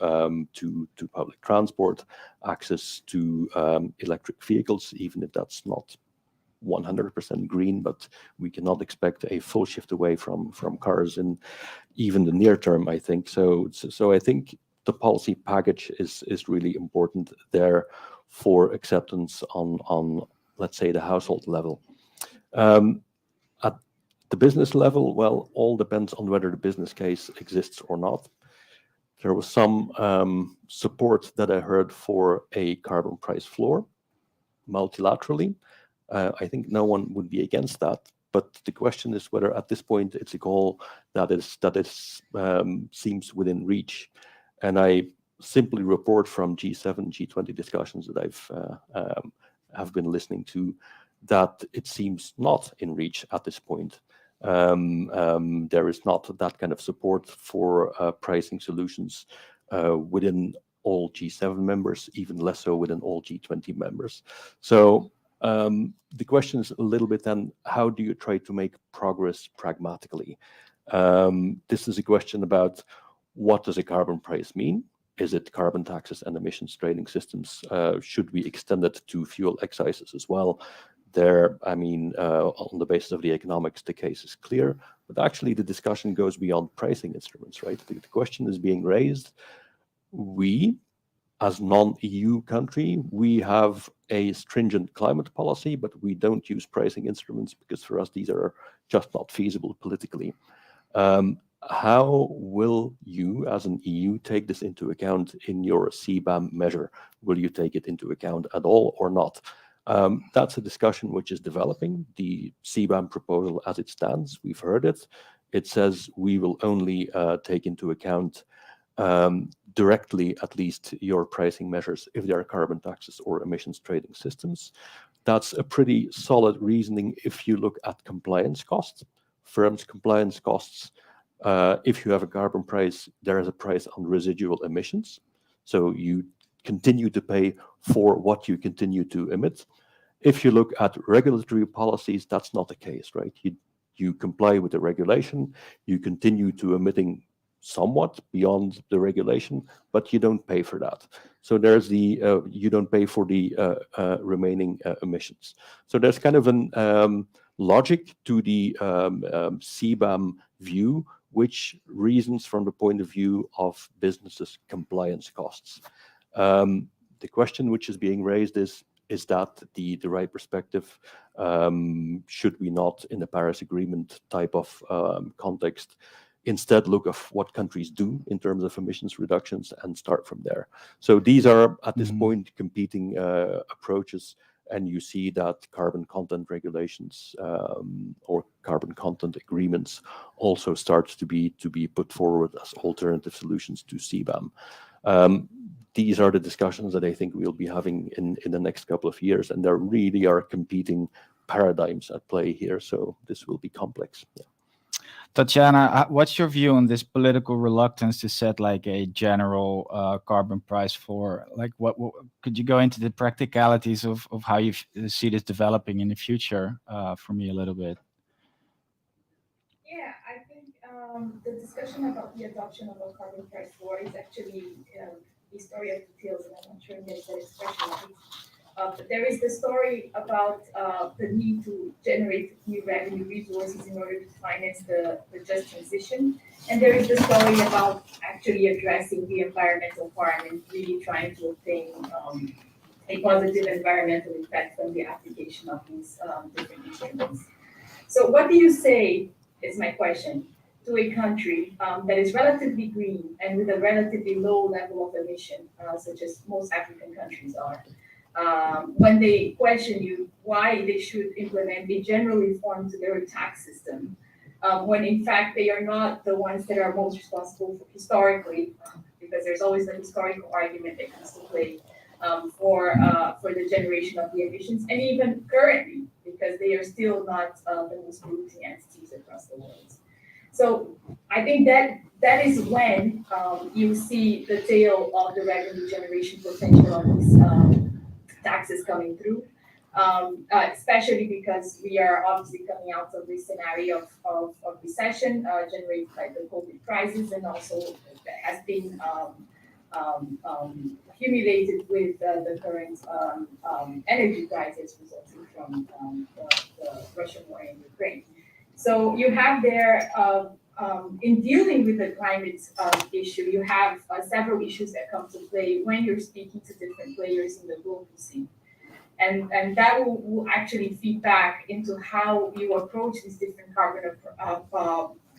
public transport, access to electric vehicles, even if that's not 100% green, but we cannot expect a full shift away from cars in even the near term, I think. So I think the policy package is really important there for acceptance on let's say, the household level. At the business level, well, all depends on whether the business case exists or not. There was some support that I heard for a carbon price floor multilaterally. I think no one would be against that, but the question is whether at this point it's a goal that seems within reach. And I simply report from G7, G20 discussions that have been listening to, that it seems not in reach at this point. There is not that kind of support for pricing solutions within all G7 members, even less so within all G20 members. So the question is a little bit then, how do you try to make progress pragmatically? This is a question about what does a carbon price mean? Is it carbon taxes and emissions trading systems? Should we extend it to fuel excises as well? There, I mean, on the basis of the economics, the case is clear. But actually, the discussion goes beyond pricing instruments, right? The question is being raised. We, as non-EU country, we have a stringent climate policy, but we don't use pricing instruments because for us, these are just not feasible politically. How will you, as an EU, take this into account in your CBAM measure? Will you take it into account at all or not? That's a discussion which is developing. The CBAM proposal as it stands, we've heard it. It says we will only take into account directly, at least, your pricing measures if they are carbon taxes or emissions trading systems. That's a pretty solid reasoning if you look at compliance costs. Firms' compliance costs, if you have a carbon price, there is a price on residual emissions. So you continue to pay for what you continue to emit. If you look at regulatory policies, that's not the case, right? You comply with the regulation, you continue to emitting somewhat beyond the regulation, but you don't pay for that. So there's the you don't pay for the remaining emissions. So there's kind of an logic to the CBAM view, which reasons from the point of view of businesses' compliance costs. The question which is being raised is that the right perspective? Should we not, in the Paris Agreement type of context, instead look at what countries do in terms of emissions reductions and start from there? So these are, at this point, competing approaches, and you see that carbon content regulations or carbon content agreements also start to be put forward as alternative solutions to CBAM. These are the discussions that I think we'll be having in the next couple of years, and there really are competing paradigms at play here, so this will be complex. Yeah. Tatjana, what's your view on this political reluctance to set like a general carbon price for, like, what could you go into the practicalities of how you see this developing in the future for me a little bit? Yeah, I think the discussion about the adoption of a carbon price floor is actually the story of details, and I'm not sure there's that expression right. But there is the story about the need to generate new revenue resources in order to finance the just transition. And there is the story about actually addressing the environmental harm and really trying to obtain a positive environmental effect from the application of these different instruments. So what do you say, is my question, to a country that is relatively green and with a relatively low level of emission, such as most African countries are, when they question you why they should implement a general reform to their tax system, when in fact they are not the ones that are most responsible for historically, because there's always the historical argument that comes to play for the generation of the emissions, and even currently, because they are still not the most polluting entities across the world. So I think that is when you see the tail of the revenue generation potential of these taxes coming through, especially because we are obviously coming out of this scenario of recession generated by the COVID crisis, and also that has been accumulated with the current energy crisis resulting from the Russian war in Ukraine. So you have there, in dealing with the climate issue, you have several issues that come to play when you're speaking to different players in the global scene. And that will actually feed back into how you approach these different carbon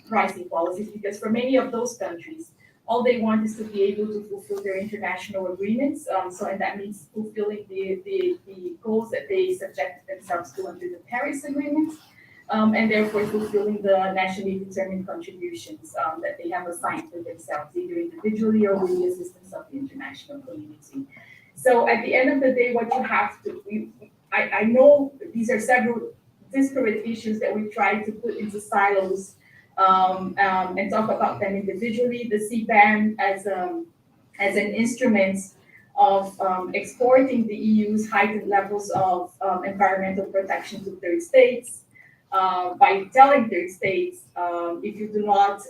pricing policies, because for many of those countries, all they want is to be able to fulfill their international agreements. And that means fulfilling the goals that they subjected themselves to under the Paris Agreement. And therefore fulfilling the nationally determined contributions that they have assigned for themselves, either individually or with the assistance of the international community. So at the end of the day, what you have to, I know these are several disparate issues that we try to put into silos and talk about them individually. The CBAM as an instrument of exporting the EU's heightened levels of environmental protection to third states, by telling third states, if you do not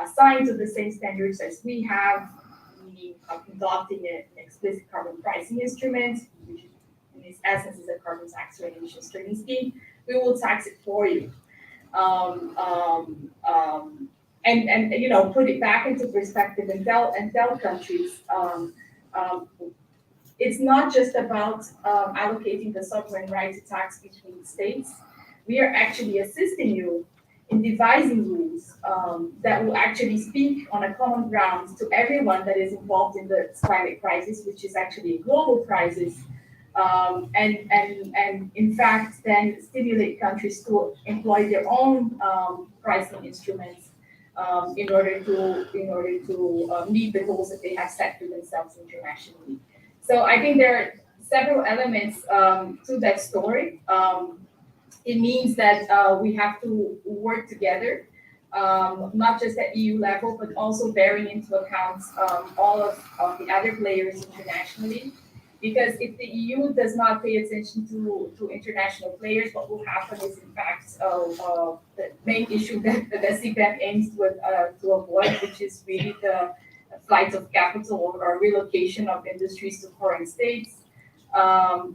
assign to the same standards as we have, meaning adopting an explicit carbon pricing instrument, which in its essence is a carbon tax or an emissions trading scheme, we will tax it for you. And you know, put it back into perspective and tell countries it's not just about allocating the sovereign right to tax between states. We are actually assisting you in devising rules that will actually speak on a common ground to everyone that is involved in the climate crisis, which is actually a global crisis, and in fact then stimulate countries to employ their own pricing instruments in order to meet the goals that they have set for themselves internationally. So I think there are several elements to that story. It means that we have to work together, not just at EU level, but also bearing into account all of the other players internationally. Because if the EU does not pay attention to international players, what will happen is, in fact, the main issue that the CPEP aims to avoid, which is really the flight of capital or relocation of industries to foreign states, and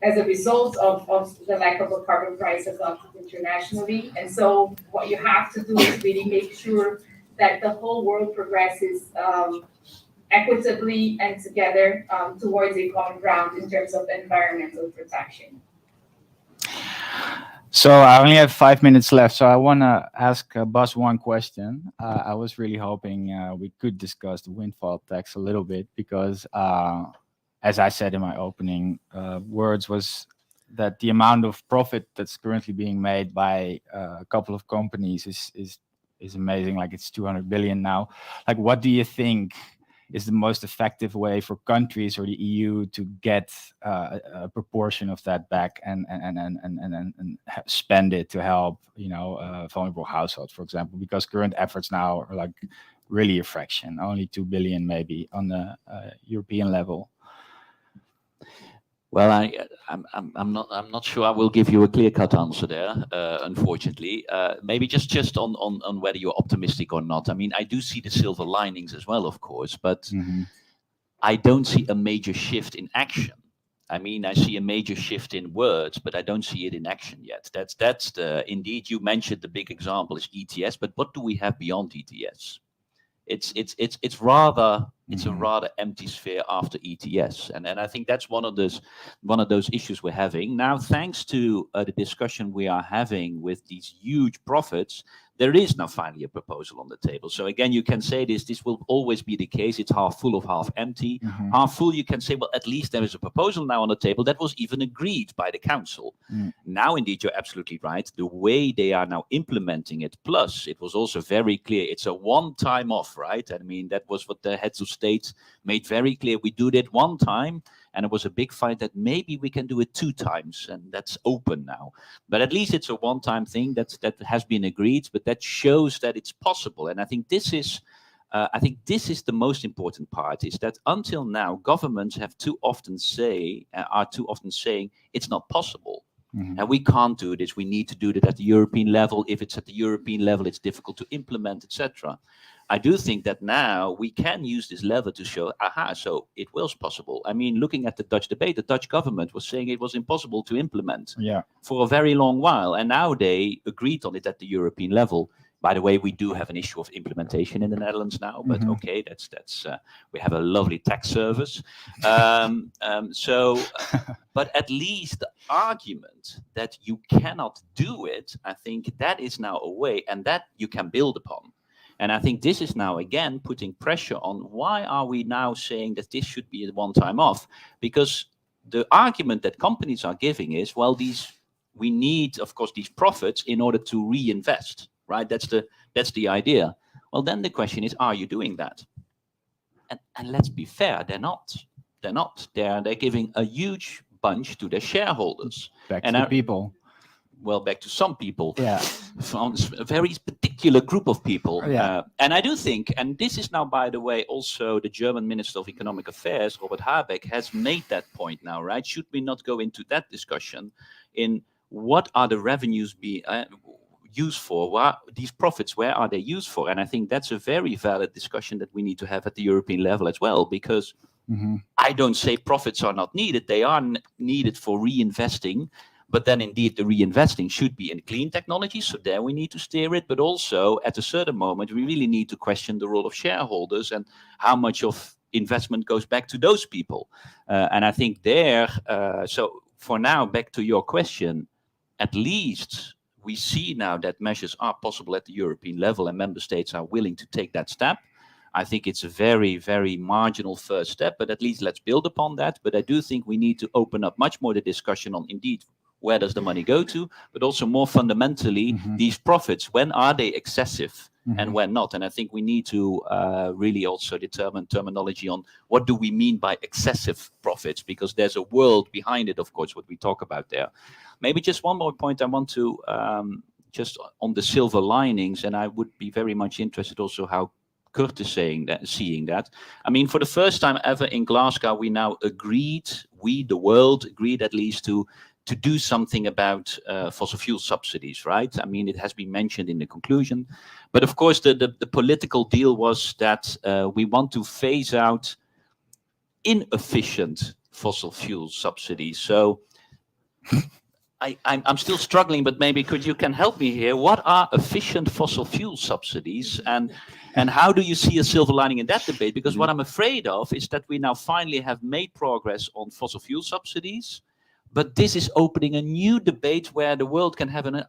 as a result of the lack of a carbon price adopted internationally. And so what you have to do is really make sure that the whole world progresses equitably and together towards a common ground in terms of environmental protection. So I only have 5 minutes left, so I want to ask Bas one question. I was really hoping we could discuss the windfall tax a little bit because, as I said in my opening words, was that the amount of profit that's currently being made by a couple of companies is amazing. Like it's 200 billion now. Like, what do you think is the most effective way for countries or the EU to get a proportion of that back and spend it to help, you know, vulnerable households, for example? Because current efforts now are like really a fraction, only 2 billion maybe on the European level. Well, I'm not sure I will give you a clear-cut answer there, unfortunately. Maybe just on whether you're optimistic or not. I mean, I do see the silver linings as well, of course, but I don't see a major shift in action. I mean, I see a major shift in words, but I don't see it in action yet. That's the indeed. You mentioned the big example is ETS, but what do we have beyond ETS? It's a rather empty sphere after ETS, and I think that's one of those issues we're having now. Thanks to the discussion we are having with these huge profits, there is now finally a proposal on the table. So again, you can say this will always be the case. It's half full of half empty. Half full, you can say, well, at least there is a proposal now on the table that was even agreed by the council. Now, indeed, you're absolutely right. The way they are now implementing it, plus it was also very clear, it's a one-time off, right? I mean, that was what the heads of state made very clear. We do that one time. And it was a big fight that maybe we can do it 2 times, and that's open now. But at least it's a one-time thing that has been agreed, but that shows that it's possible. And I think this is the most important part, is that until now, governments are too often saying it's not possible. And we can't do this. We need to do that at the European level. If it's at the European level, it's difficult to implement, etc. I do think that now we can use this lever to show, so it was possible. I mean, looking at the Dutch debate, the Dutch government was saying it was impossible to implement for a very long while. And now they agreed on it at the European level. By the way, we do have an issue of implementation in the Netherlands now, but okay, that's we have a lovely tax service. But at least the argument that you cannot do it, I think that is now a way, and that you can build upon. And I think this is now, again, putting pressure on why are we now saying that this should be a one-time off? Because the argument that companies are giving is, well, we need, of course, these profits in order to reinvest, right? That's the idea. Well, then the question is, are you doing that? And let's be fair, they're not. They're not. They're giving a huge bunch to their shareholders. Back to the people. Well, back to some people, from a very particular group of people. Yeah. And I do think, and this is now, by the way, also the German Minister of Economic Affairs, Robert Habeck, has made that point now, right? Should we not go into that discussion in what are the revenues used for? These profits, where are they used for? And I think that's a very valid discussion that we need to have at the European level as well, because I don't say profits are not needed. They are needed for reinvesting, but then indeed the reinvesting should be in clean technology. So there we need to steer it, but also at a certain moment, we really need to question the role of shareholders and how much of investment goes back to those people. And I think there, so for now, back to your question, at least we see now that measures are possible at the European level and member states are willing to take that step. I think it's a very, very marginal first step, but at least let's build upon that. But I do think we need to open up much more the discussion on indeed where does the money go to, but also more fundamentally, these profits, when are they excessive and when not? And I think we need to really also determine terminology on what do we mean by excessive profits, because there's a world behind it, of course, what we talk about there. Maybe just one more point I want to, just on the silver linings, and I would be very much interested also how Kurt is seeing that. I mean, for the first time ever in Glasgow, we now agreed, the world agreed at least to do something about fossil fuel subsidies, right? I mean, it has been mentioned in the conclusion. But of course, the political deal was that we want to phase out inefficient fossil fuel subsidies. So I'm still struggling, but maybe you can help me here. What are efficient fossil fuel subsidies, and how do you see a silver lining in that debate? Because what I'm afraid of is that we now finally have made progress on fossil fuel subsidies, but this is opening a new debate where the world can have an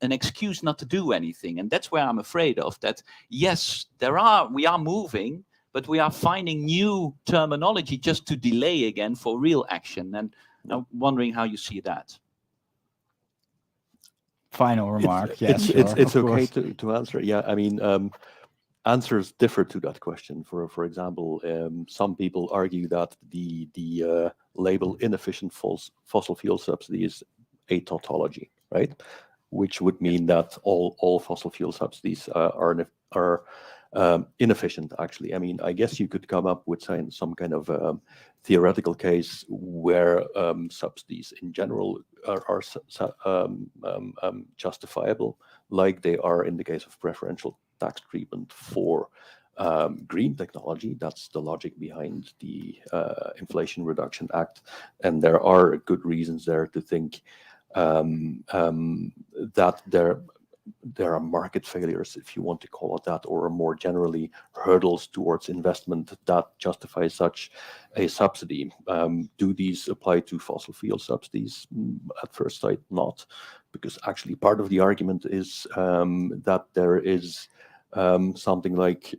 excuse not to do anything, and that's where I'm afraid of that. Yes, we are moving, but we are finding new terminology just to delay again for real action, and I'm wondering how you see that. Final remark. It's okay to answer. Yeah, I mean, answers differ to that question. For example, some people argue that the label inefficient fossil fuel subsidy is a tautology, right? Which would mean that all fossil fuel subsidies are inefficient. Actually, I mean, I guess you could come up with some kind of theoretical case where subsidies in general are justifiable, like they are in the case of preferential tax treatment for green technology. That's the logic behind the Inflation Reduction Act, and there are good reasons there to think that there are market failures, if you want to call it that, or more generally hurdles towards investment that justify such a subsidy. Do these apply to fossil fuel subsidies? At first sight, not, because actually part of the argument is that there is something like,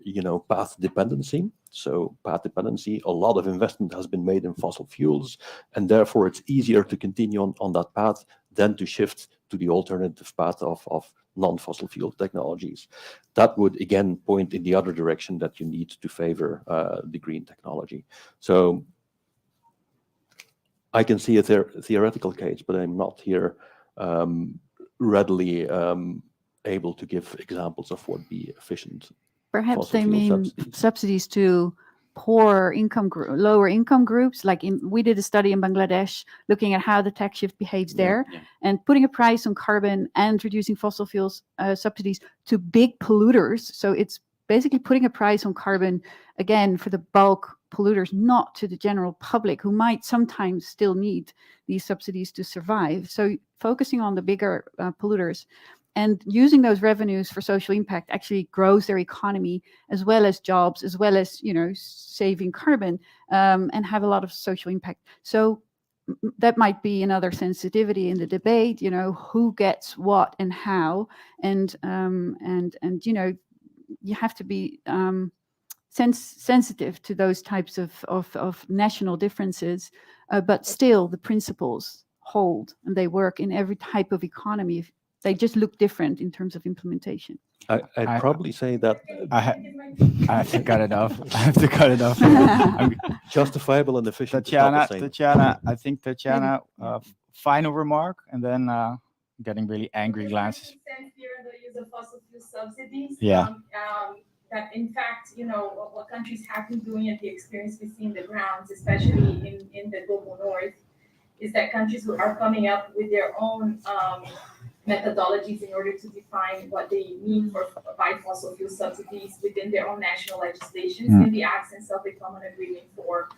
path dependency. So path dependency, a lot of investment has been made in fossil fuels, and therefore it's easier to continue on that path than to shift to the alternative path of non-fossil fuel technologies. That would again point in the other direction, that you need to favor the green technology. So I can see a theoretical case, but I'm not here readily able to give examples of what would be efficient. Perhaps they mean subsidies to poor income lower income groups. Like we did a study in Bangladesh looking at how the tax shift behaves there, and putting a price on carbon and reducing fossil fuels subsidies to big polluters. So it's basically putting a price on carbon again for the bulk polluters, not to the general public who might sometimes still need these subsidies to survive. So focusing on the bigger polluters and using those revenues for social impact actually grows their economy, as well as jobs, as well as, saving carbon, and have a lot of social impact. So that might be another sensitivity in the debate, who gets what and how, and you have to be sensitive to those types of national differences, but still the principles hold and they work in every type of economy. They just look different in terms of implementation. I'd probably say that I have to cut it off. I have to cut it off. Justifiable and efficient. Tatjana, I think Tatjana, final remark, and then getting really angry glances. Here the use of fossil fuel subsidies. Yeah. That in fact, what countries have been doing, and the experience we see in the grounds, especially in the global north, is that countries are coming up with their own methodologies in order to define what they mean by fossil fuel subsidies within their own national legislations in the absence of a common agreement for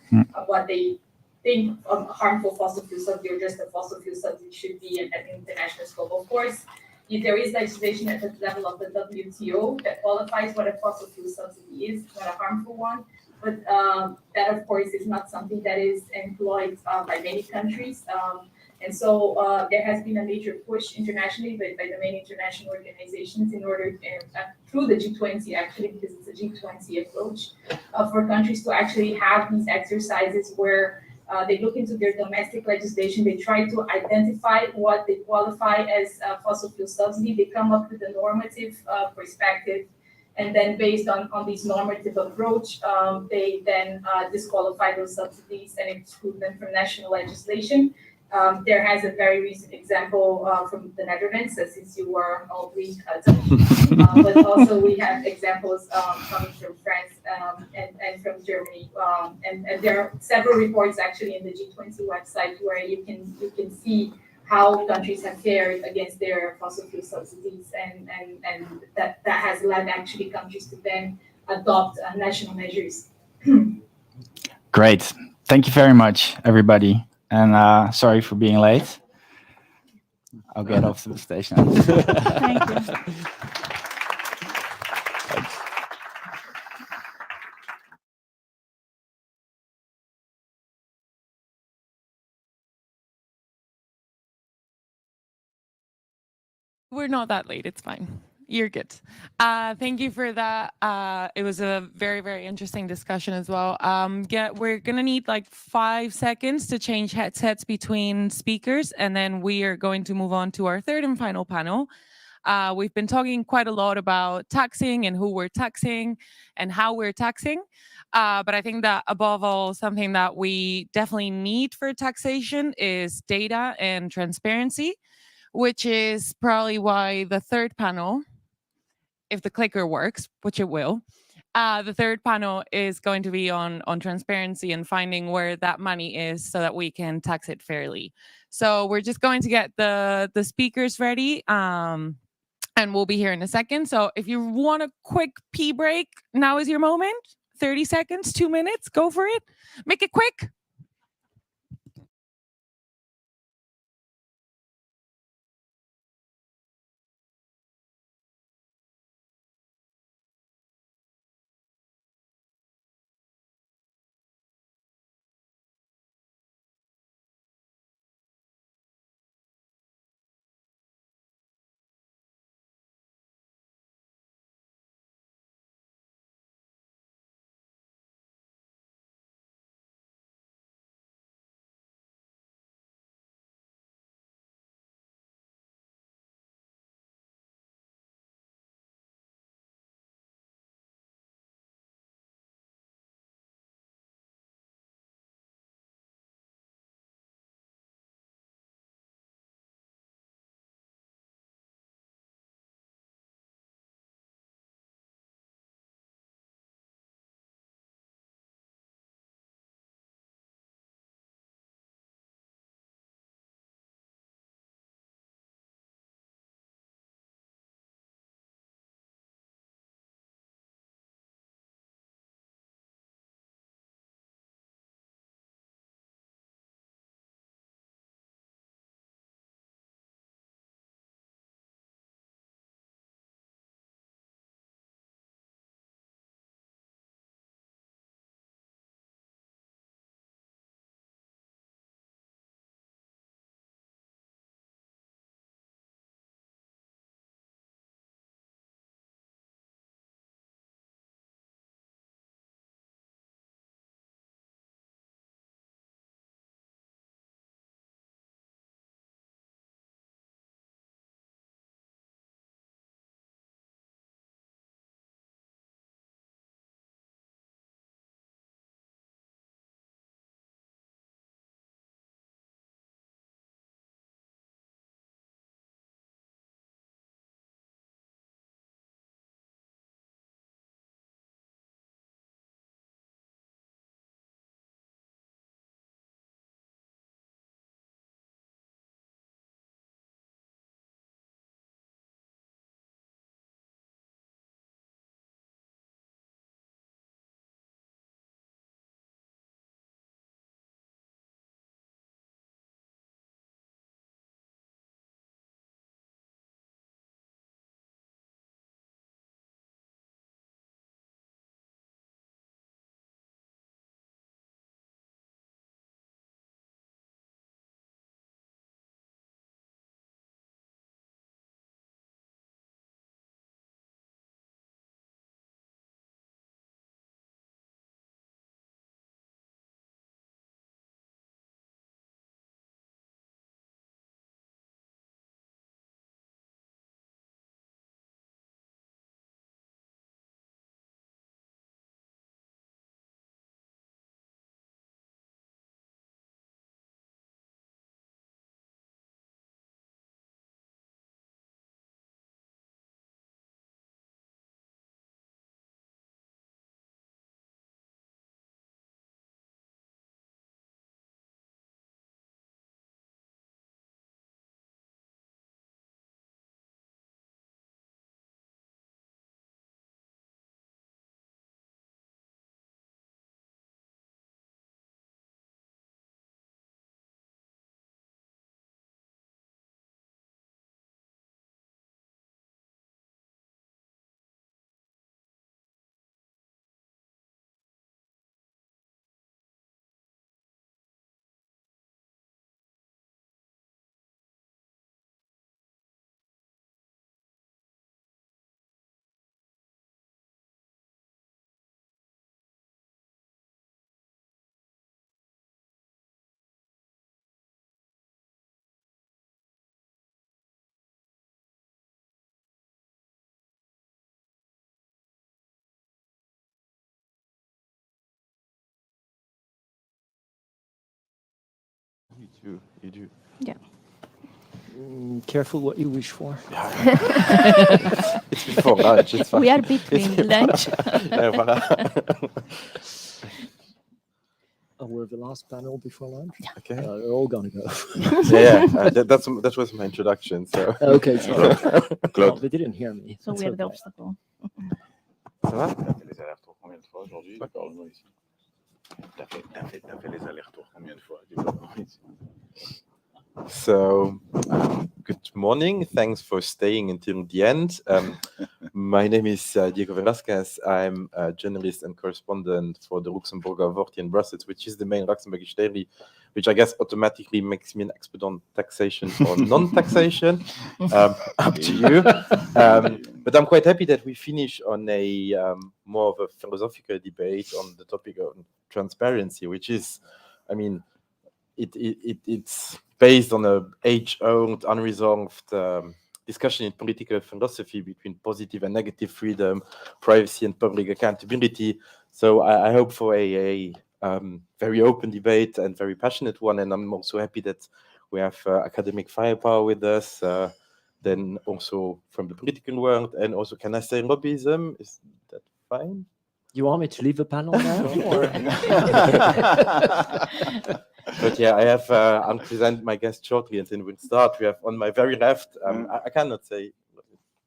what they think harmful fossil fuel subsidy or just a fossil fuel subsidy should be at an international scope. Of course, if there is legislation at the level of the WTO that qualifies what a fossil fuel subsidy is, not a harmful one, but that of course is not something that is employed by many countries. And so there has been a major push internationally by the main international organizations in order, through the G20 actually, because it's a G20 approach, for countries to actually have these exercises where they look into their domestic legislation, they try to identify what they qualify as a fossil fuel subsidy, they come up with a normative perspective, and then based on this normative approach, they then disqualify those subsidies and exclude them from national legislation. There has a very recent example from the Netherlands, since you were all three but also we have examples coming from France and from Germany. And there are several reports actually in the G20 website where you can see how countries have fared against their fossil fuel subsidies, and that has led actually countries to then adopt national measures. Great. Thank you very much, everybody. And sorry for being late. I'll get off to the stage now. Thank you. We're not that late. It's fine. You're good. Thank you for that. It was a very, very interesting discussion as well. We're going to need like 5 seconds to change headsets between speakers, and then we are going to move on to our third and final panel. We've been talking quite a lot about taxing and who we're taxing and how we're taxing. But I think that above all, something that we definitely need for taxation is data and transparency, which is probably why the third panel, if the clicker works, which it will, the third panel is going to be on transparency and finding where that money is so that we can tax it fairly. So we're just going to get the speakers ready, and we'll be here in a second. So if you want a quick pee break, now is your moment. 30 seconds, 2 minutes, go for it. Make it quick. do. You do. Yeah. Careful what you wish for. It's before lunch. It's fine. We are between lunch. Yeah, voilà. We're the last panel before lunch. Yeah. Okay. They're all gonna go. That was my introduction. So. Okay. Sorry. Claude. They didn't hear me. So That's we're the okay. obstacle. Ça va? T'as fait les allers-retours combien de fois aujourd'hui? D'accord, moi ici. T'as fait les allers-retours combien de fois? So, good morning. Thanks for staying until the end. My name is Diego Velasquez. I'm a journalist and correspondent for the Luxemburger Wort in Brussels, which is the main Luxembourgish daily, which I guess automatically makes me an expert on taxation or non-taxation. Up to you. But I'm quite happy that we finish on a more of a philosophical debate on the topic of transparency, which is, I mean, it's based on a age-old, unresolved discussion in political philosophy between positive and negative freedom, privacy and public accountability. So I hope for a very open debate and very passionate one. And I'm also happy that we have academic firepower with us, then also from the political world, and also, can I say lobbyism? Is that fine? You want me to leave the panel now? But yeah, I have, I'll present my guest shortly and then we'll start. We have on my very left, I cannot say,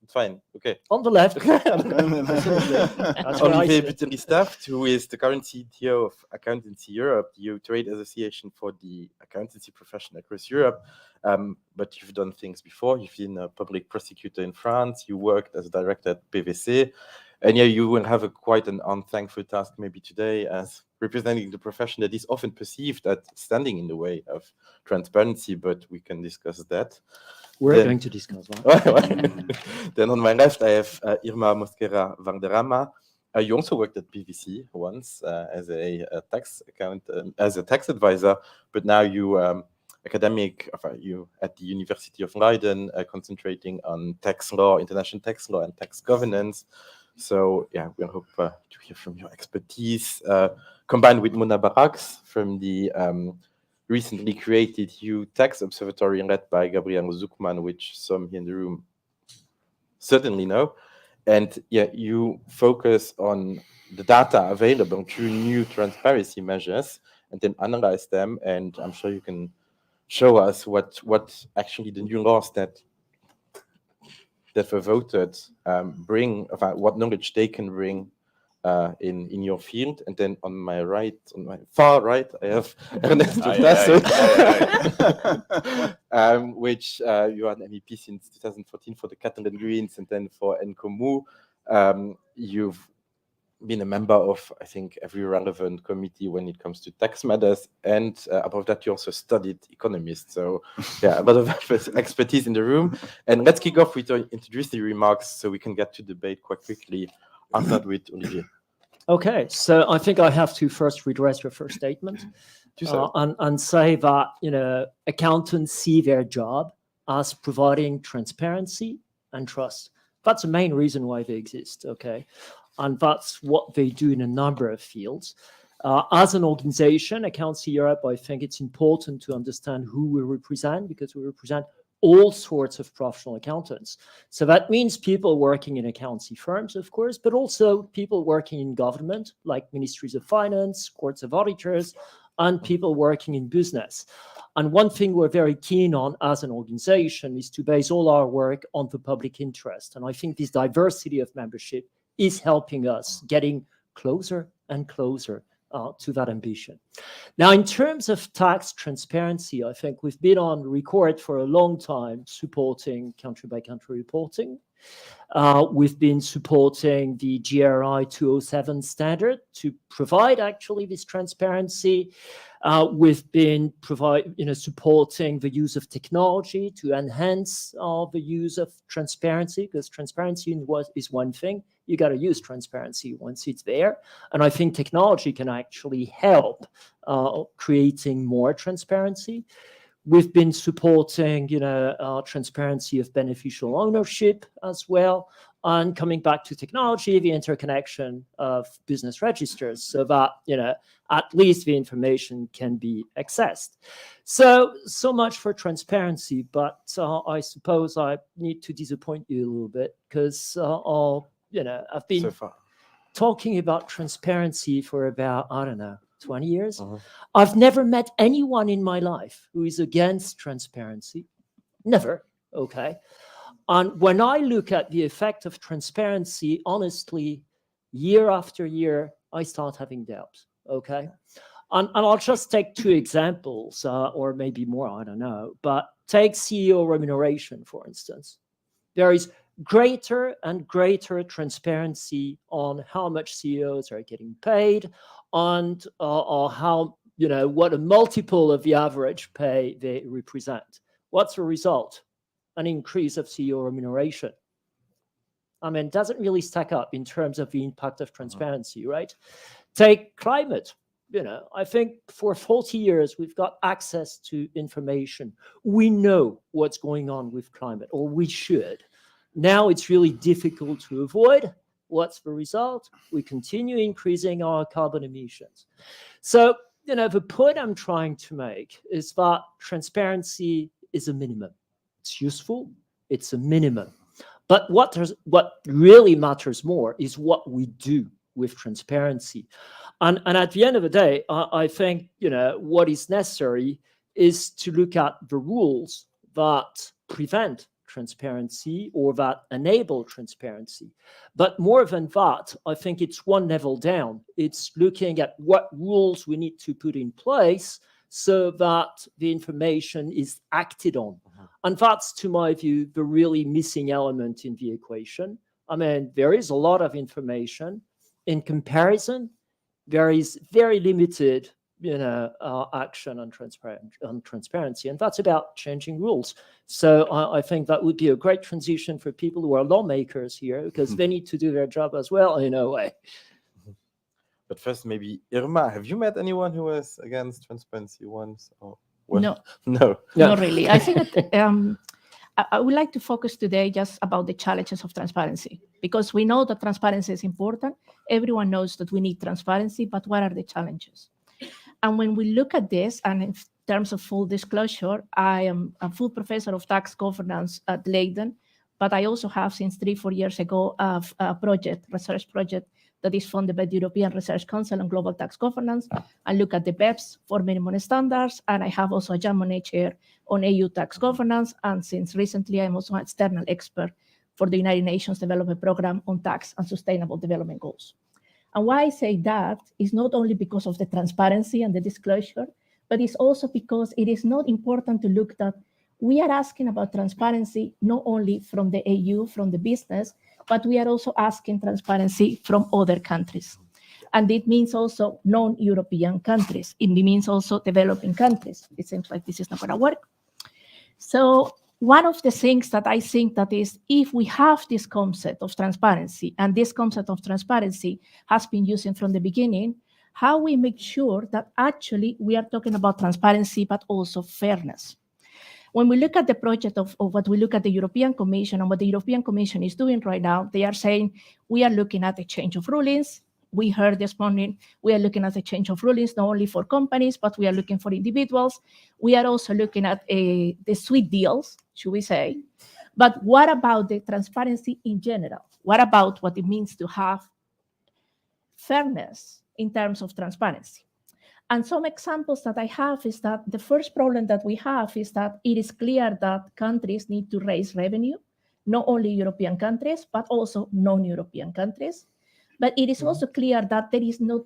it's fine, okay. On the left. Olivier Butery-Staft, who is the current CTO of Accountancy Europe, the EU trade association for the accountancy profession across Europe. But you've done things before. You've been a public prosecutor in France. You worked as a director at PwC. And yeah, you will have quite an unthankful task maybe today as representing the profession that is often perceived as standing in the way of transparency, but we can discuss that. We're going to discuss that. Then on my left, I have Irma Mosquera Valderrama. You also worked at PwC once as a tax accountant, as a tax advisor, but now you you at the University of Leiden, concentrating on tax law, international tax law, and tax governance. So yeah, we hope to hear from your expertise, combined with Mona Baraks from the recently created EU Tax Observatory led by Gabriel Zuckman, which some here in the room certainly know. And yeah, you focus on the data available through new transparency measures and then analyze them. And I'm sure you can show us what actually the new laws that were voted bring, about what knowledge they can bring in your field. And then on my far right, I have Ernesto Tasso, which you are an MEP since 2014 for the Catalan Greens and then for NCOMU. You've been a member of, I think, every relevant committee when it comes to tax matters. And above that, you also studied economists. So yeah, a lot of expertise in the room. And let's kick off with your introductory remarks so we can get to debate quite quickly. I'll start with Olivier. Okay, so I think I have to first redress your first statement and say that, accountants see their job as providing transparency and trust. That's the main reason why they exist, okay? And that's what they do in a number of fields. As an organization, Accountancy Europe, I think it's important to understand who we represent, because we represent all sorts of professional accountants. So that means people working in accountancy firms, of course, but also people working in government, like ministries of finance, courts of auditors, and people working in business. And one thing we're very keen on as an organization is to base all our work on the public interest. And I think this diversity of membership is helping us getting closer and closer to that ambition. Now, in terms of tax transparency, I think we've been on record for a long time supporting country-by-country reporting. We've been supporting the GRI 207 standard to provide actually this transparency. We've been supporting the use of technology to enhance the use of transparency, because transparency is one thing. You got to use transparency once it's there. And I think technology can actually help creating more transparency. We've been supporting, transparency of beneficial ownership as well. And coming back to technology, the interconnection of business registers so that, at least the information can be accessed. So much for transparency, but I suppose I need to disappoint you a little bit because, I've been talking about transparency for about, 20 years. I've never met anyone in my life who is against transparency. Never, okay? And when I look at the effect of transparency, honestly, year after year, I start having doubts, okay? And I'll just take 2 examples, or maybe more, I don't know. But take CEO remuneration, for instance. There is greater and greater transparency on how much CEOs are getting paid, and or how, what a multiple of the average pay they represent. What's the result? An increase of CEO remuneration. I mean, it doesn't really stack up in terms of the impact of transparency, right? Take climate. I think for 40 years, we've got access to information. We know what's going on with climate, or we should. Now it's really difficult to avoid. What's the result? We continue increasing our carbon emissions. So, the point I'm trying to make is that transparency is a minimum. It's useful, it's a minimum. But what really matters more is what we do with transparency. And at the end of the day, I think, what is necessary is to look at the rules that prevent transparency or that enable transparency. But more than that, I think it's one level down. It's looking at what rules we need to put in place so that the information is acted on. And that's, to my view, the really missing element in the equation. I mean, there is a lot of information. In comparison, there is very limited action on transparency, and that's about changing rules. So I think that would be a great transition for people who are lawmakers here, because they need to do their job as well in a way. But first, maybe Irma, have you met anyone who was against transparency once? Or No. No. Not really. I think that I would like to focus today just about the challenges of transparency, because we know that transparency is important. Everyone knows that we need transparency, but what are the challenges? And when we look at this, and in terms of full disclosure, I am a full professor of tax governance at Leiden, but I also have, since 3-4 years ago, a research project that is funded by the European Research Council on Global Tax Governance. I look at the BEPS for minimum standards, and I have also a German chair on EU tax governance. And since recently, I'm also an external expert for the United Nations Development Programme on tax and sustainable development goals. And why I say that is not only because of the transparency and the disclosure, but it's also because it is not important to look that we are asking about transparency not only from the EU, from the business, but we are also asking transparency from other countries. And it means also non-European countries. It means also developing countries. It seems like this is not going to work. So one of the things that I think that is, if we have this concept of transparency, and this concept of transparency has been used from the beginning, how we make sure that actually we are talking about transparency, but also fairness. When we look at the project of what we look at the European Commission and what the European Commission is doing right now, they are saying we are looking at a change of rulings. We heard this morning, we are looking at a change of rulings, not only for companies, but we are looking for individuals. We are also looking at the sweet deals, should we say. But what about the transparency in general? What about what it means to have fairness in terms of transparency? And some examples that I have is that the first problem that we have is that it is clear that countries need to raise revenue, not only European countries, but also non-European countries. But it is also clear that there is not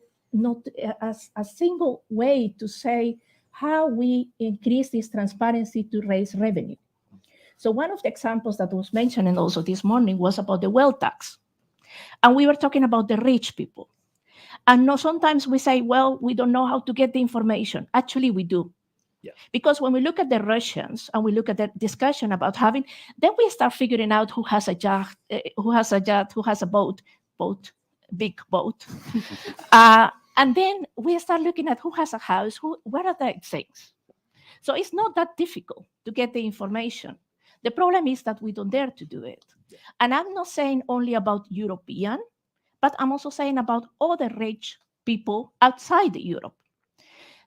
a single way to say how we increase this transparency to raise revenue. So one of the examples that was mentioned and also this morning was about the wealth tax. And we were talking about the rich people. And no, sometimes we say, well, we don't know how to get the information. Actually, we do. Yeah. Because when we look at the Russians and we look at the discussion about having, then we start figuring out who has a yacht, who has a boat, big boat. And then we start looking at who has a house, where are the things? So it's not that difficult to get the information. The problem is that we don't dare to do it. And I'm not saying only about European, but I'm also saying about other rich people outside Europe.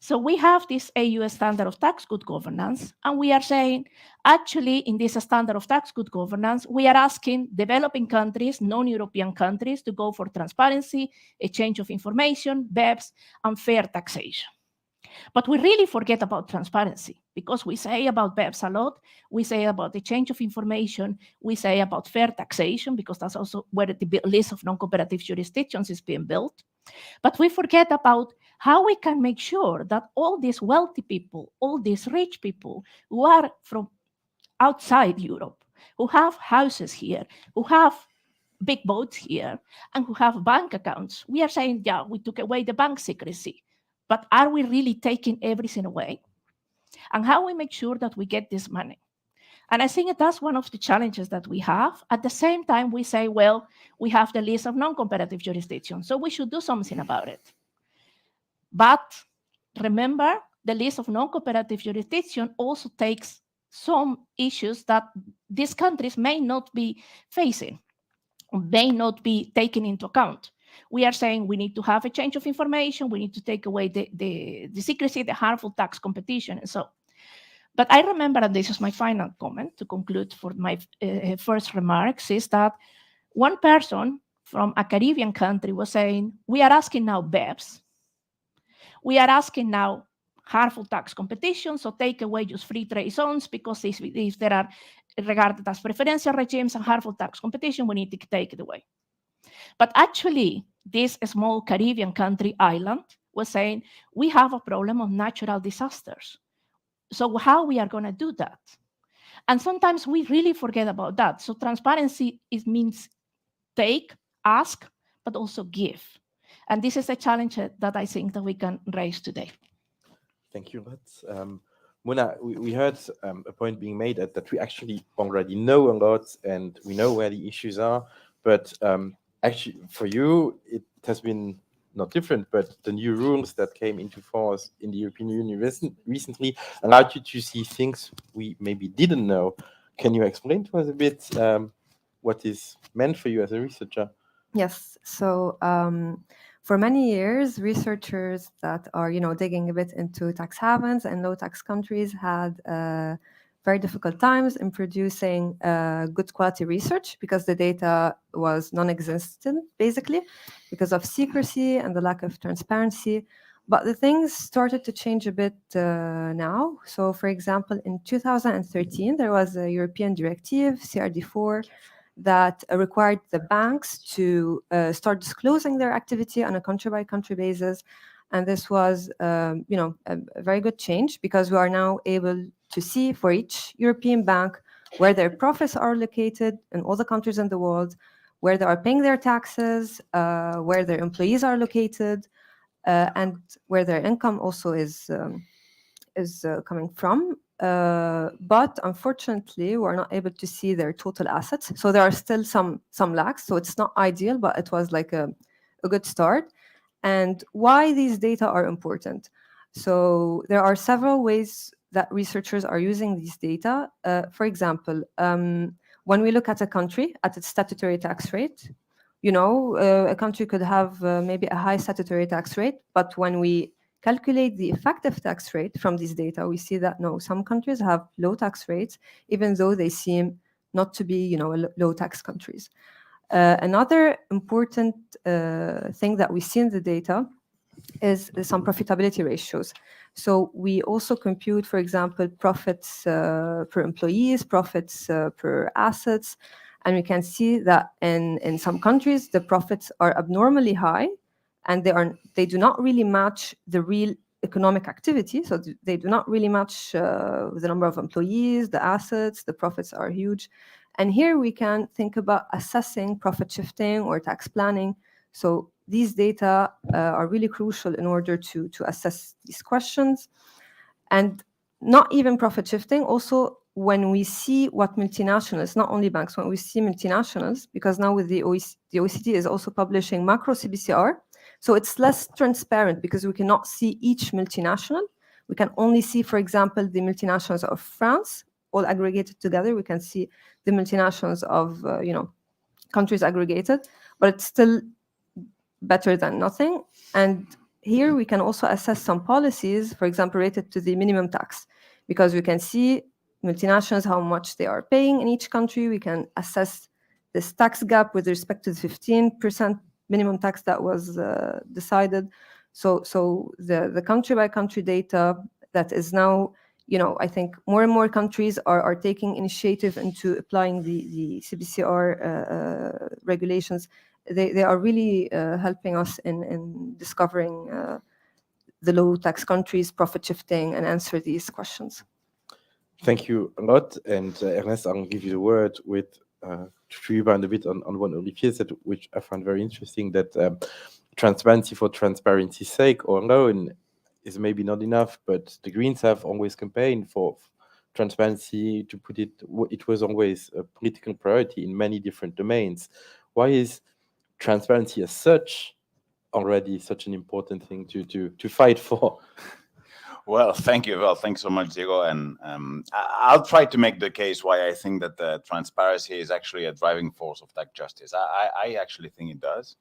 So we have this AU standard of tax good governance, and we are saying, actually, in this standard of tax good governance, we are asking developing countries, non-European countries, to go for transparency, exchange of information, BEPS, and fair taxation. But we really forget about transparency, because we say about BEPS a lot, we say about the exchange of information, we say about fair taxation, because that's also where the list of non-cooperative jurisdictions is being built. But we forget about how we can make sure that all these wealthy people, all these rich people who are from outside Europe, who have houses here, who have big boats here, and who have bank accounts, we are saying, yeah, we took away the bank secrecy, but are we really taking everything away? And how we make sure that we get this money? And I think that's one of the challenges that we have. At the same time, we say, well, we have the list of non-comparative jurisdictions, so we should do something about it. But remember, the list of non-cooperative jurisdiction also takes some issues that these countries may not be facing, may not be taken into account. We are saying we need to have a change of information, we need to take away the secrecy, the harmful tax competition, and so on. But I remember, and this is my final comment to conclude for my first remarks, is that one person from a Caribbean country was saying, we are asking now BEPS, we are asking now harmful tax competition, so take away just free trade zones, because if there are regarded as preferential regimes and harmful tax competition, we need to take it away. But actually, this small Caribbean country island was saying, we have a problem of natural disasters. So how we are going to do that? And sometimes we really forget about that. So transparency, it means take, ask, but also give. And this is a challenge that I think that we can raise today. Thank you, Lutz. Mona, we heard a point being made that we actually already know a lot and we know where the issues are. But actually, for you, it has been not different, but the new rules that came into force in the European Union recently allowed you to see things we maybe didn't know. Can you explain to us a bit what is meant for you as a researcher? Yes. So for many years, researchers that are, digging a bit into tax havens and low tax countries had very difficult times in producing good quality research, because the data was non-existent, basically, because of secrecy and the lack of transparency. But the things started to change a bit now. So, for example, in 2013, there was a European directive, CRD4, that required the banks to start disclosing their activity on a country-by-country basis. And this was, a very good change, because we are now able to see for each European bank where their profits are located in all the countries in the world, where they are paying their taxes, where their employees are located, and where their income also is coming from. But unfortunately, we're not able to see their total assets. So there are still some lacks. So it's not ideal, but it was like a good start. And why these data are important. So there are several ways that researchers are using these data. For example, when we look at a country, at its statutory tax rate, a country could have maybe a high statutory tax rate, but when we calculate the effective tax rate from these data, we see that no, some countries have low tax rates, even though they seem not to be, low tax countries. Another important thing that we see in the data is some profitability ratios. So we also compute, for example, profits per employees, profits per assets, and we can see that in some countries the profits are abnormally high, and they do not really match the real economic activity. So they do not really match the number of employees, the assets, the profits are huge. And here we can think about assessing profit shifting or tax planning. So these data are really crucial in order to assess these questions. And not even profit shifting, also when we see what multinationals, not only banks, when we see multinationals, because now with the OECD is also publishing macro CBCR, so it's less transparent because we cannot see each multinational, We can only see, for example, the multinationals of France, all aggregated together. We can see the multinationals of, countries aggregated, but it's still better than nothing. And here we can also assess some policies, for example, related to the minimum tax, because we can see multinationals, how much they are paying in each country. We can assess this tax gap with respect to the 15% minimum tax that was decided. So the country by country data that is now, I think more and more countries are taking initiative into applying the CBCR regulations. They are really helping us in discovering the low tax countries, profit shifting, and answer these questions. Thank you a lot. And Ernest, I'll give you the word with to rebound a bit on what Olivier said, which I found very interesting, that transparency for transparency's sake alone is maybe not enough, but the Greens have always campaigned for transparency. To put it, it was always a political priority in many different domains. Why is transparency as such already such an important thing to fight for? Well, thank you. Well, thanks so much, Diego. And I'll try to make the case why I think that the transparency is actually a driving force of tax justice. I actually think it does.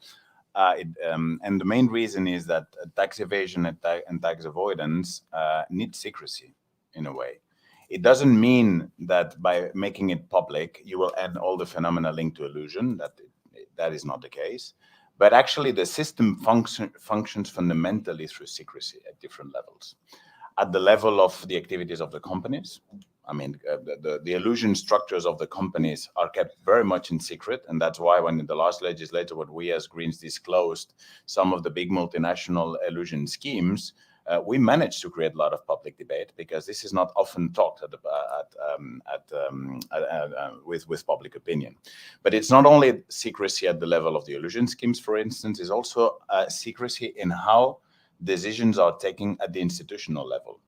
And the main reason is that tax evasion and tax avoidance need secrecy in a way. It doesn't mean that by making it public, you will end all the phenomena linked to illusion. That is not the case. But actually, the system functions fundamentally through secrecy at different levels. At the level of the activities of the companies, I mean, the illusion structures of the companies are kept very much in secret. And that's why when in the last legislature, what we as Greens disclosed some of the big multinational illusion schemes, we managed to create a lot of public debate, because this is not often talked with public opinion. But it's not only secrecy at the level of the illusion schemes, for instance, it's also secrecy in how decisions are taken at the institutional level.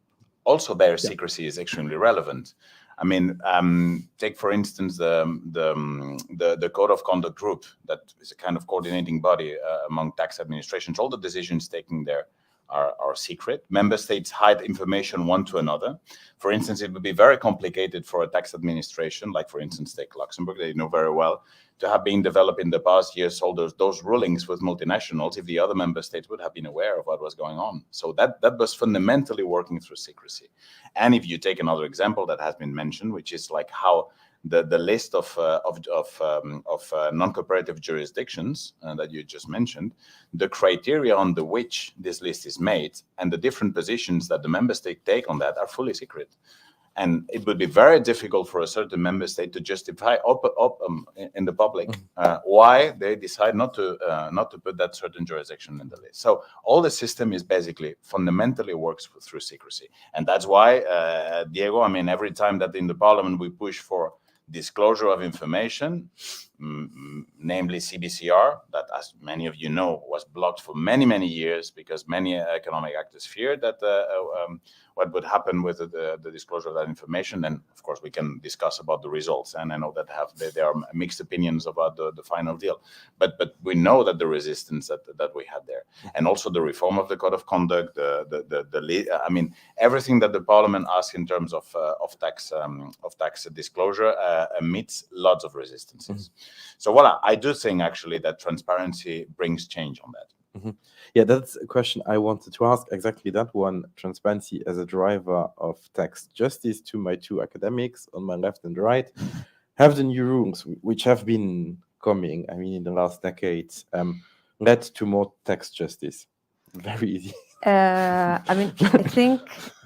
Also, their secrecy is extremely relevant. I mean, take for instance the Code of Conduct Group, that is a kind of coordinating body among tax administrations. All the decisions taken there are secret. Member states hide information one to another. For instance, it would be very complicated for a tax administration, like for instance, take Luxembourg, they know very well, to have been developed in the past years, all those rulings with multinationals, if the other member states would have been aware of what was going on. So that was fundamentally working through secrecy. And if you take another example that has been mentioned, which is like how the list of non-cooperative jurisdictions that you just mentioned, the criteria on which this list is made and the different positions that the member state take on that are fully secret. And it would be very difficult for a certain member state to justify in the public why they decide not to put that certain jurisdiction in the list. So all the system is basically fundamentally works through secrecy. And that's why, Diego, I mean, every time that in the parliament we push for disclosure of information, namely CBCR, that, as many of you know, was blocked for many, many years because many economic actors feared that what would happen with the disclosure of that information. And of course, we can discuss about the results. And I know that there are mixed opinions about the final deal. But we know that the resistance that we had there, and also the reform of the Code of Conduct, I mean, everything that the Parliament asked in terms of tax disclosure meets lots of resistances. So what I do think actually that transparency brings change on that. Yeah, that's a question I wanted to ask, exactly that one, transparency as a driver of tax justice, to my two academics on my left and right. Have the new rules, which have been coming, I mean, in the last decades, led to more tax justice? Very easy. I mean,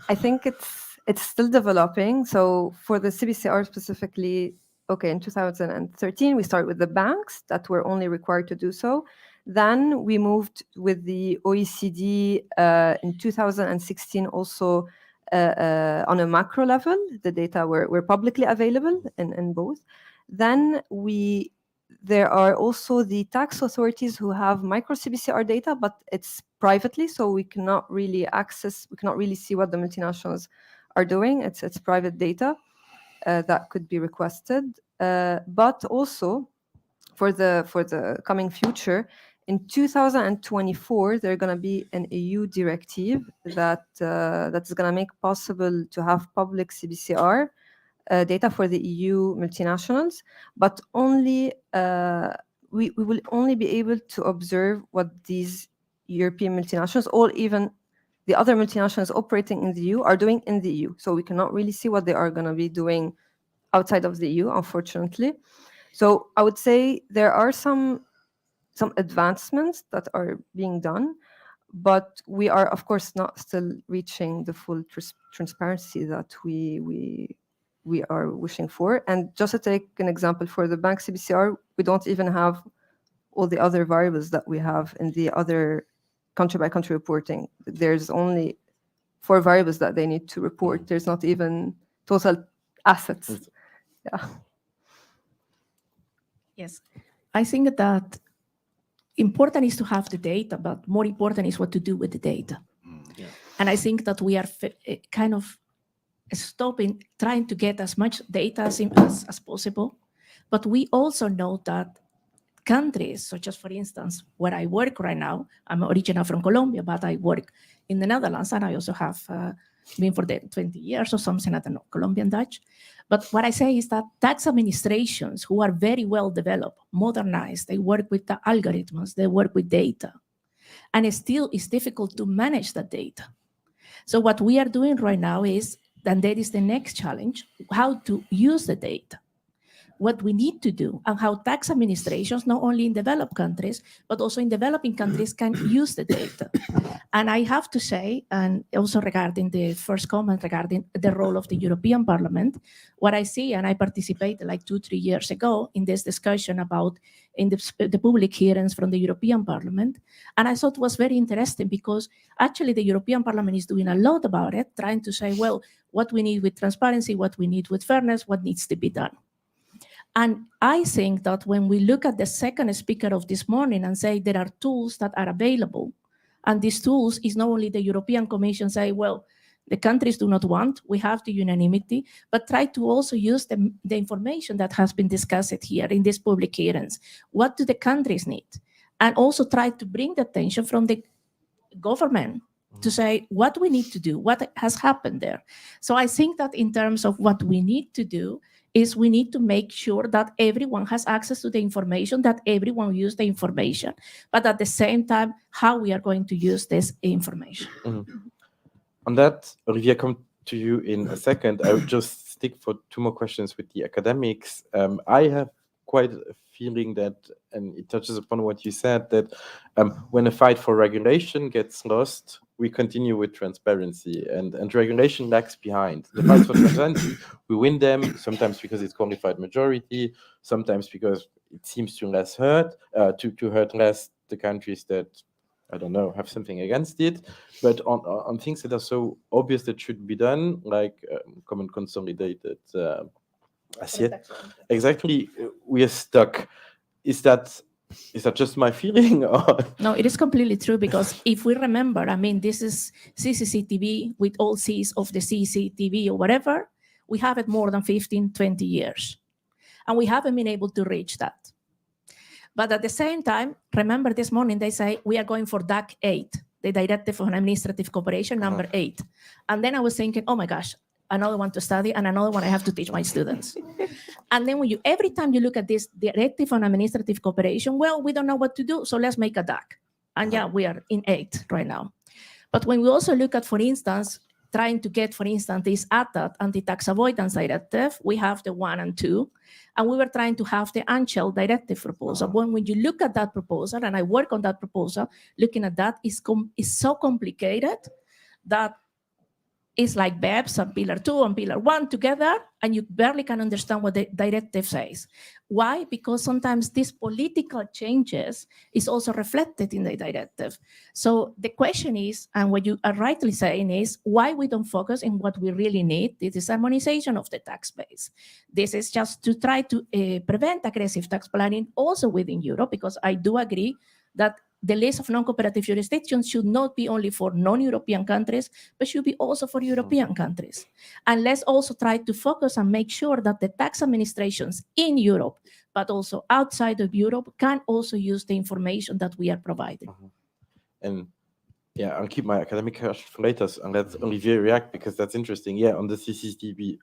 I think it's still developing. So for the CBCR specifically, okay, in 2013, we started with the banks that were only required to do so. Then we moved with the OECD in 2016 also on a macro level. The data were publicly available in both. Then there are also the tax authorities who have micro CBCR data, but it's privately, so we cannot really see what the multinationals are doing. It's private data that could be requested. But also for the coming future, in 2024, there's going to be an EU directive that is going to make possible to have public CBCR data for the EU multinationals, but only we will only be able to observe what these European multinationals, or even the other multinationals operating in the EU, are doing in the EU. So we cannot really see what they are going to be doing outside of the EU, unfortunately. So I would say there are some advancements that are being done, but we are, of course, not still reaching the full transparency that we are wishing for. And just to take an example, for the bank CBCR, we don't even have all the other variables that we have in the other country-by-country reporting. There's only 4 variables that they need to report. There's not even total assets. Yeah. Yes, I think that important is to have the data, but more important is what to do with the data. And I think that we are kind of stopping trying to get as much data as possible. But we also know that countries, such as, for instance, where I work right now, I'm originally from Colombia, but I work in the Netherlands, and I also have been for 20 years or something, I don't know, Colombian Dutch. But what I say is that tax administrations who are very well developed, modernized, they work with the algorithms, they work with data. And still it's difficult to manage that data. So what we are doing right now is, and that is the next challenge, how to use the data, what we need to do, and how tax administrations, not only in developed countries, but also in developing countries, can use the data. And I have to say, and also regarding the first comment regarding the role of the European Parliament, what I see, and I participated like 2-3 years ago in this discussion about in the public hearings from the European Parliament, and I thought it was very interesting because actually the European Parliament is doing a lot about it, trying to say, well, what we need with transparency, what we need with fairness, what needs to be done. And I think that when we look at the second speaker of this morning and say there are tools that are available, and these tools is not only the European Commission say, well, the countries do not want, we have the unanimity, but try to also use the information that has been discussed here in these public hearings. What do the countries need? And also try to bring the attention from the government to say what we need to do, what has happened there. So I think that in terms of what we need to do is we need to make sure that everyone has access to the information, that everyone use the information, but at the same time, how we are going to use this information. On that, Olivier, come to you in a second. I would just stick for 2 more questions with the academics. I have quite a feeling that, and it touches upon what you said, that when a fight for regulation gets lost, we continue with transparency, and regulation lags behind. The fights for transparency, we win them, sometimes because it's qualified majority, sometimes because it seems to hurt less the countries that, I don't know, have something against it. But on things that are so obvious that should be done, like common consolidated exactly, we are stuck. Is that just my feeling? Or? No, it is completely true, because if we remember, I mean, this is CCTV with all Cs of the CCTV or whatever, we have it more than 15, 20 years. And we haven't been able to reach that. But at the same time, remember this morning, they say, we are going for DAC 8, the Directive on Administrative Cooperation, number 8. And then I was thinking, oh my gosh, another one to study and another one I have to teach my students. And then every time you look at this Directive on Administrative Cooperation, well, we don't know what to do, so let's make a DAC. And yeah, we are in 8 right now. But when we also look at, for instance, trying to get, for instance, this ATAD, Anti-Tax Avoidance Directive, we have the 1 and 2, and we were trying to have the Anshel Directive proposal. When you look at that proposal, and I work on that proposal, looking at that is so complicated that it's like BEPS and Pillar 2 and Pillar 1 together, and you barely can understand what the directive says. Why? Because sometimes these political changes is also reflected in the directive. So the question is, and what you are rightly saying is, why we don't focus on what we really need? This is harmonization of the tax base. This is just to try to prevent aggressive tax planning also within Europe, because I do agree that the list of non-cooperative jurisdictions should not be only for non-European countries, but should be also for European countries. And let's also try to focus and make sure that the tax administrations in Europe, but also outside of Europe, can also use the information that we are providing. And yeah, I'll keep my academic question for later and let Olivier react, because that's interesting. Yeah, on the CCTB,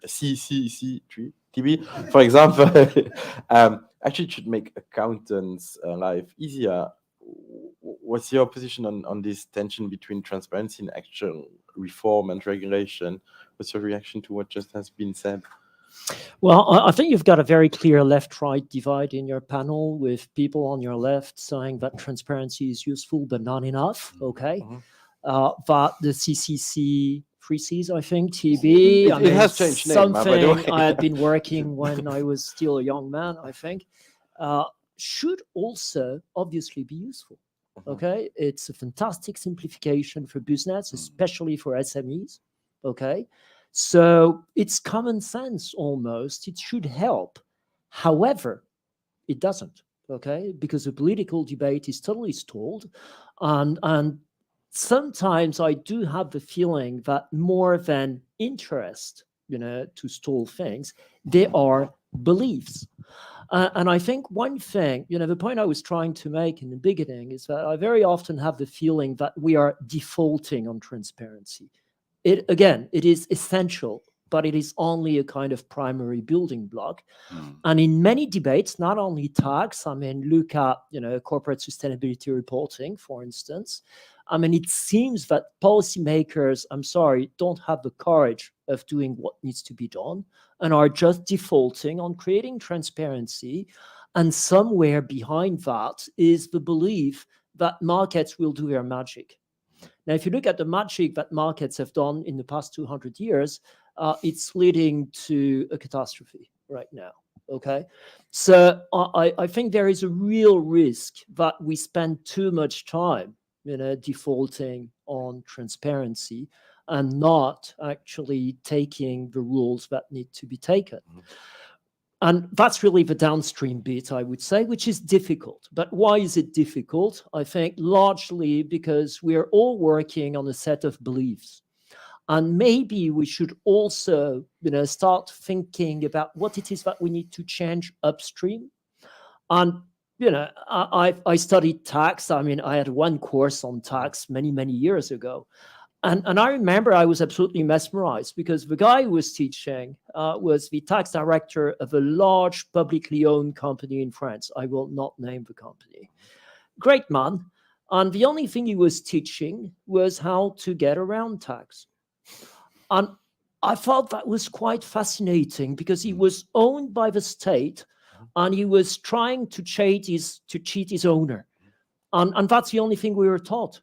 for example, actually it should make accountants' life easier. What's your position on this tension between transparency and actual reform and regulation? What's your reaction to what just has been said? Well, I think you've got a very clear left-right divide in your panel, with people on your left saying that transparency is useful but not enough, okay? That the CCC freezes, I think, TB. It has changed name, by the way. Something I had been working when I was still a young man, I think, should also obviously be useful, okay? It's a fantastic simplification for business, especially for SMEs, okay? So it's common sense almost. It should help. However, it doesn't, okay? Because the political debate is totally stalled. And sometimes I do have the feeling that more than interest, to stall things, they are beliefs. And I think one thing, the point I was trying to make in the beginning is that I very often have the feeling that we are defaulting on transparency. It is essential, but it is only a kind of primary building block. And in many debates, not only tax, look at, corporate sustainability reporting, for instance. It seems that policymakers, don't have the courage of doing what needs to be done and are just defaulting on creating transparency. And somewhere behind that is the belief that markets will do their magic. Now, if you look at the magic that markets have done in the past 200 years, it's leading to a catastrophe right now, okay? So I think there is a real risk that we spend too much time, defaulting on transparency and not actually taking the rules that need to be taken. And that's really the downstream bit, I would say, which is difficult. But why is it difficult? I think largely because we are all working on a set of beliefs. And maybe we should also, start thinking about what it is that we need to change upstream. And, I studied tax. I had one course on tax many, many years ago. And I remember I was absolutely mesmerized because the guy who was teaching was the tax director of a large publicly owned company in France. I will not name the company. Great man. And the only thing he was teaching was how to get around tax. And I thought that was quite fascinating because he was owned by the state and he was trying to cheat his owner. And that's the only thing we were taught.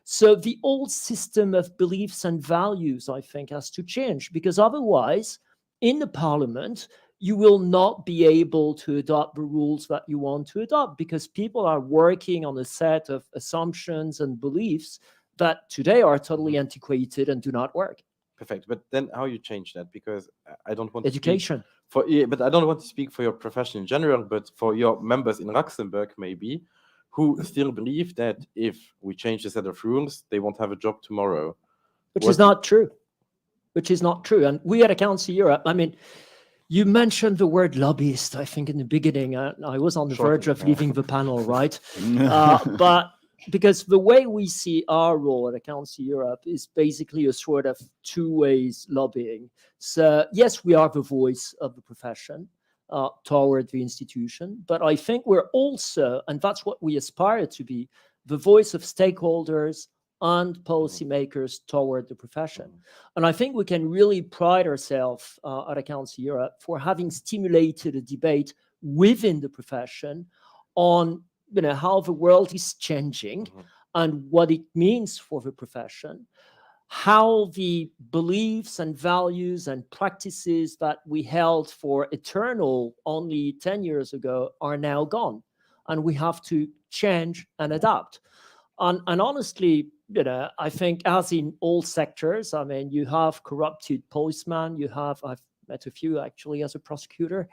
So the old system of beliefs and values, I think, has to change, because otherwise, in the parliament, you will not be able to adopt the rules that you want to adopt, because people are working on a set of assumptions and beliefs that today are totally antiquated and do not work. Perfect. But then how you change that? Because I don't want education. But I don't want to speak for your profession in general, but for your members in Luxembourg, maybe, who still believe that if we change the set of rules, they won't have a job tomorrow. Which is not true. And we at Accounts Europe, you mentioned the word lobbyist, I think, in the beginning. I was on the verge of leaving the panel, right? But because the way we see our role at Accounts Europe is basically a sort of two-way lobbying. So yes, we are the voice of the profession toward the institution, but I think we're also, and that's what we aspire to be, the voice of stakeholders and policymakers toward the profession. And I think we can really pride ourselves at Accounts Europe for having stimulated a debate within the profession on how the world is changing and what it means for the profession, how the beliefs and values and practices that we held for eternal only 10 years ago are now gone. And we have to change and adapt. And honestly, I think as in all sectors, you have corrupted policemen, I've met a few actually as a prosecutor,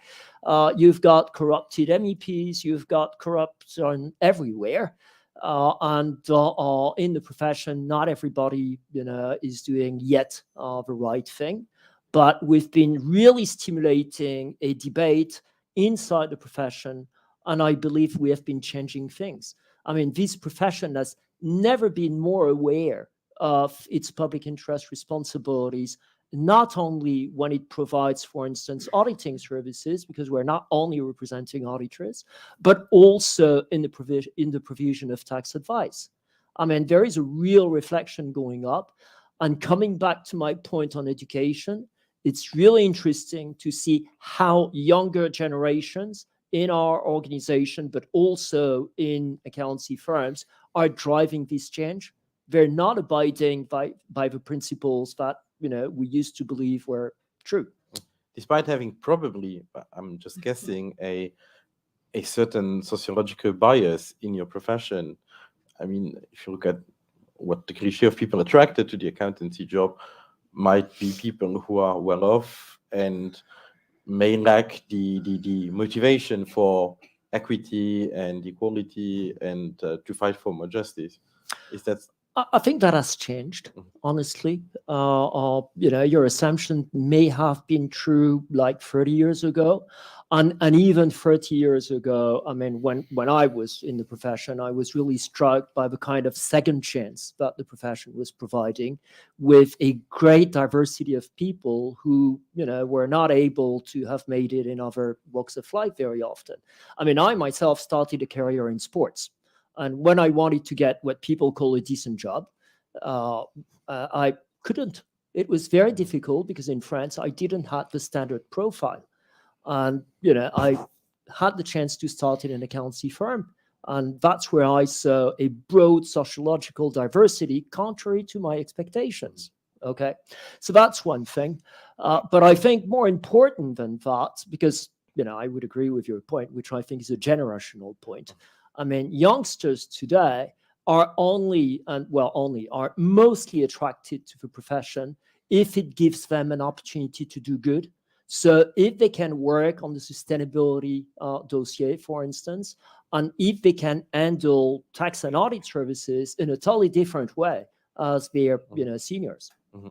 you've got corrupted MEPs, you've got corruption everywhere. and in the profession, not everybody, is doing yet the right thing. But we've been really stimulating a debate inside the profession, and I believe we have been changing things. I mean, this profession has never been more aware of its public interest responsibilities, not only when it provides, for instance, auditing services, because we're not only representing auditors, but also in the provision of tax advice. I mean, there is a real reflection going up. And coming back to my point on education, it's really interesting to see how younger generations in our organization, but also in accountancy firms, are driving this change. They're not abiding by the principles that we used to believe were true. Despite having probably, I'm just guessing, a certain sociological bias in your profession. I mean, if you look at what the cliché of people attracted to the accountancy job, might be people who are well off and may lack the motivation for equity and equality and to fight for more justice. Is that? I think that has changed, honestly. Your assumption may have been true like 30 years ago. And even 30 years ago, I mean, when I was in the profession, I was really struck by the kind of second chance that the profession was providing, with a great diversity of people who, were not able to have made it in other walks of life very often. I mean, I myself started a career in sports. And when I wanted to get what people call a decent job, I couldn't. It was very difficult because in France, I didn't have the standard profile. And, I had the chance to start in an accountancy firm. And that's where I saw a broad sociological diversity contrary to my expectations. Okay. So that's one thing. But I think more important than that, because, I would agree with your point, which I think is a generational point. I mean, youngsters today are are mostly attracted to the profession if it gives them an opportunity to do good. So if they can work on the sustainability dossier, for instance, and if they can handle tax and audit services in a totally different way as their seniors. Mm-hmm.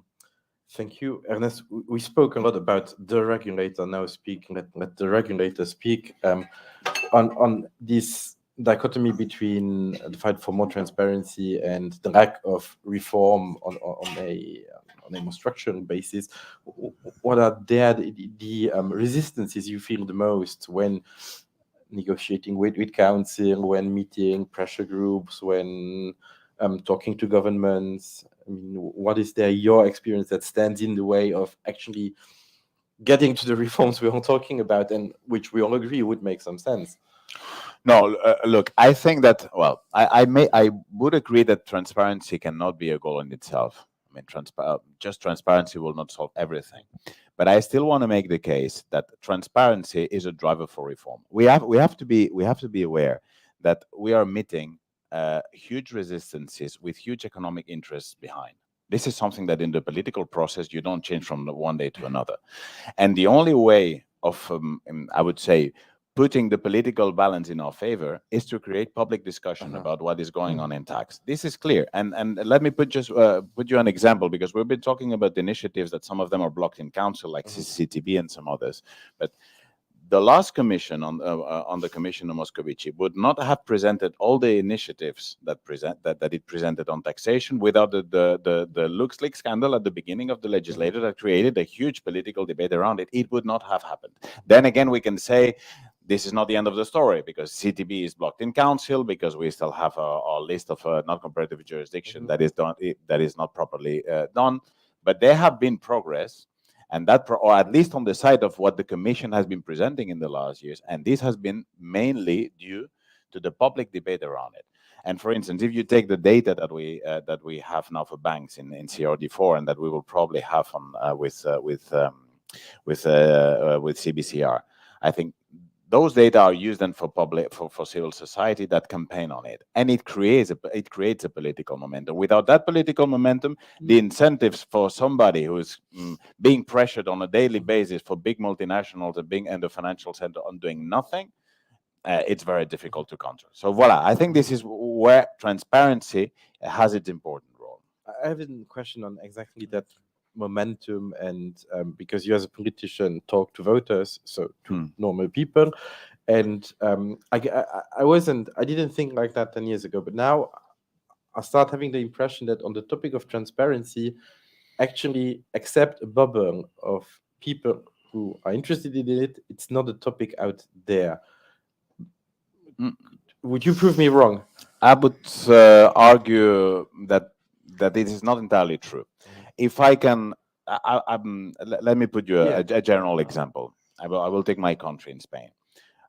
Thank you, Ernest. We spoke a lot about the regulator. Now let the regulator speak on this dichotomy between the fight for more transparency and the lack of reform on a more structural basis. What are the resistances you feel the most when negotiating with council, when meeting pressure groups, when talking to governments? I mean, what is your experience that stands in the way of actually getting to the reforms we are talking about, and which we all agree would make some sense? No, look, I think that, well, I would agree that transparency cannot be a goal in itself. I mean, just transparency will not solve everything. But I still want to make the case that transparency is a driver for reform. We have to be aware that we are meeting huge resistances with huge economic interests behind. This is something that in the political process you don't change from one day to another. And the only way of, I would say, putting the political balance in our favor is to create public discussion about what is going on in tax. This is clear. And let me put you an example, because we've been talking about initiatives that some of them are blocked in council, like CCTB and some others. But the last commission on the Commission of Moscovici would not have presented all the initiatives that it presented on taxation without the LuxLeaks scandal at the beginning of the legislature that created a huge political debate around it. It would not have happened. Then again, we can say this is not the end of the story, because CTB is blocked in council, because we still have a list of non-comparative jurisdiction that is not properly done. But there have been progress. And that, or at least on the side of what the Commission has been presenting in the last years, and this has been mainly due to the public debate around it. And for instance, if you take the data that we have now for banks in CRD4, and that we will probably have on with CBCR, I think those data are used then for civil society that campaign on it, and it creates a political momentum. Without that political momentum, the incentives for somebody who is being pressured on a daily basis for big multinationals and the financial center on doing nothing, it's very difficult to control. So voila, I think this is where transparency has its important role. I have a question on exactly that momentum, and because you as a politician talk to voters, so to normal people, and I didn't think like that 10 years ago, but now I start having the impression that on the topic of transparency, actually, except a bubble of people who are interested in it, it's not a topic out there. Would you prove me wrong? I would argue that it is not entirely true. If I can, let me put you a general example. I will take my country in Spain.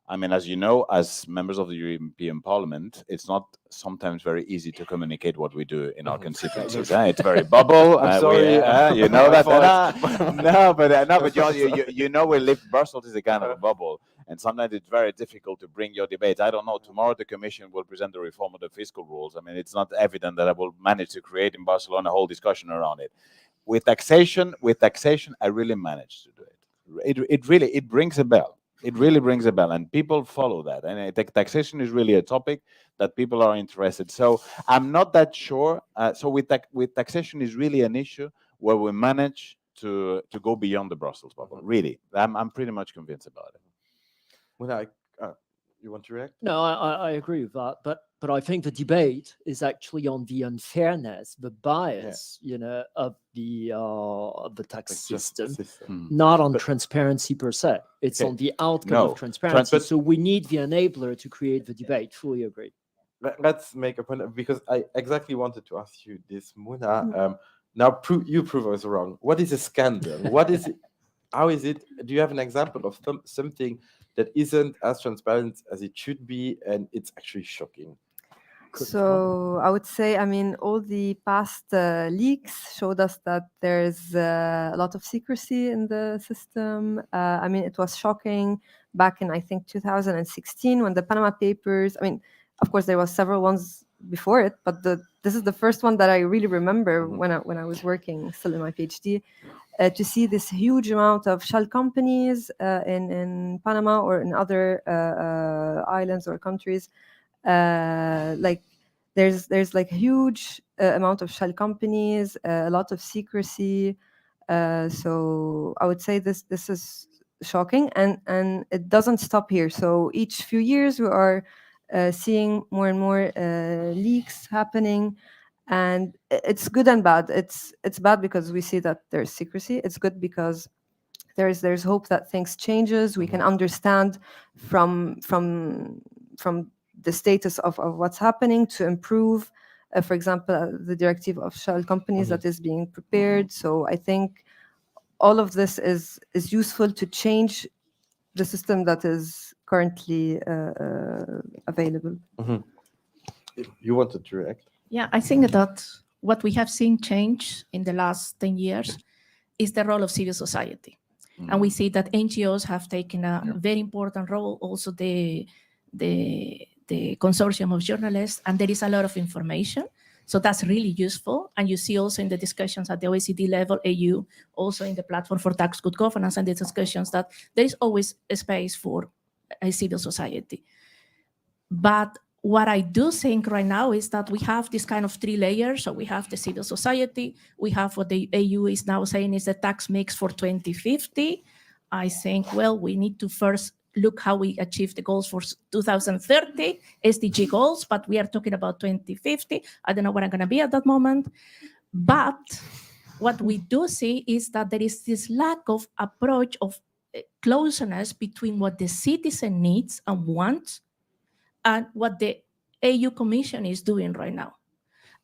I mean, as you know, as members of the European Parliament, it's not sometimes very easy to communicate what we do in our constituencies. It's very bubble. I'm sorry. You know that. But you know, we live. Brussels is a kind of a bubble, and sometimes it's very difficult to bring your debates. I don't know. Tomorrow the Commission will present the reform of the fiscal rules. I mean, it's not evident that I will manage to create in Barcelona a whole discussion around it. With taxation, I really managed to do it. It rings a bell. It really brings a bell, and people follow that. And taxation is really a topic that people are interested. So I'm not that sure. So with taxation is really an issue where we manage to go beyond the Brussels bubble. Really, I'm pretty much convinced about it. Well, you want to react? No, I agree with that, but I think the debate is actually on the unfairness, the bias, of the tax system, not on transparency per se. It's on the outcome of transparency. So we need the enabler to create the debate. Fully agree. Let's make a point, because I exactly wanted to ask you this, Muna. Now you prove I was wrong. What is a scandal? What is it? How is it? Do you have an example of something that isn't as transparent as it should be, and it's actually shocking? So I would say, I mean, all the past leaks showed us that there's a lot of secrecy in the system. I mean, it was shocking back in, I think, 2016 when the Panama Papers, I mean, of course, there was several ones before it, but this is the first one that I really remember when I was working still in my PhD. To see this huge amount of shell companies in Panama or in other islands or countries, like there's like a huge amount of shell companies, a lot of secrecy. So I would say this is shocking, and it doesn't stop here. So each few years we are seeing more and more leaks happening. And it's good and bad. It's bad because we see that there's secrecy. It's good because there's hope that things changes. We can understand from the status of what's happening to improve. For example, the directive of shell companies that is being prepared. So I think all of this is useful to change the system that is currently available. You wanted to react? Yeah, I think that what we have seen change in the last 10 years is the role of civil society. And we see that NGOs have taken a very important role, also the consortium of journalists, and there is a lot of information. So that's really useful. And you see also in the discussions at the OECD level, AU, also in the platform for tax good governance and the discussions that there is always a space for a civil society. But what I do think right now is that we have this kind of three layers. So we have the civil society, we have what the AU is now saying is the tax mix for 2050. I think, well, we need to first look how we achieve the goals for 2030, SDG goals, but we are talking about 2050. I don't know where I'm gonna be at that moment. But what we do see is that there is this lack of approach of closeness between what the citizen needs and wants and what the AU Commission is doing right now.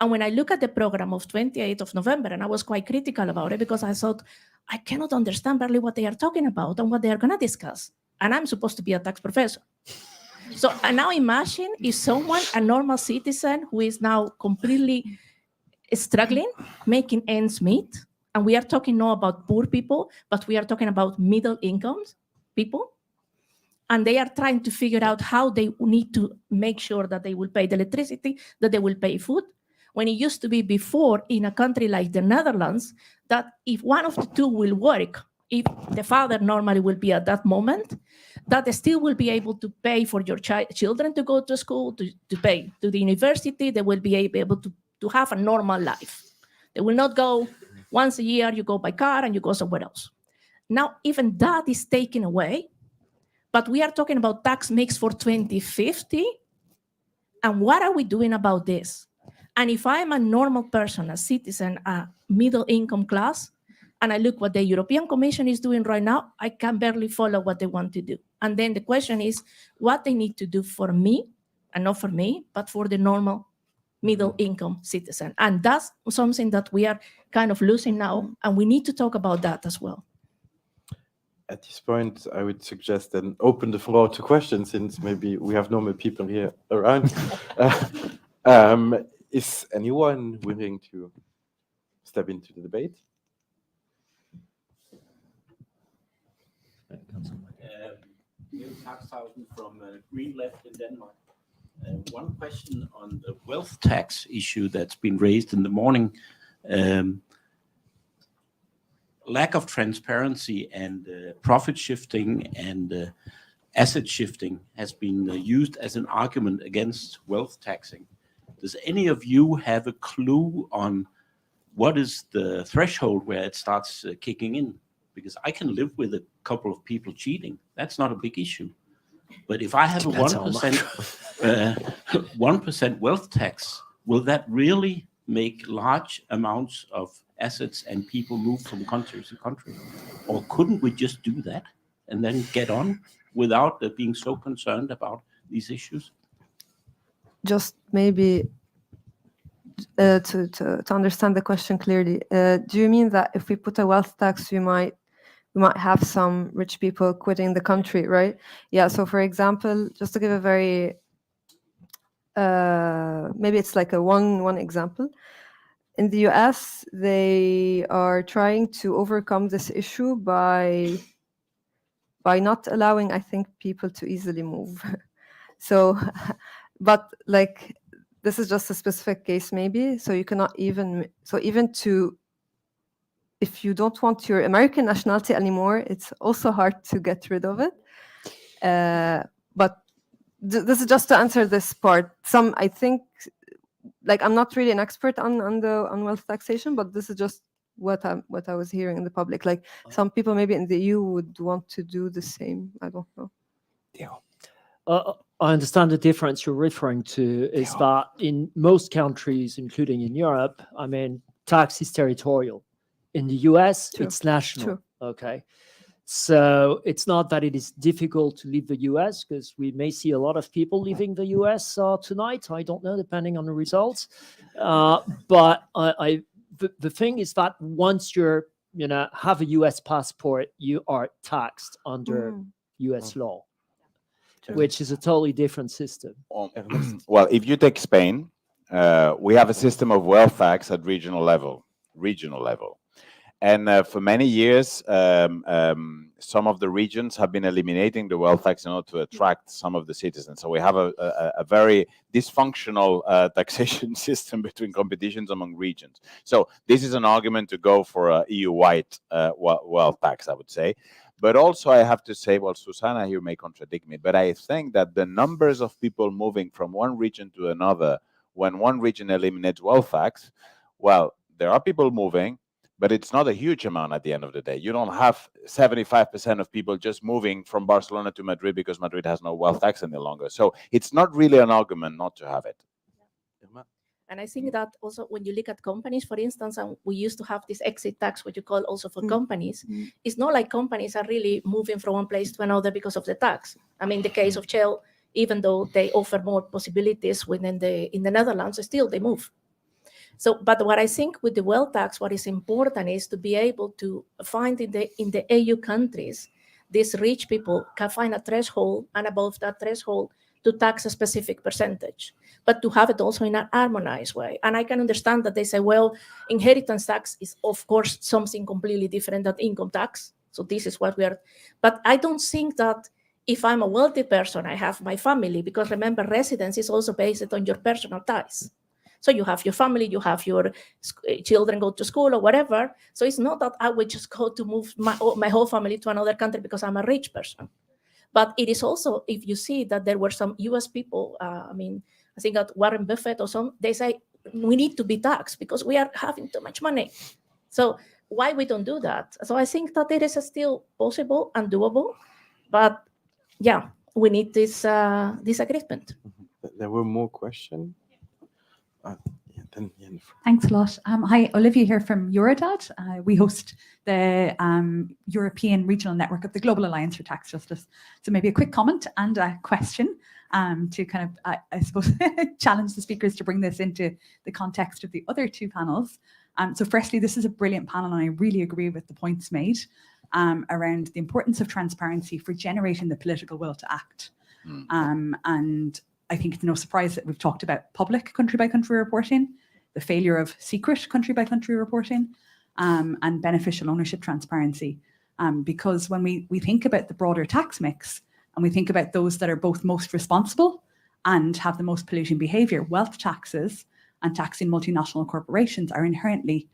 And when I look at the program of 28th of November, and I was quite critical about it because I thought, I cannot understand barely what they are talking about and what they are gonna discuss. And I'm supposed to be a tax professor. So I now imagine if someone, a normal citizen who is now completely struggling, making ends meet, and we are talking not about poor people, but we are talking about middle incomes people, and they are trying to figure out how they need to make sure that they will pay the electricity, that they will pay food. When it used to be before in a country like the Netherlands, that if one of the two will work if the father normally will be at that moment, that they still will be able to pay for your children to go to school, to pay to the university. They will be able to have a normal life. They will not go once a year, you go by car and you go somewhere else. Now, even that is taken away, but we are talking about tax mix for 2050. And what are we doing about this? And if I'm a normal person, a citizen, a middle income class, and I look what the European Commission is doing right now, I can barely follow what they want to do. And then the question is what they need to do for me, and not for me, but for the normal middle income citizen. And that's something that we are kind of losing now, and we need to talk about that as well. At this point, I would suggest then open the floor to questions, since maybe we have normal people here around. Is anyone willing to step into the debate? From Green Left in Denmark. One question on the wealth tax issue that's been raised in the morning. Lack of transparency and profit shifting and asset shifting has been used as an argument against wealth taxing. Does any of you have a clue on what is the threshold where it starts kicking in? Because I can live with a couple of people cheating. That's not a big issue. But if I have a 1% wealth tax, will that really make large amounts of assets and people move from country to country? Or couldn't we just do that and then get on without being so concerned about these issues? Just maybe to understand the question clearly, do you mean that if we put a wealth tax, we might have some rich people quitting the country, right? Yeah, so for example, just to give a very, maybe it's like a one example. In the US, they are trying to overcome this issue by not allowing, I think, people to easily move. So, but like, this is just a specific case maybe, so you cannot even, if you don't want your American nationality anymore, it's also hard to get rid of it. But this is just to answer this part. I think, like, I'm not really an expert on wealth taxation, but this is just what I was hearing in the public. Like, some people maybe in the EU would want to do the same. I don't know. Yeah. I understand the difference you're referring to is that in most countries, including in Europe, I mean, tax is territorial. In the US, it's national. True. Okay. So it's not that it is difficult to leave the US, because we may see a lot of people leaving the US tonight. I don't know, depending on the results. But the thing is that once you're, have a US passport, you are taxed under US law, which is a totally different system. Well, if you take Spain, we have a system of wealth tax at regional level. And for many years, some of the regions have been eliminating the wealth tax in order to attract some of the citizens. So we have a very dysfunctional taxation system between competitions among regions. So this is an argument to go for a EU-wide wealth tax, I would say. But also I have to say, well, Susanna here may contradict me, but I think that the numbers of people moving from one region to another, when one region eliminates wealth tax, well, there are people moving, but it's not a huge amount at the end of the day. You don't have 75% of people just moving from Barcelona to Madrid because Madrid has no wealth tax any longer. So it's not really an argument not to have it. And I think that also when you look at companies, for instance, and we used to have this exit tax, what you call also for companies, it's not like companies are really moving from one place to another because of the tax. I mean, the case of Shell, even though they offer more possibilities in the Netherlands, still they move. So, but what I think with the wealth tax, what is important is to be able to find in the EU countries, these rich people can find a threshold, and above that threshold to tax a specific percentage, but to have it also in an harmonized way. And I can understand that they say, well, inheritance tax is of course something completely different than income tax. So this is what we are, but I don't think that if I'm a wealthy person, I have my family, because remember, residence is also based on your personal ties. So you have your family, you have your children go to school or whatever. So it's not that I would just go to move my whole family to another country because I'm a rich person. But it is also, if you see that there were some US people, I think that Warren Buffett or some, they say, we need to be taxed because we are having too much money. So why we don't do that? So I think that it is still possible and doable, but yeah, we need this agreement. There were more questions. Thanks a lot. Hi, Olivia here from Eurodad. We host the European Regional Network of the Global Alliance for Tax Justice. So maybe a quick comment and a question to kind of, I suppose, challenge the speakers to bring this into the context of the other two panels. So firstly, this is a brilliant panel and I really agree with the points made around the importance of transparency for generating the political will to act. And I think it's no surprise that we've talked about public country-by-country reporting, the failure of secret country-by-country reporting, and beneficial ownership transparency. Because when we think about the broader tax mix, and we think about those that are both most responsible and have the most polluting behavior, wealth taxes and taxing multinational corporations are inherently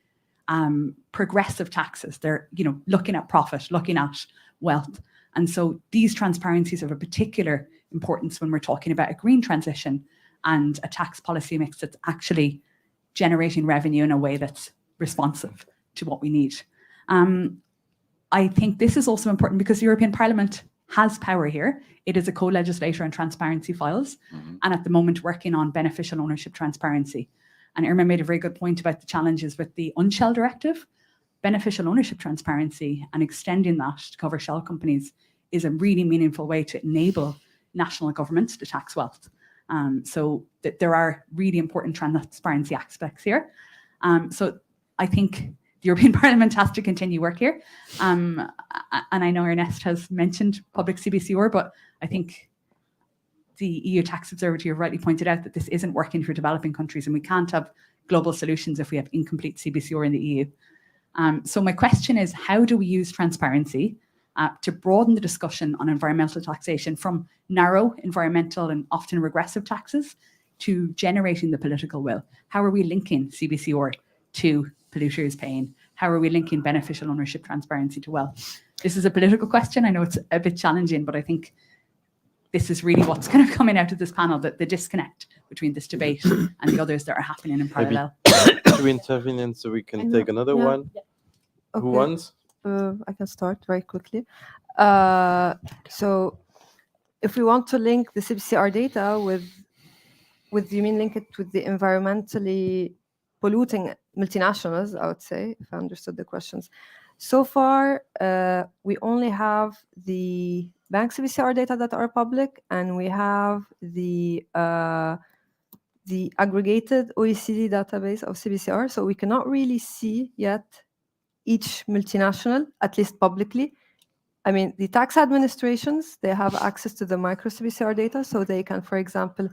progressive taxes. They're looking at profit, looking at wealth. And so these transparencies are of a particular importance when we're talking about a green transition and a tax policy mix that's actually generating revenue in a way that's responsive to what we need. I think this is also important because the European Parliament has power here. It is a co-legislator on transparency files, and at the moment working on beneficial ownership transparency. And Irma made a very good point about the challenges with the Unshell directive. Beneficial ownership transparency and extending that to cover shell companies is a really meaningful way to enable national governments to tax wealth. So that there are really important transparency aspects here. So I think the European Parliament has to continue work here. And I know Ernest has mentioned public CBCR, but I think the EU Tax Observatory have rightly pointed out that this isn't working for developing countries and we can't have global solutions if we have incomplete CBCR in the EU. So my question is, how do we use transparency to broaden the discussion on environmental taxation from narrow environmental and often regressive taxes to generating the political will? How are we linking CBCR to polluters paying? How are we linking beneficial ownership transparency to wealth? This is a political question. I know it's a bit challenging, but I think this is really what's kind of coming out of this panel, that the disconnect between this debate and the others that are happening in parallel. Should we intervene in so we can take another one? Okay. Who wants? I can start very quickly. So if we want to link the CBCR data with you mean link it with the environmentally polluting multinationals, I would say, if I understood the questions. So far, we only have the bank CBCR data that are public, and we have the aggregated OECD database of CBCR. So we cannot really see yet each multinational, at least publicly. I mean, the tax administrations, they have access to the micro CBCR data, so they can, for example,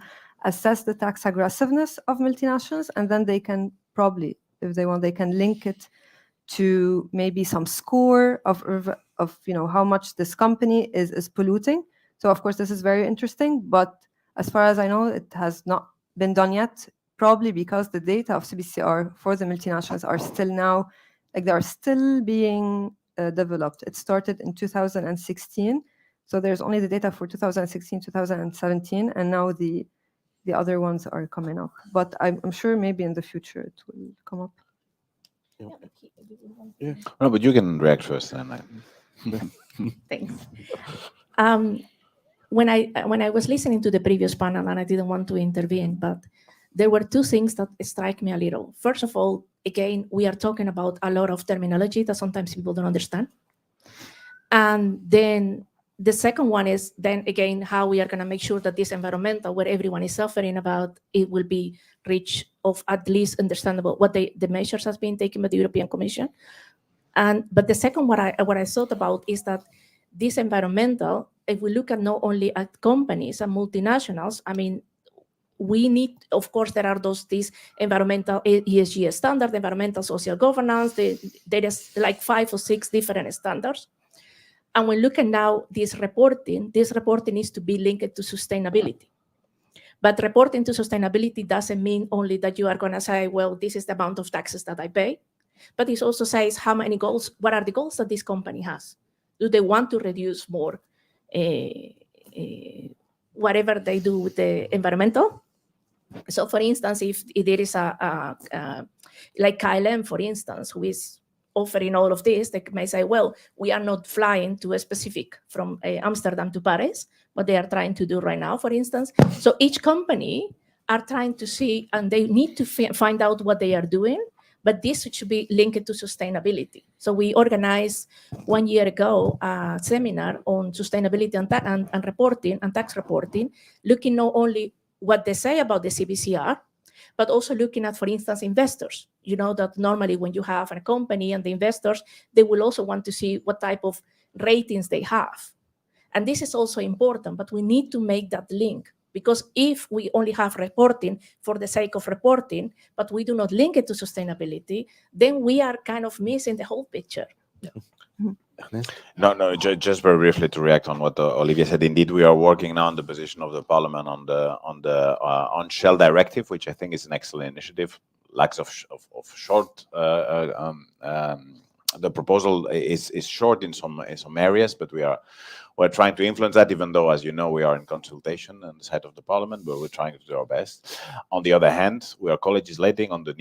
assess the tax aggressiveness of multinationals, and then they can probably, if they want, they can link it to maybe some score of how much this company is polluting. So of course, this is very interesting, but as far as I know, it has not been done yet, probably because the data of CBCR for the multinationals are still now, like they are still being developed. It started in 2016, so there's only the data for 2016, 2017, and now the other ones are coming up. But I'm sure maybe in the future it will come up. Yeah. No, but you can react first, then. Thanks. When I was listening to the previous panel, and I didn't want to intervene, but there were two things that strike me a little. First of all, again, we are talking about a lot of terminology that sometimes people don't understand. And then the second one is then again, how we are going to make sure that this environmental, where everyone is suffering about, it will be reach of at least understandable what the measures has been taken by the European Commission. But the second what I thought about is that this environmental, if we look at not only at companies and multinationals, I mean, we need, of course, there are these environmental ESG standards, environmental social governance. There is like 5 or 6 different standards. And when looking now this reporting needs to be linked to sustainability. But reporting to sustainability doesn't mean only that you are going to say, well, this is the amount of taxes that I pay, but it also says how many goals, what are the goals that this company has? Do they want to reduce more whatever they do with the environmental? So for instance, if there is like KLM, for instance, who is offering all of this, they may say, well, we are not flying to a specific from Amsterdam to Paris, what they are trying to do right now, for instance. So each company are trying to see, and they need to find out what they are doing, but this should be linked to sustainability. So we organized 1 year ago a seminar on sustainability and reporting and tax reporting, looking not only what they say about the CBCR, but also looking at, for instance, investors. You know that normally when you have a company and the investors, they will also want to see what type of ratings they have. And this is also important, but we need to make that link, because if we only have reporting for the sake of reporting, but we do not link it to sustainability, then we are kind of missing the whole picture. No, just very briefly to react on what Olivier said. Indeed, we are working now on the position of the Parliament on the on-shell directive, which I think is an excellent initiative. Lacks of short. The proposal is short in some areas, but we're trying to influence that, even though, as you know, we are in consultation on the side of the Parliament, but we're trying to do our best. On the other hand, we are co-legislating on the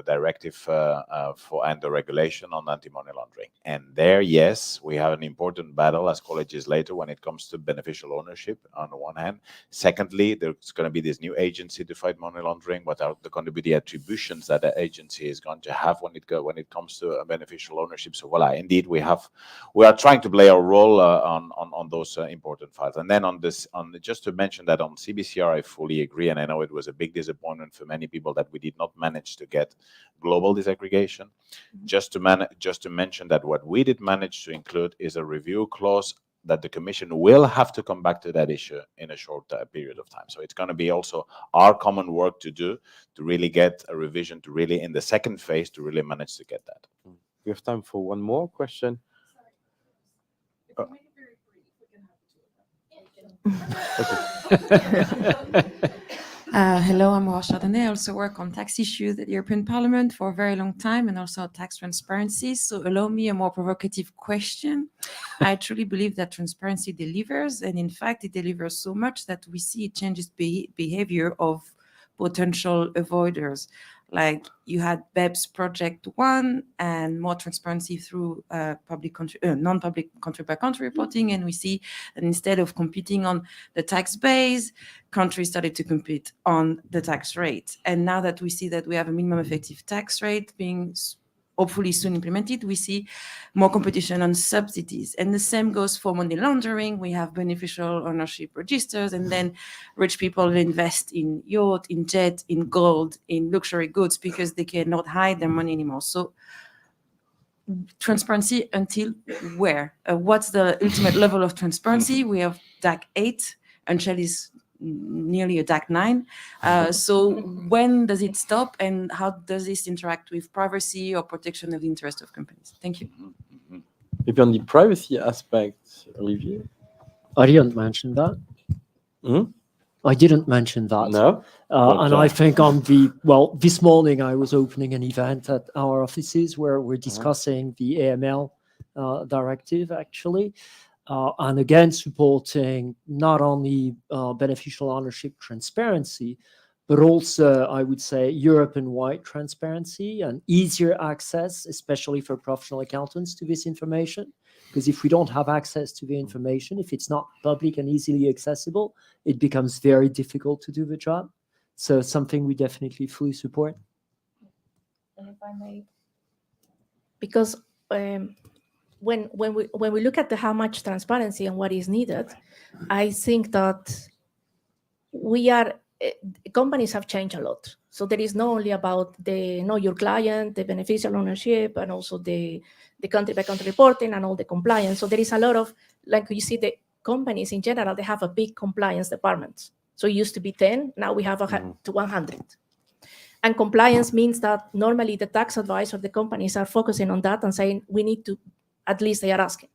directive and the regulation on anti-money laundering. And there, yes, we have an important battle as co-legislator when it comes to beneficial ownership on the one hand. Secondly, there's going to be this new agency to fight money laundering. What are going to be the attributions that the agency is going to have when it comes to beneficial ownership? So voila, indeed, we are trying to play our role on those important files. And then just to mention that on CBCR, I fully agree, and I know it was a big disappointment for many people that we did not manage to get global disaggregation. Just to mention that what we did manage to include is a review clause that the Commission will have to come back to that issue in a short period of time. So it's going to be also our common work to do to really get a revision, to really in the second phase to really manage to get that. We have time for one more question. Hello, I'm Roche Chardonnay. I also work on tax issues at the European Parliament for a very long time, and also tax transparency. So allow me a more provocative question. I truly believe that transparency delivers, and in fact, it delivers so much that we see it changes behavior of potential avoiders. Like you had BEPS Project 1 and more transparency through non-public country-by-country reporting. And we see that instead of competing on the tax base, countries started to compete on the tax rate. And now that we see that we have a minimum effective tax rate being hopefully soon implemented, we see more competition on subsidies. And the same goes for money laundering. We have beneficial ownership registers, and then rich people invest in yacht, in jet, in gold, in luxury goods because they cannot hide their money anymore. So transparency until where? What's the ultimate level of transparency? We have DAC 8, and Shell is nearly a DAC 9. So when does it stop, and how does this interact with privacy or protection of the interest of companies? Thank you. Maybe on the privacy aspect, Olivier? I didn't mention that. I didn't mention that. No. And I think this morning I was opening an event at our offices where we're discussing the AML directive, actually. And again, supporting not only beneficial ownership transparency, but also, I would say, European-wide transparency and easier access, especially for professional accountants, to this information. Because if we don't have access to the information, if it's not public and easily accessible, it becomes very difficult to do the job. So something we definitely fully support. And if I may, because when we look at how much transparency and what is needed, I think that companies have changed a lot. So there is not only about the know your client, the beneficial ownership, and also the country-by-country reporting and all the compliance. So there is a lot of, like you see, the companies in general, they have a big compliance department. So it used to be 10, now we have to 100. And compliance means that normally the tax advisor, the companies are focusing on that and saying, we need to, at least they are asking.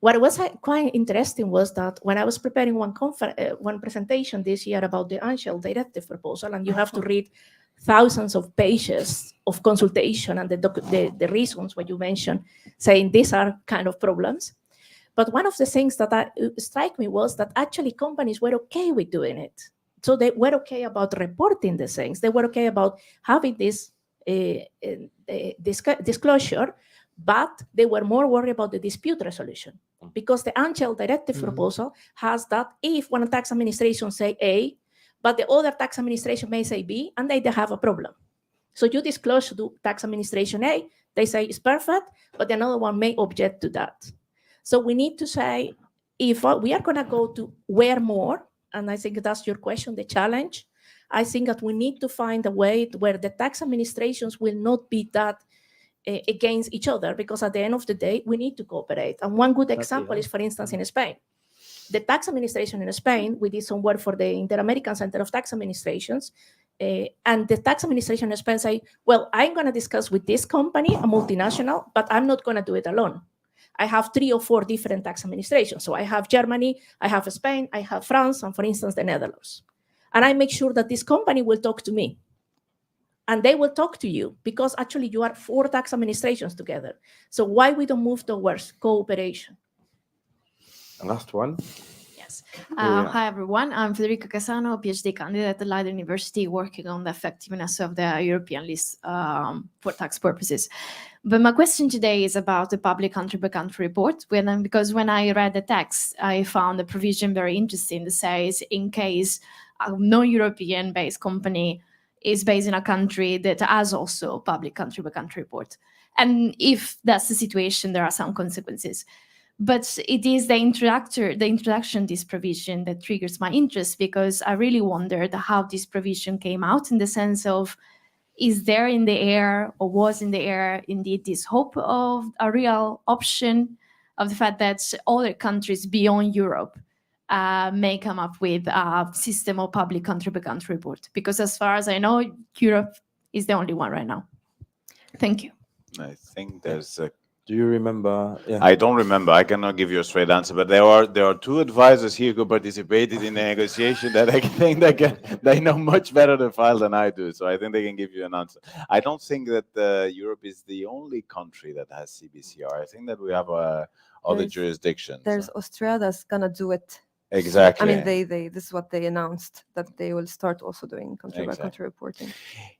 what was quite interesting was that when I was preparing one presentation this year about the Angel Directive proposal, and you have to read thousands of pages of consultation and the reasons what you mentioned, saying these are kind of problems. But one of the things that struck me was that actually companies were okay with doing it. So they were okay about reporting the things. They were okay about having this disclosure, but they were more worried about the dispute resolution, because the Angel Directive proposal has that if one tax administration say A, but the other tax administration may say B, and they have a problem. So you disclose to tax administration A, they say it's perfect, but another one may object to that. So we need to say, if we are going to go to where more, and I think that's your question, the challenge, I think that we need to find a way where the tax administrations will not be that against each other, because at the end of the day, we need to cooperate. And one good example is, for instance, in Spain. The tax administration in Spain, we did some work for the Inter-American Center of Tax Administrations, and the tax administration in Spain say, well, I'm going to discuss with this company, a multinational, but I'm not going to do it alone. I have 3 or 4 different tax administrations. So I have Germany, I have Spain, I have France, and for instance, the Netherlands. And I make sure that this company will talk to me. And they will talk to you, because actually you are 4 tax administrations together. So why we don't move towards cooperation? Last one. Yes. Yeah. Hi, everyone. I'm Federica Casano, PhD candidate at Leiden University, working on the effectiveness of the European list for tax purposes. But my question today is about the public country-by-country report. Because when I read the text, I found the provision very interesting that says, in case a non-European-based company is based in a country that has also a public country-by-country report. And if that's the situation, there are some consequences. But it is the introduction of this provision that triggers my interest, because I really wondered how this provision came out, in the sense of, is there in the air, or was in the air indeed this hope of a real option of the fact that other countries beyond Europe may come up with a system of public country-by-country report? Because as far as I know, Europe is the only one right now. Thank you. I think there's Do you remember? Yeah. I don't remember. I cannot give you a straight answer. But there are 2 advisors here who participated in the negotiation that I think they know much better the file than I do. So I think they can give you an answer. I don't think that Europe is the only country that has CBCR. I think that we have other jurisdictions. There's Austria that's gonna do it. Exactly. I mean, this is what they announced, that they will start also doing country-by-country reporting.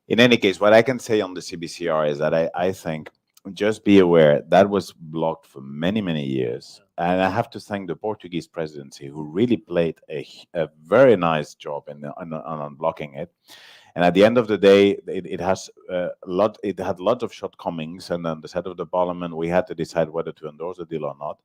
In any case, what I can say on the CBCR is that I think, just be aware that was blocked for many, many years. And I have to thank the Portuguese presidency, who really played a very nice job on unblocking it. And at the end of the day, it had lots of shortcomings. And on the side of the parliament, we had to decide whether to endorse the deal or not.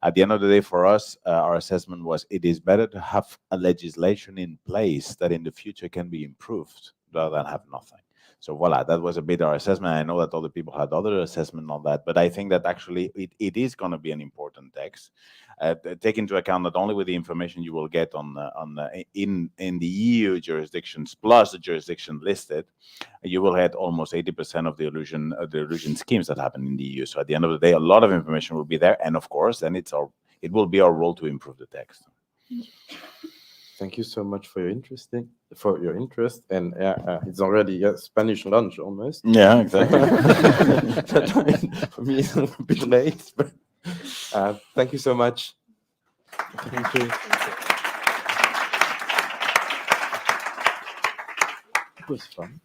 At the end of the day, for us, our assessment was, it is better to have a legislation in place that in the future can be improved, rather than have nothing. So voila, that was a bit our assessment. I know that other people had other assessment on that, but I think that actually it is going to be an important text. Take into account not only with the information you will get in the EU jurisdictions plus the jurisdiction listed, you will get almost 80% of the illusion schemes that happen in the EU. So at the end of the day, a lot of information will be there, and of course, then it will be our role to improve the text. Thank you so much for your interest, and it's already Spanish lunch almost. Yeah, exactly. For me, it's a bit late, but thank you so much. Thank you. It was fun.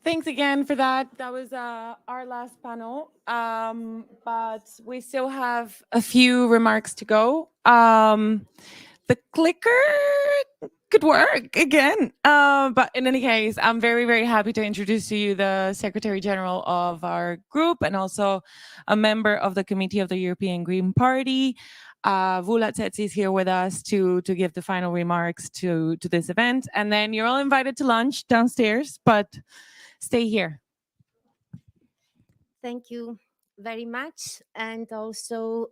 Thanks again for that. That was our last panel, but we still have a few remarks to go. The clicker could work again, but in any case, I'm very, very happy to introduce to you the Secretary General of our group and also a member of the Committee of the European Green Party, Vulat is here with us to give the final remarks to this event. And then you're all invited to lunch downstairs, but stay here. Thank you very much. And also,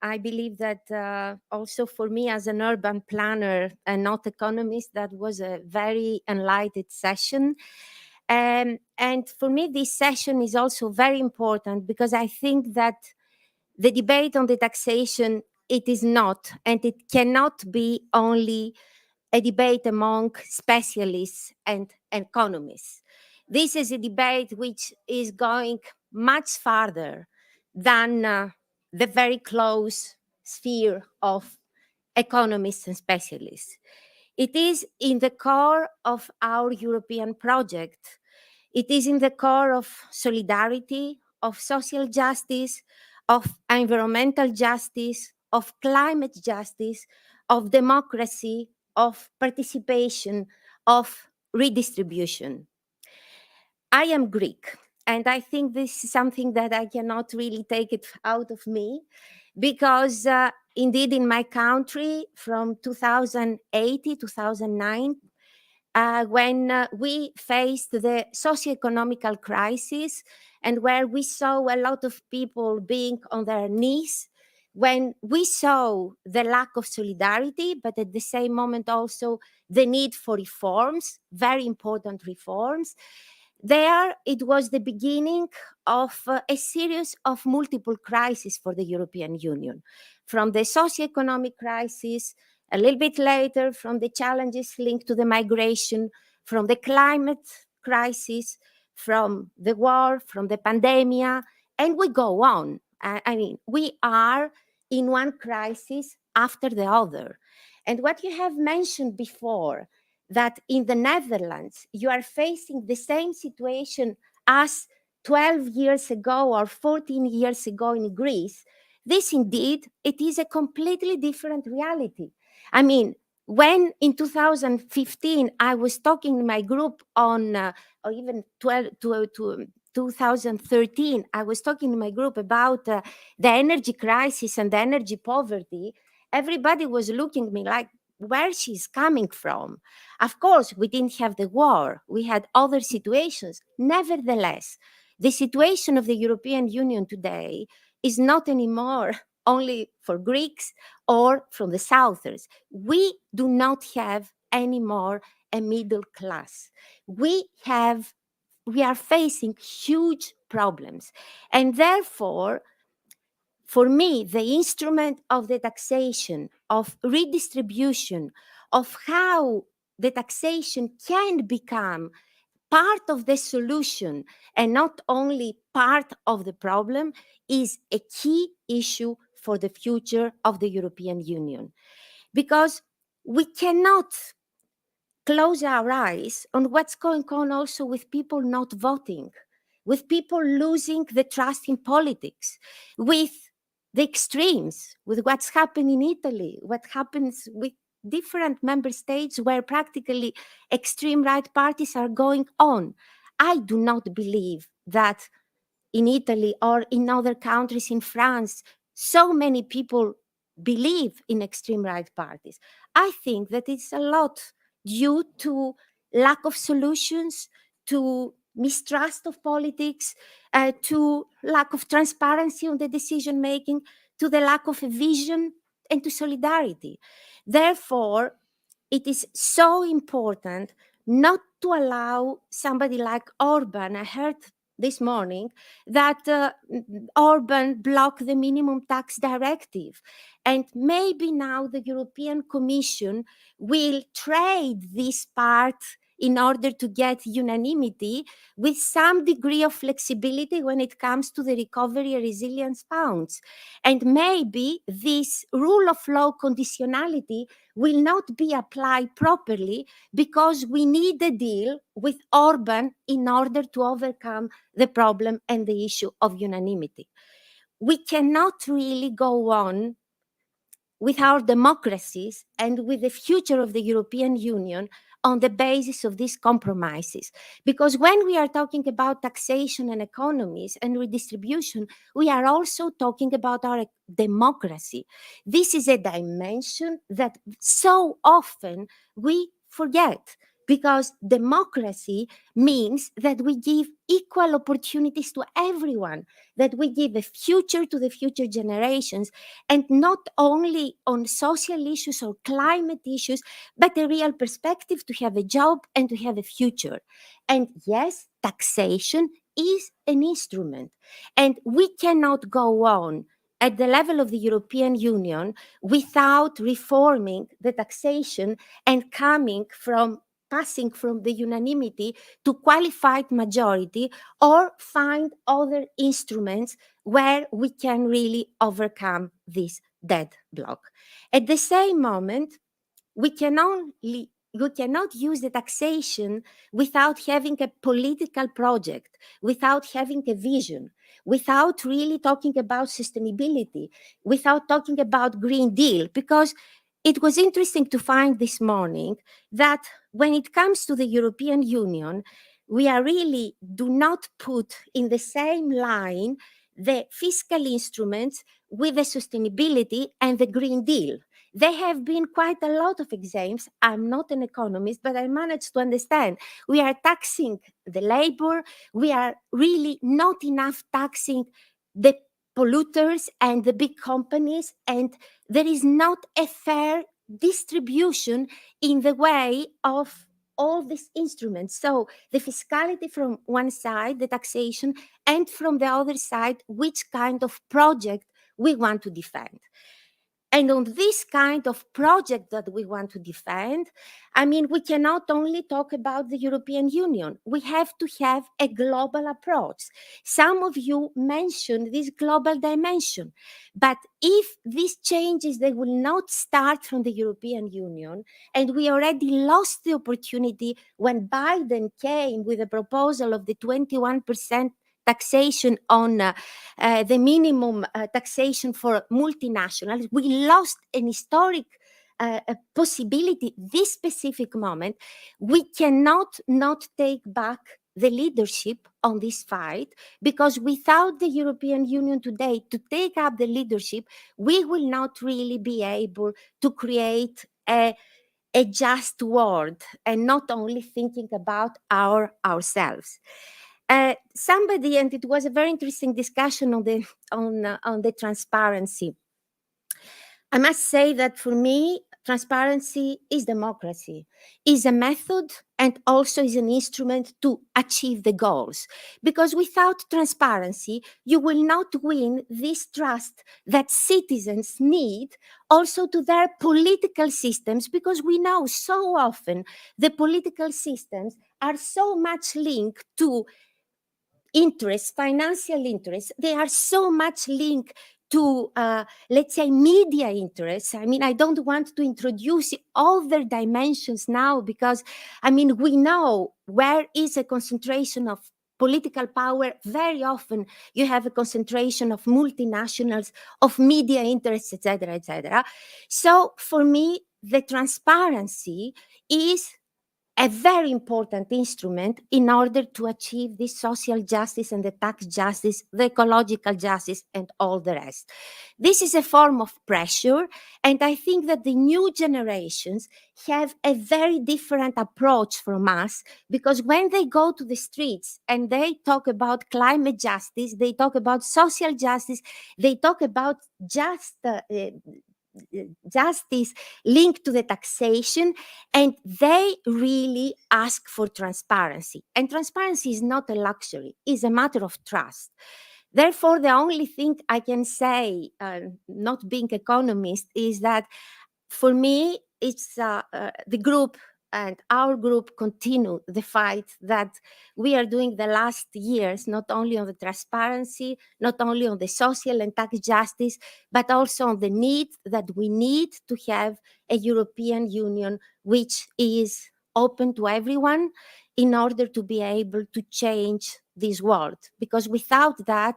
I believe that also for me as an urban planner and not economist, that was a very enlightened session. And for me, this session is also very important because I think that the debate on the taxation, it is not, and it cannot be only a debate among specialists and economists. This is a debate which is going much farther than the very close sphere of economists and specialists. It is in the core of our European project. It is in the core of solidarity, of social justice, of environmental justice, of climate justice, of democracy, of participation, of redistribution. I am Greek, and I think this is something that I cannot really take it out of me, because indeed in my country from 2008 to 2009, when we faced the socio-economical crisis and where we saw a lot of people being on their knees, when we saw the lack of solidarity, but at the same moment also the need for reforms, very important reforms, there it was the beginning of a series of multiple crises for the European Union, from the socio-economic crisis, a little bit later from the challenges linked to the migration, from the climate crisis, from the war, from the pandemic, and we go on. I mean, we are in one crisis after the other. And what you have mentioned before, that in the Netherlands, you are facing the same situation as 12 years ago or 14 years ago in Greece, this indeed, it is a completely different reality. I mean, when in 2015, I was talking in my group on, or even 2013, I was talking in my group about the energy crisis and the energy poverty, everybody was looking at me like, where she's coming from. Of course, we didn't have the war. We had other situations. Nevertheless, the situation of the European Union today is not anymore only for Greeks or from the Southers. We do not have anymore a middle class. We are facing huge problems. And therefore, for me, the instrument of the taxation, of redistribution, of how the taxation can become part of the solution and not only part of the problem, is a key issue for the future of the European Union. Because we cannot close our eyes on what's going on also with people not voting, with people losing the trust in politics, with the extremes, with what's happened in Italy, what happens with different member states where practically extreme right parties are going on. I do not believe that in Italy or in other countries, in France, so many people believe in extreme right parties. I think that it's a lot due to lack of solutions, to mistrust of politics, to lack of transparency on the decision making, to the lack of a vision, and to solidarity. Therefore, it is so important not to allow somebody like Orban. I heard this morning that Orban blocked the minimum tax directive. And maybe now the European Commission will trade this part in order to get unanimity with some degree of flexibility when it comes to the recovery and resilience funds. And maybe this rule of law conditionality will not be applied properly because we need a deal with Orban in order to overcome the problem and the issue of unanimity. We cannot really go on with our democracies and with the future of the European Union on the basis of these compromises. Because when we are talking about taxation and economies and redistribution, we are also talking about our democracy. This is a dimension that so often we forget, because democracy means that we give equal opportunities to everyone, that we give a future to the future generations, and not only on social issues or climate issues, but a real perspective to have a job and to have a future. And yes, taxation is an instrument, and we cannot go on at the level of the European Union without reforming the taxation and passing from the unanimity to qualified majority, or find other instruments where we can really overcome this deadlock. At the same moment, we cannot use the taxation without having a political project, without having a vision, without really talking about sustainability, without talking about Green Deal, because it was interesting to find this morning that when it comes to the European Union, we are really do not put in the same line the fiscal instruments with the sustainability and the Green Deal. There have been quite a lot of examples. I'm not an economist, but I managed to understand. We are taxing the labor. We are really not enough taxing the polluters and the big companies, and there is not a fair distribution in the way of all these instruments. So the fiscality from one side, the taxation, and from the other side, which kind of project we want to defend. And on this kind of project that we want to defend, I mean, we cannot only talk about the European Union. We have to have a global approach. Some of you mentioned this global dimension. But if these changes, they will not start from the European Union, and we already lost the opportunity when Biden came with a proposal of the 21% taxation on the minimum taxation for multinationals. We lost an historic possibility, this specific moment. We cannot not take back the leadership on this fight, because without the European Union today to take up the leadership, we will not really be able to create a just world, and not only thinking about ourselves. Somebody, and it was a very interesting discussion on the transparency. I must say that for me, transparency is democracy, is a method, and also is an instrument to achieve the goals. Because without transparency, you will not win this trust that citizens need also to their political systems, because we know so often the political systems are so much linked to interests, financial interests. They are so much linked to, let's say, media interests. I mean, I don't want to introduce other dimensions now, because, I mean, we know where is a concentration of political power. Very often you have a concentration of multinationals, of media interests, etc., etc. So for me, the transparency is a very important instrument in order to achieve this social justice and the tax justice, the ecological justice, and all the rest. This is a form of pressure, and I think that the new generations have a very different approach from us, because when they go to the streets and they talk about climate justice, they talk about social justice, they talk about justice linked to the taxation, and they really ask for transparency. And transparency is not a luxury, it's a matter of trust. Therefore, the only thing I can say, not being economist, is that for me, it's the group and our group continue the fight that we are doing the last years, not only on the transparency, not only on the social and tax justice, but also on the need that we need to have a European Union which is open to everyone in order to be able to change this world. Because without that,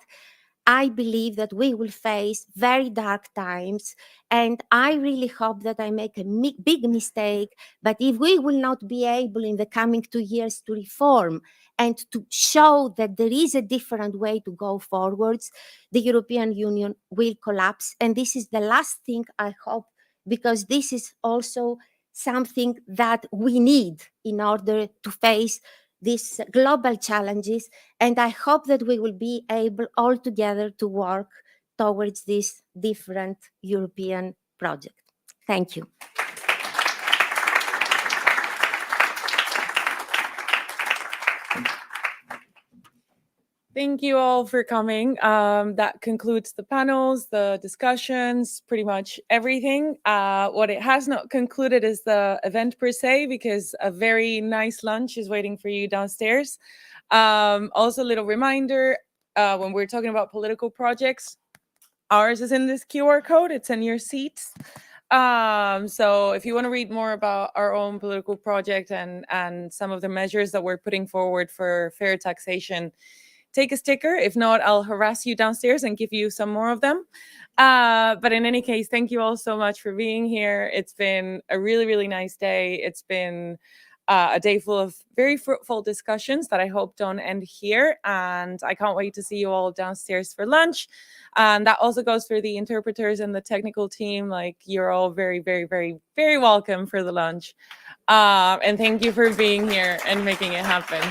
I believe that we will face very dark times, and I really hope that I make a big mistake. But if we will not be able in the coming 2 years to reform and to show that there is a different way to go forwards, the European Union will collapse. And this is the last thing I hope, because this is also something that we need in order to face these global challenges. And I hope that we will be able all together to work towards this different European project. Thank you. Thank you all for coming. That concludes the panels, the discussions, pretty much everything. What it has not concluded is the event per se, because a very nice lunch is waiting for you downstairs. Also, a little reminder, when we're talking about political projects, ours is in this QR code. It's in your seats. So if you want to read more about our own political project and some of the measures that we're putting forward for fair taxation, take a sticker. If not, I'll harass you downstairs and give you some more of them. But in any case, thank you all so much for being here. It's been a really, really nice day. It's been a day full of very fruitful discussions that I hope don't end here. And I can't wait to see you all downstairs for lunch. And that also goes for the interpreters and the technical team. Like, you're all very, very, very, very welcome for the lunch. And thank you for being here and making it happen.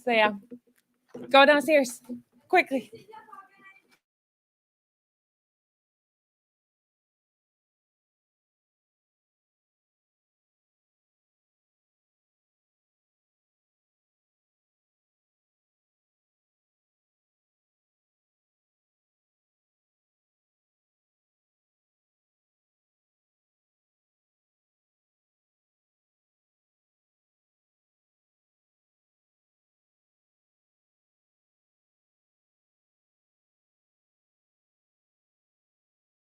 So yeah, go downstairs quickly.